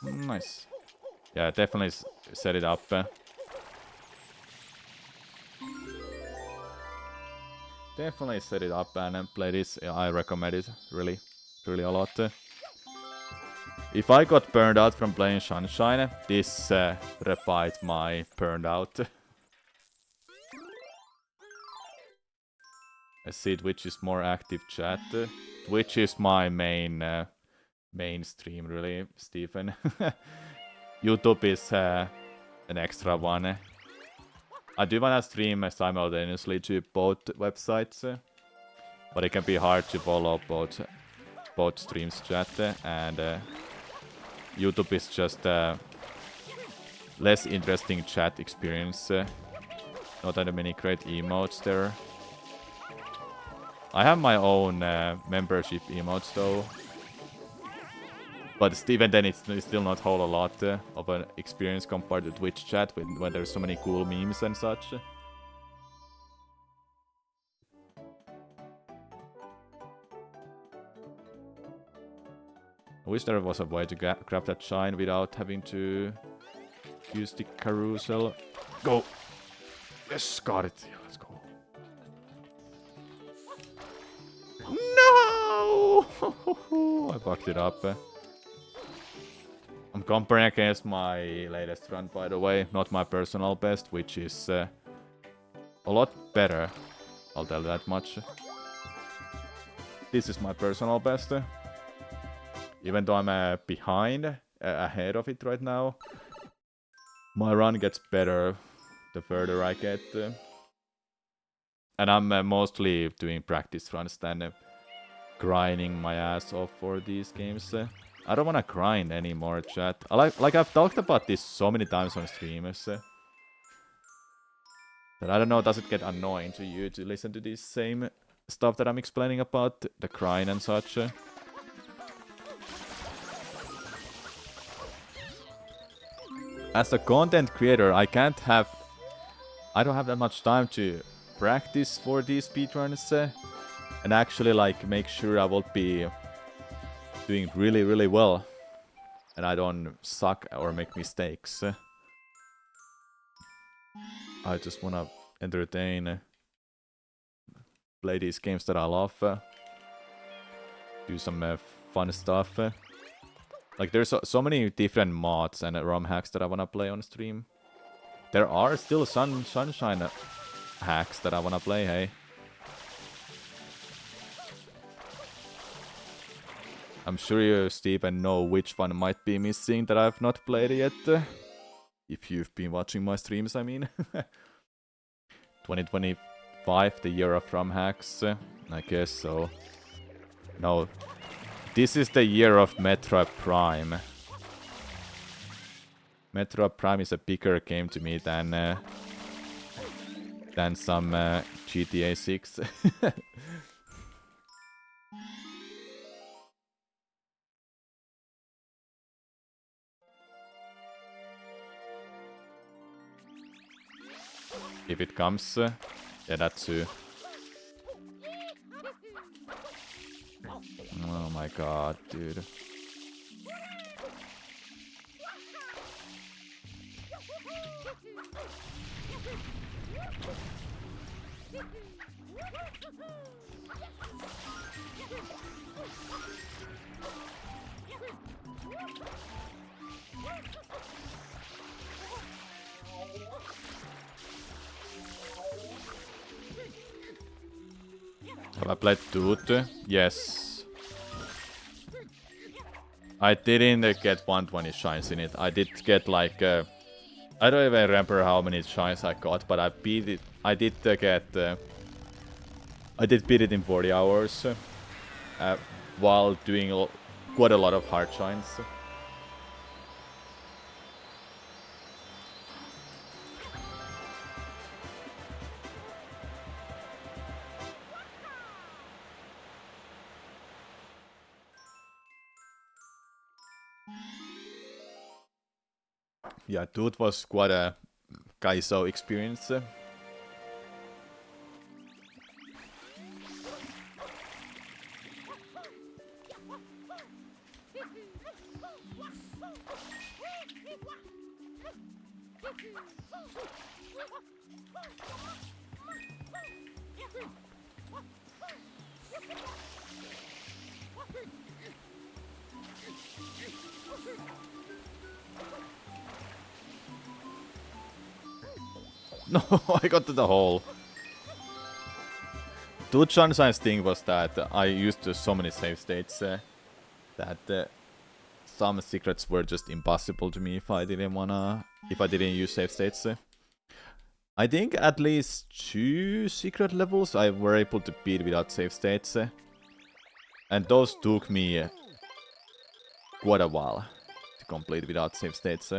[SPEAKER 2] Nice. Yeah, definitely set it up. Definitely set it up and play this. I recommend it really a lot. If I got burned out from playing Sunshine, this replied my burned out. I see Twitch is more active chat. Twitch is my main stream, really, Stephen. YouTube is an extra one. I do wanna stream simultaneously to both websites, but it can be hard to follow both streams chat, and YouTube is just less interesting chat experience. Not that many great emotes there. I have my own membership emotes though. But even then, it's still not whole a lot of an experience compared to Twitch chat when there's so many cool memes and such. I wish there was a way to grab that shine without having to use the carousel. Go! Yes, got it. Yeah, let's go. No! I fucked it up. I'm comparing against my latest run, by the way, not my personal best, which is a lot better. I'll tell that much. This is my personal best. Even though I'm behind, ahead of it right now, my run gets better the further I get. And I'm mostly doing practice runs than grinding my ass off for these games. I don't wanna grind anymore, chat. Like I've talked about this so many times on streams. That I don't know, does it get annoying to you to listen to this same stuff that I'm explaining about the grind and such? As a content creator, I don't have that much time to practice for these speedruns and actually like make sure I will be doing really well and I don't suck or make mistakes. I just wanna entertain, play these games that I love, do some fun stuff. Like there's so many different mods and ROM hacks that I wanna play on stream. There are still Sunshine hacks that I wanna play, hey. I'm sure you, Steven, know which one might be missing that I've not played yet. If you've been watching my streams, I mean. 2025, the year of ROM hacks? I guess so. No. This is the year of Metroid Prime. Metroid Prime is a bigger game to me than some GTA 6. If it comes, yeah, that too. Oh my god, dude. Have I played Toot? Yes. I didn't get 120 shines in it. I did get like... I don't even remember how many shines I got, but I beat it. I did get... I did beat it in 40 hours. While doing quite a lot of hard shines. Yeah, Dude was quite a Kaizo experience. No, I got to the hole. Dude Sunshine's thing was that I used so many save states that some secrets were just impossible to me if I didn't use save states. I think at least 2 secret levels I were able to beat without save states. And those took me quite a while to complete without save states.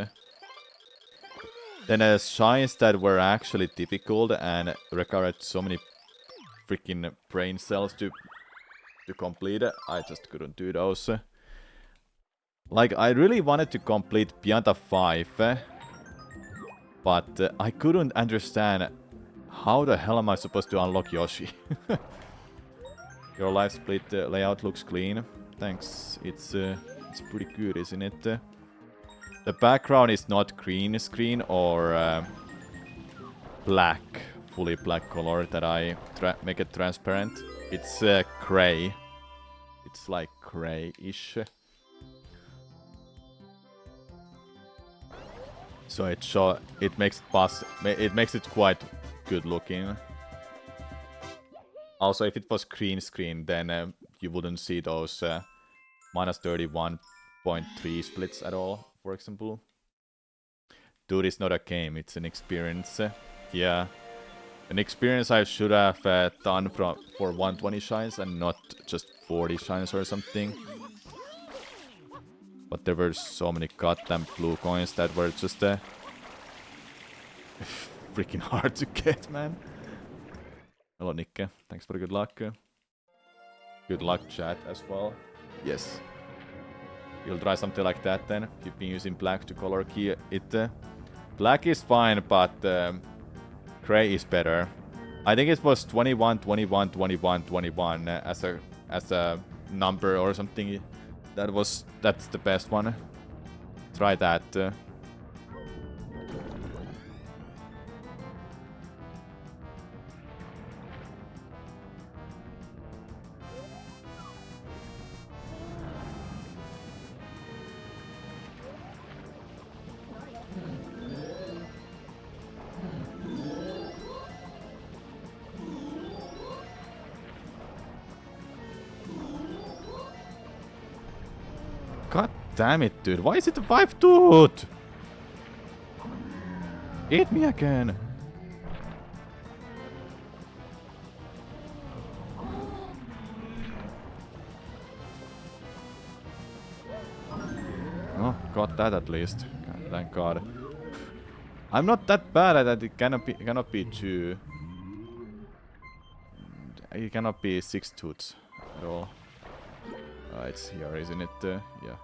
[SPEAKER 2] Then shines that were actually difficult and required so many freaking brain cells to complete, I just couldn't do those. Like, I really wanted to complete Pianta 5, but I couldn't understand how the hell am I supposed to unlock Yoshi. Your life split layout looks clean. Thanks. It's pretty good, isn't it? The background is not green screen or black, fully black color that I make it transparent. It's gray. It's like grayish. So it makes it quite good looking. Also, if it was green screen, then you wouldn't see those minus 31.3 splits at all. For example, Dude is not a game; it's an experience. Yeah, an experience I should have done for 120 shines and not just 40 shines or something. But there were so many goddamn blue coins that were just freaking hard to get, man. Hello, Nikke. Thanks for the good luck. Good luck, chat, as well. Yes. You'll try something like that then. You've been using black to color key it. Black is fine, but gray is better. I think it was 21, 21, 21, 21 as a number or something. That's the best one. Try that. God damn it, dude. Why is it a 5-tooth? Eat me again. Oh, got that at least. God, thank God. I'm not that bad at that. It cannot be 2. It cannot be 6 tooths at all. It's here, isn't it? Yeah.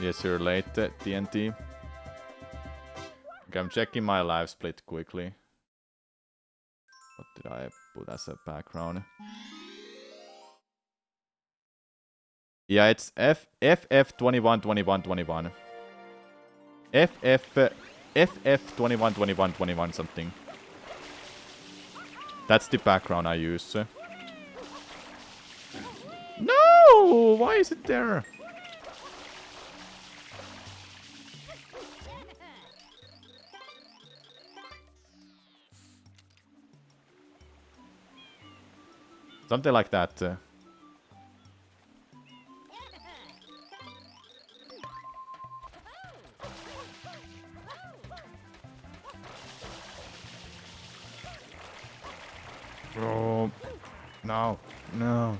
[SPEAKER 2] Yes, you're late, TNT. Okay, I'm checking my live split quickly. What did I put as a background? Yeah, it's FF 21 21 21. FF 21 21 21 something. That's the background I use. No! Why is it there? Something like that. Oh, no, no.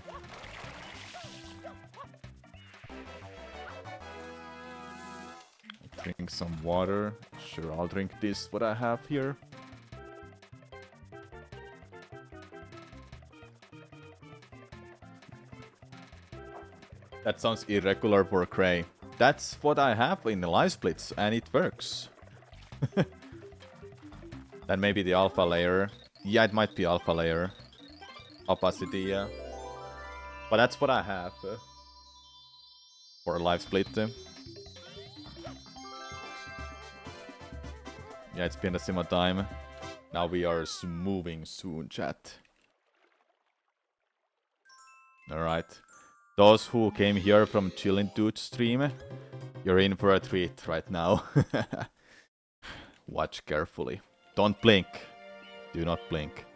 [SPEAKER 2] Drink some water. Sure, I'll drink this, what I have here. That sounds irregular for Cray. That's what I have in the live splits, and it works. Then maybe the alpha layer. Yeah, it might be alpha layer. Opacity, yeah. But that's what I have for a live split. Yeah, it's been a similar time. Now we are moving soon, chat. Alright. Those who came here from Chillin' Dude stream, you're in for a treat right now. Watch carefully. Don't blink. Do not blink.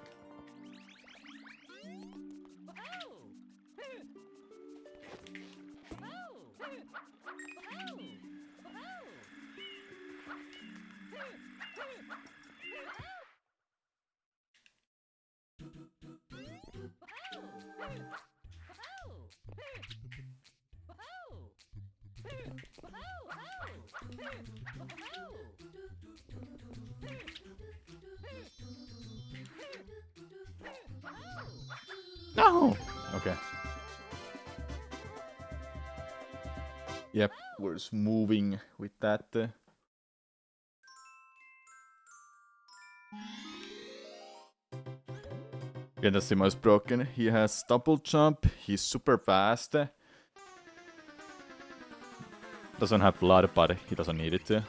[SPEAKER 2] No! Okay. Yep, we're just moving with that. Gentasima is broken. He has double jump. He's super fast. Doesn't have blood, but he doesn't need it.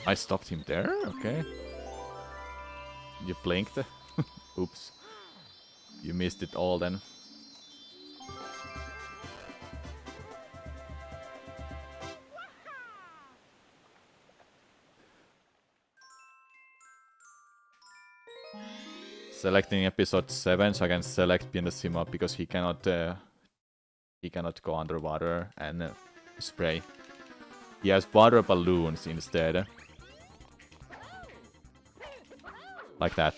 [SPEAKER 2] I stopped him there? Okay. You blinked? Oops. You missed it all then. Selecting episode 7 so I can select Gentasima because he cannot go underwater and spray. He has water balloons instead. Like that.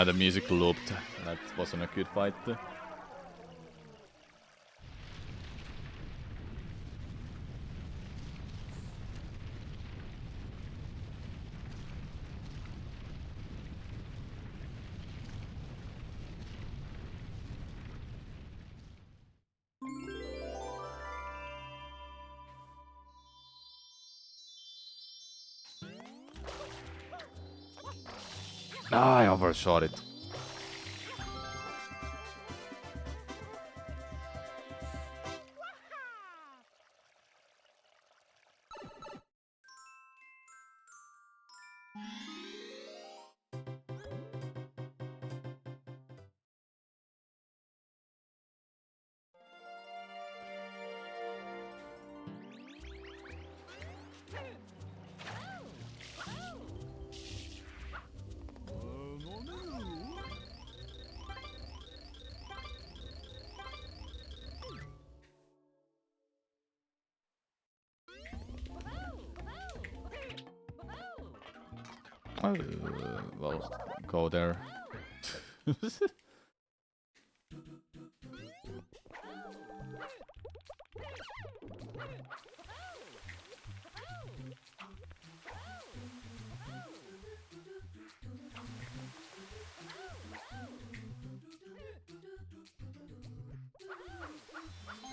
[SPEAKER 2] The music looped. That wasn't a good fight. Ah, I overshot it. Well, go there.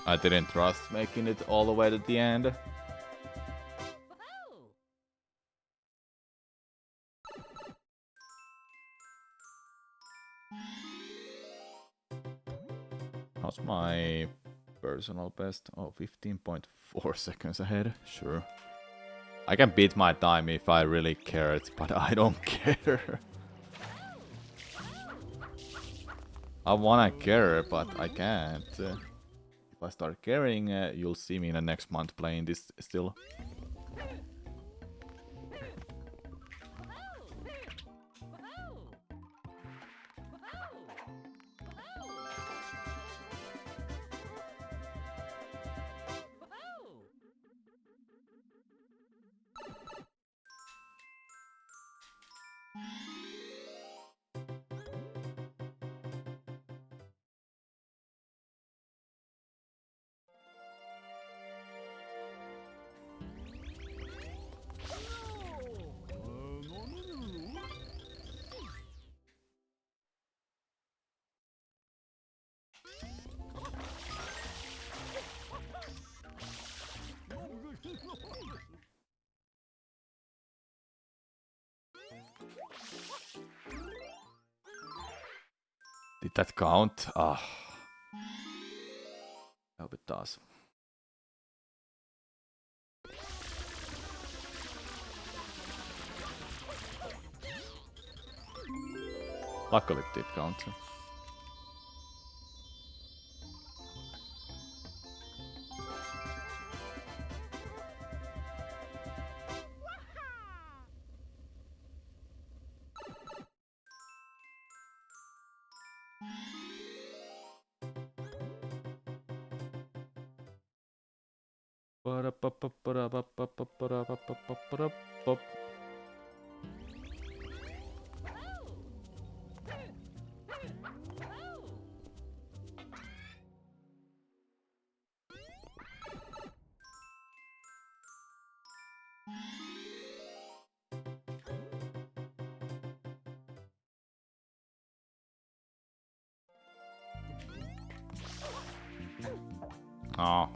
[SPEAKER 2] I didn't trust making it all the way to the end. How's my personal best? Oh, 15.4 seconds ahead. Sure. I can beat my time if I really cared, but I don't care. I wanna care, but I can't. If I start caring, you'll see me in the next month playing this still. Did that count? Ah. I hope it does. Luckily it did count. Oh.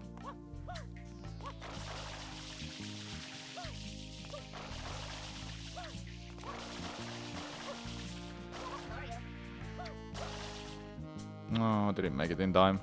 [SPEAKER 2] No, didn't make it in time.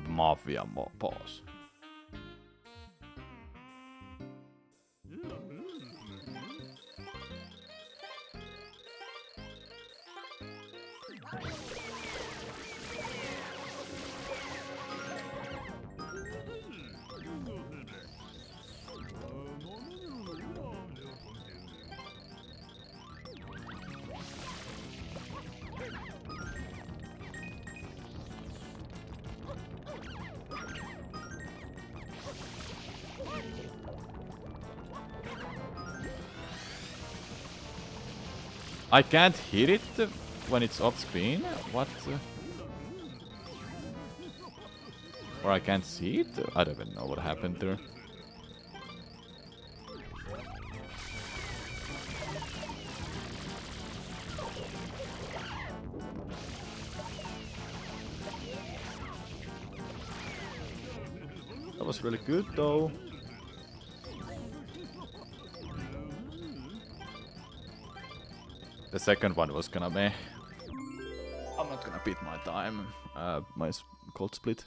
[SPEAKER 2] Mafia boss. I can't hit it when it's off screen? What? Or I can't see it? I don't even know what happened there. That was really good though. The second one was gonna be... I'm not gonna beat my time. My cold split.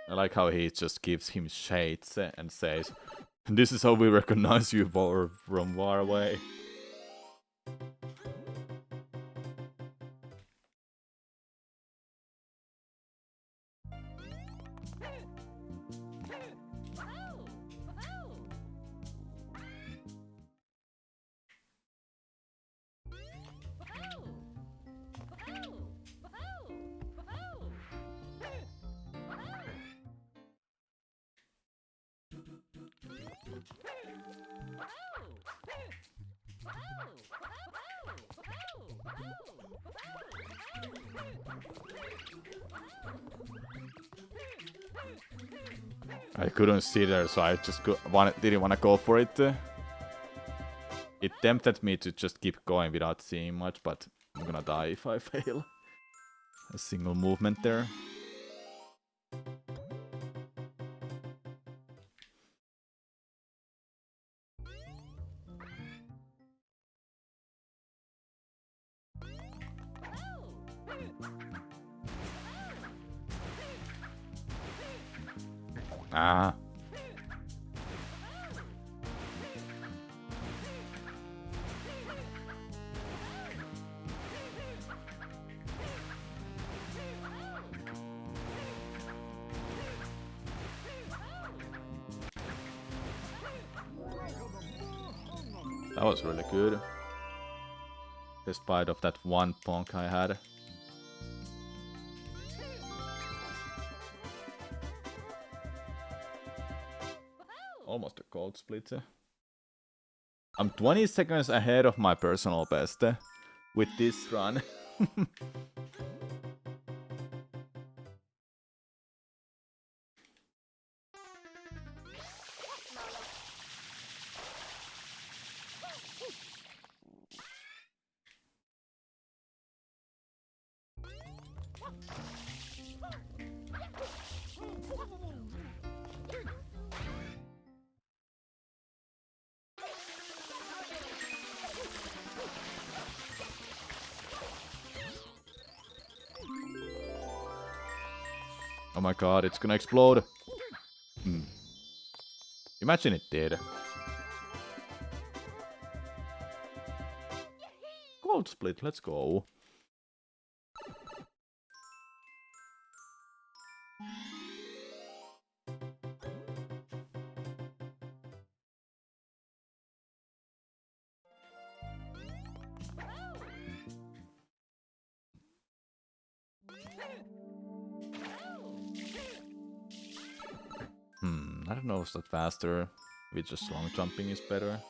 [SPEAKER 2] I like how he just gives him shades and says, "This is how we recognize you from far away." I couldn't see there, so I just didn't want to go for it. It tempted me to just keep going without seeing much, but I'm gonna die if I fail a single movement there. Ah. That was really good. Despite of that one bonk I had. Almost a cold split. I'm 20 seconds ahead of my personal best with this run. Oh my god, it's gonna explode. Imagine it did. Cold split, let's go. I don't know if that faster with just long jumping is better.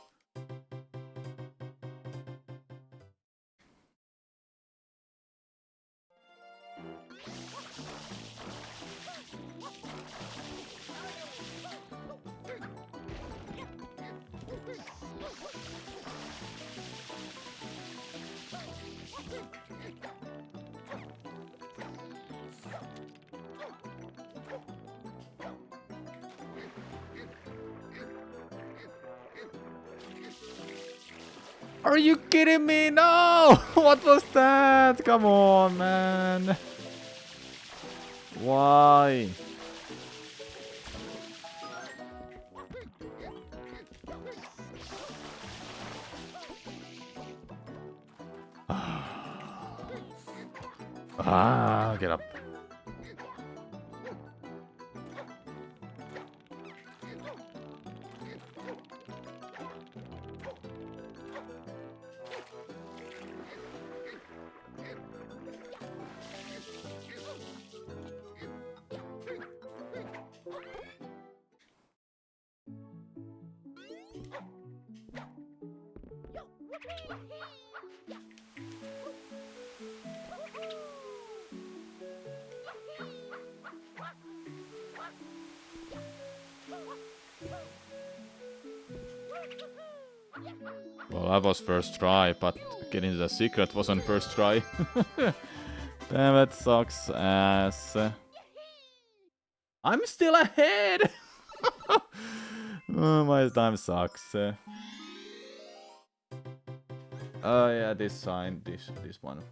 [SPEAKER 2] Are you kidding me? No! What was that? Come on, man. Why? Get up. Well, that was first try, but getting the secret was on first try. Damn, it sucks ass. I'm still ahead! Oh, my time sucks. Oh yeah, this sign, this one.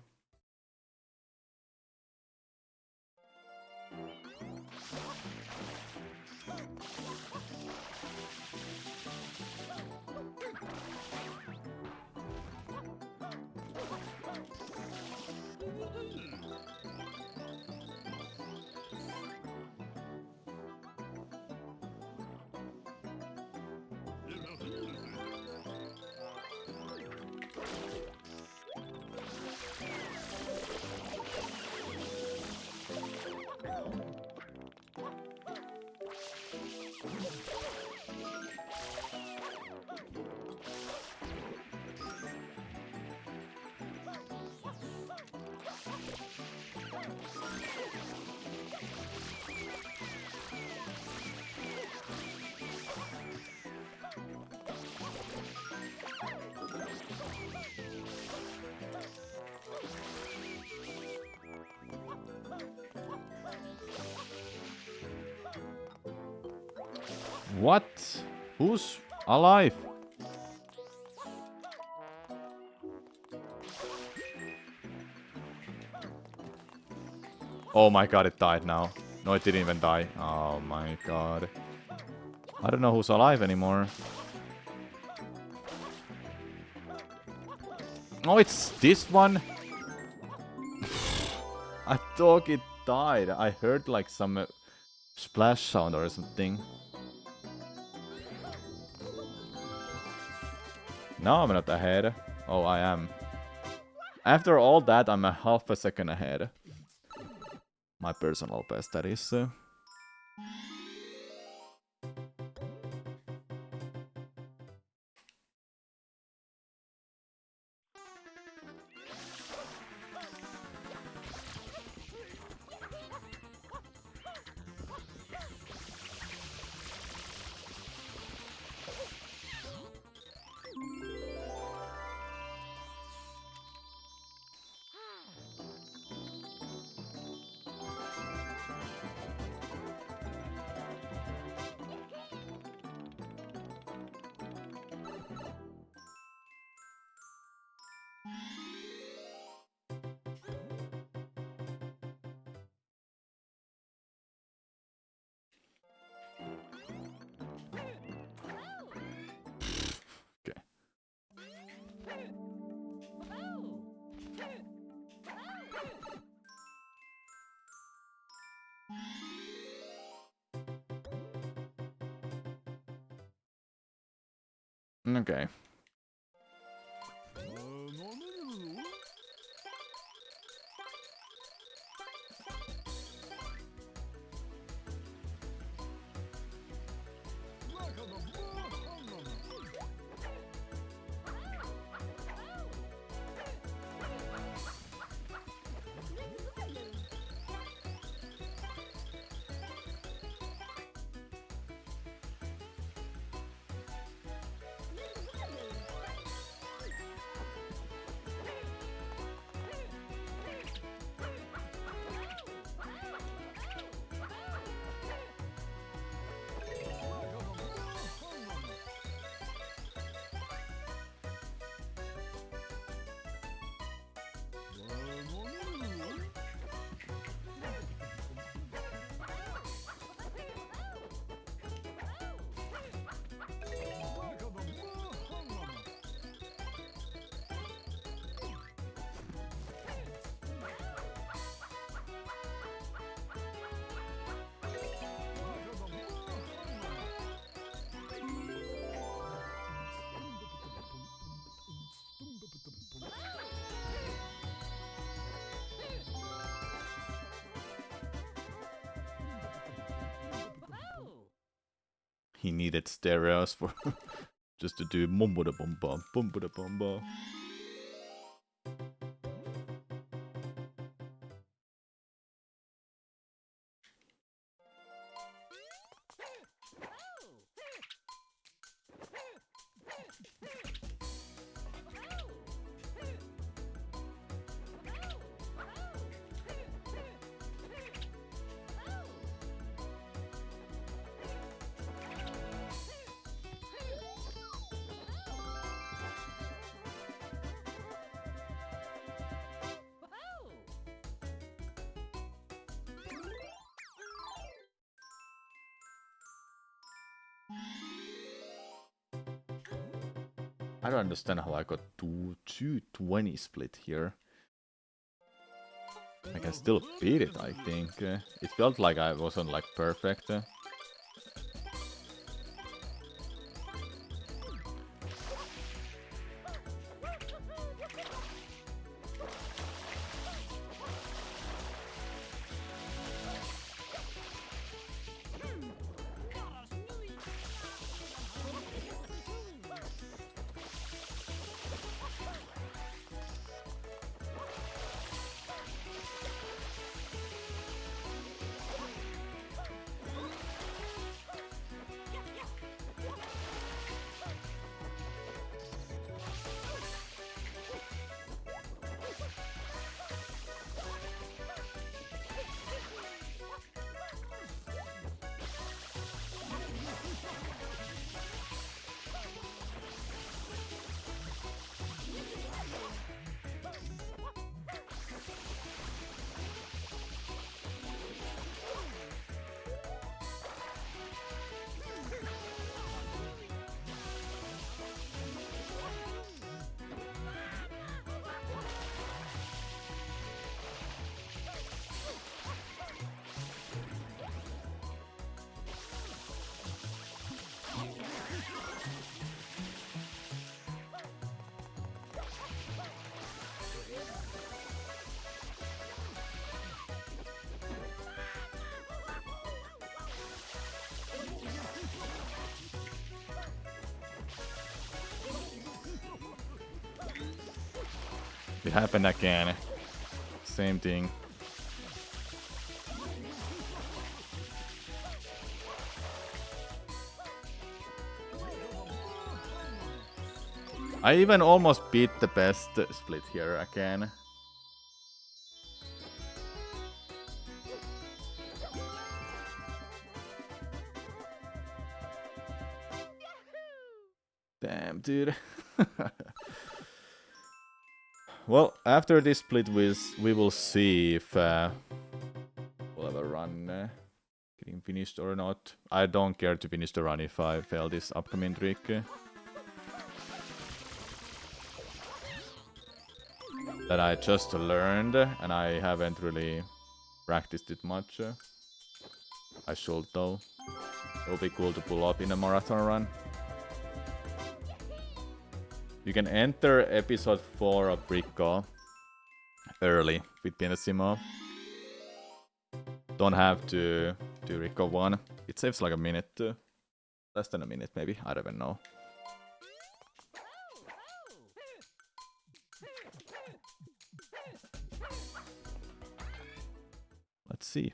[SPEAKER 2] What? Who's alive? Oh my god, it died now. No, it didn't even die. Oh my god. I don't know who's alive anymore. Oh, it's this one? I thought it died. I heard like some splash sound or something. Now I'm not ahead. Oh, I am. After all that, I'm a half a second ahead. My personal best, that is. Okay. He needed stereos for just to do mumbo da bumba, bumbo da bumba. I don't understand how I got 220 split here. I can still beat it, I think. It felt like I wasn't like perfect. It happened again. Same thing. I even almost beat the best split here again. Damn, dude. Well, after this split, we will see if we'll have a run getting finished or not. I don't care to finish the run if I fail this upcoming trick. That I just learned, and I haven't really practiced it much. I should though. It will be cool to pull up in a marathon run. You can enter episode 4 of Rico early with Pianissimo. Don't have to do Rico 1. It saves like a minute, less than a minute maybe, I don't even know. Let's see.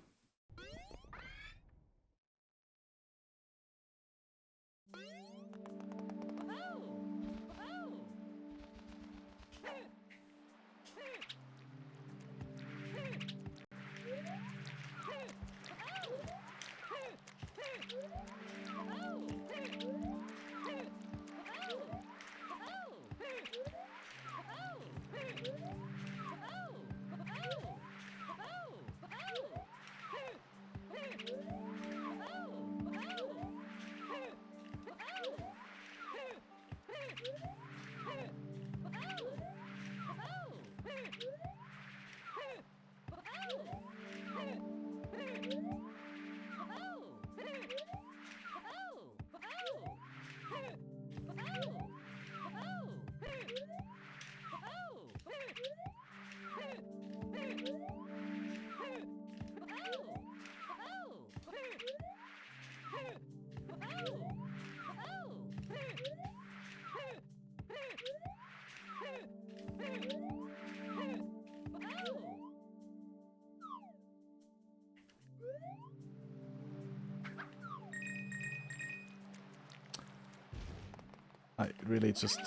[SPEAKER 2] really just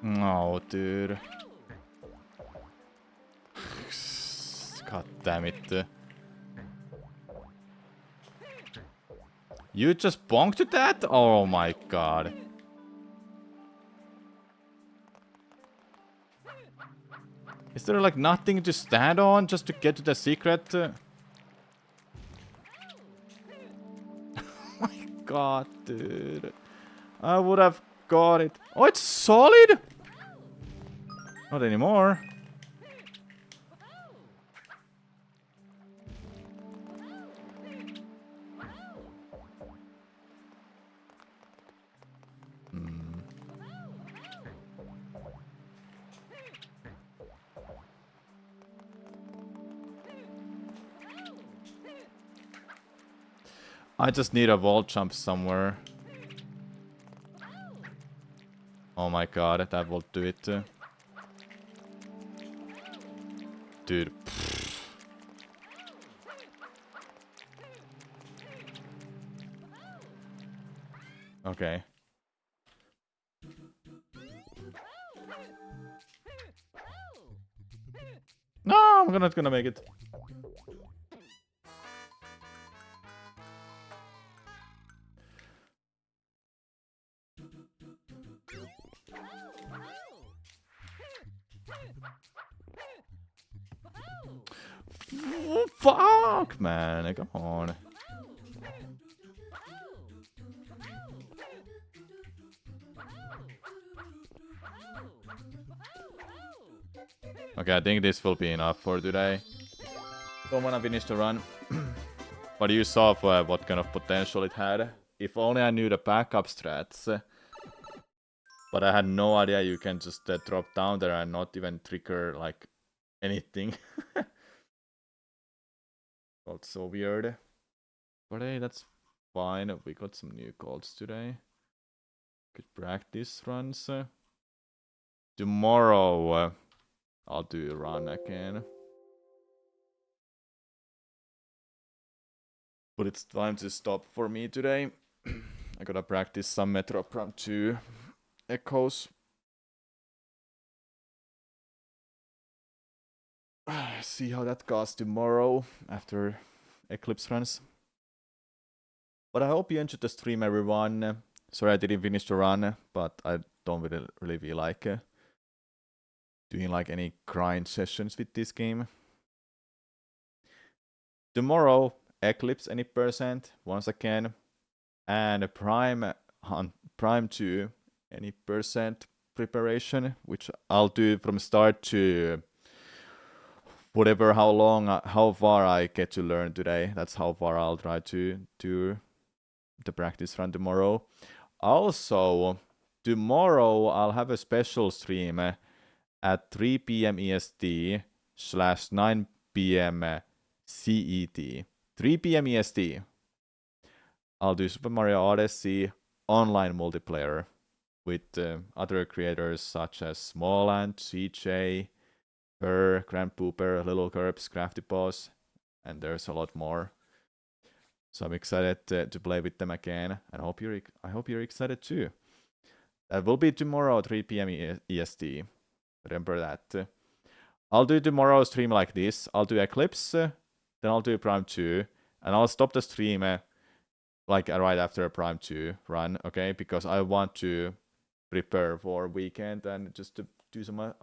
[SPEAKER 2] no, dude. God damn it. You just bonked that? Oh my god. Is there like nothing to stand on just to get to the secret? Oh my god, dude. I would have got it. Oh, it's solid? Not anymore. I just need a wall jump somewhere. Oh my god, that will do it. Dude. Okay. No, I'm not gonna make it. Oh, fuck, man. Come on. Okay, I think this will be enough for today. Don't wanna finish the run. But you saw what kind of potential it had. If only I knew the backup strats. But I had no idea you can just drop down there and not even trigger, like, anything. Felt so weird. But hey, that's fine. We got some new golds today. Good practice runs. Tomorrow, I'll do a run again. But it's time to stop for me today. I gotta practice some Metro Prime 2 echoes. See how that goes tomorrow after Eclipse runs. But I hope you enjoyed the stream, everyone. Sorry I didn't finish the run, but I don't really feel like doing like any grind sessions with this game. Tomorrow, Eclipse any percent once again, and Prime 2 any percent preparation, which I'll do from start to whatever, how far I get to learn today. That's how far I'll try to do the practice run tomorrow. Also, tomorrow I'll have a special stream at 3 p.m. EST / 9 p.m. CET. 3 p.m. EST. I'll do Super Mario Odyssey online multiplayer with other creators such as Smallland, CJ, Grand Pooper, Little Curbs, Crafty Boss, and there's a lot more. So I'm excited to play with them again, and I hope you're excited too. That will be tomorrow, 3 p.m. EST. Remember that. I'll do tomorrow's stream like this. I'll do Eclipse, then I'll do Prime 2, and I'll stop the stream like right after a Prime 2 run, okay? Because I want to prepare for weekend and just to do some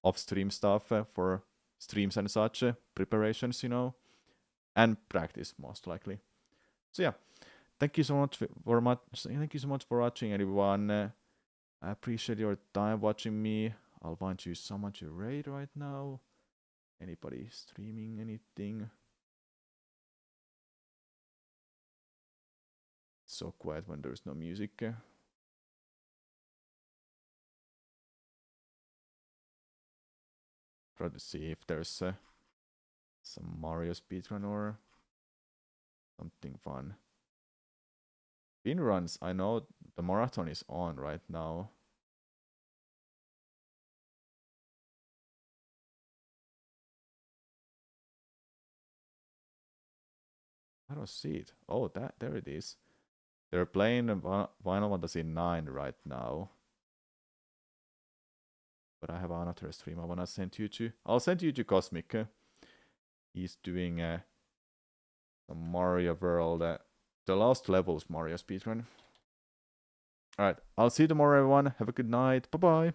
[SPEAKER 2] off-stream stuff for streams and such preparations, you know, and practice most likely. So yeah, thank you so much for watching, everyone. I appreciate your time watching me. I'll find you so much raid right now. Anybody streaming anything? It's so quiet when there's no music. Try to see if there's some Mario speedrun or something fun. Speedruns, I know the marathon is on right now. I don't see it. Oh, there it is. They're playing Final Fantasy 9 right now. But I have another stream I wanna send you to. I'll send you to Cosmic. He's doing some Mario World. The last levels Mario speedrun. Alright, I'll see you tomorrow everyone. Have a good night. Bye bye.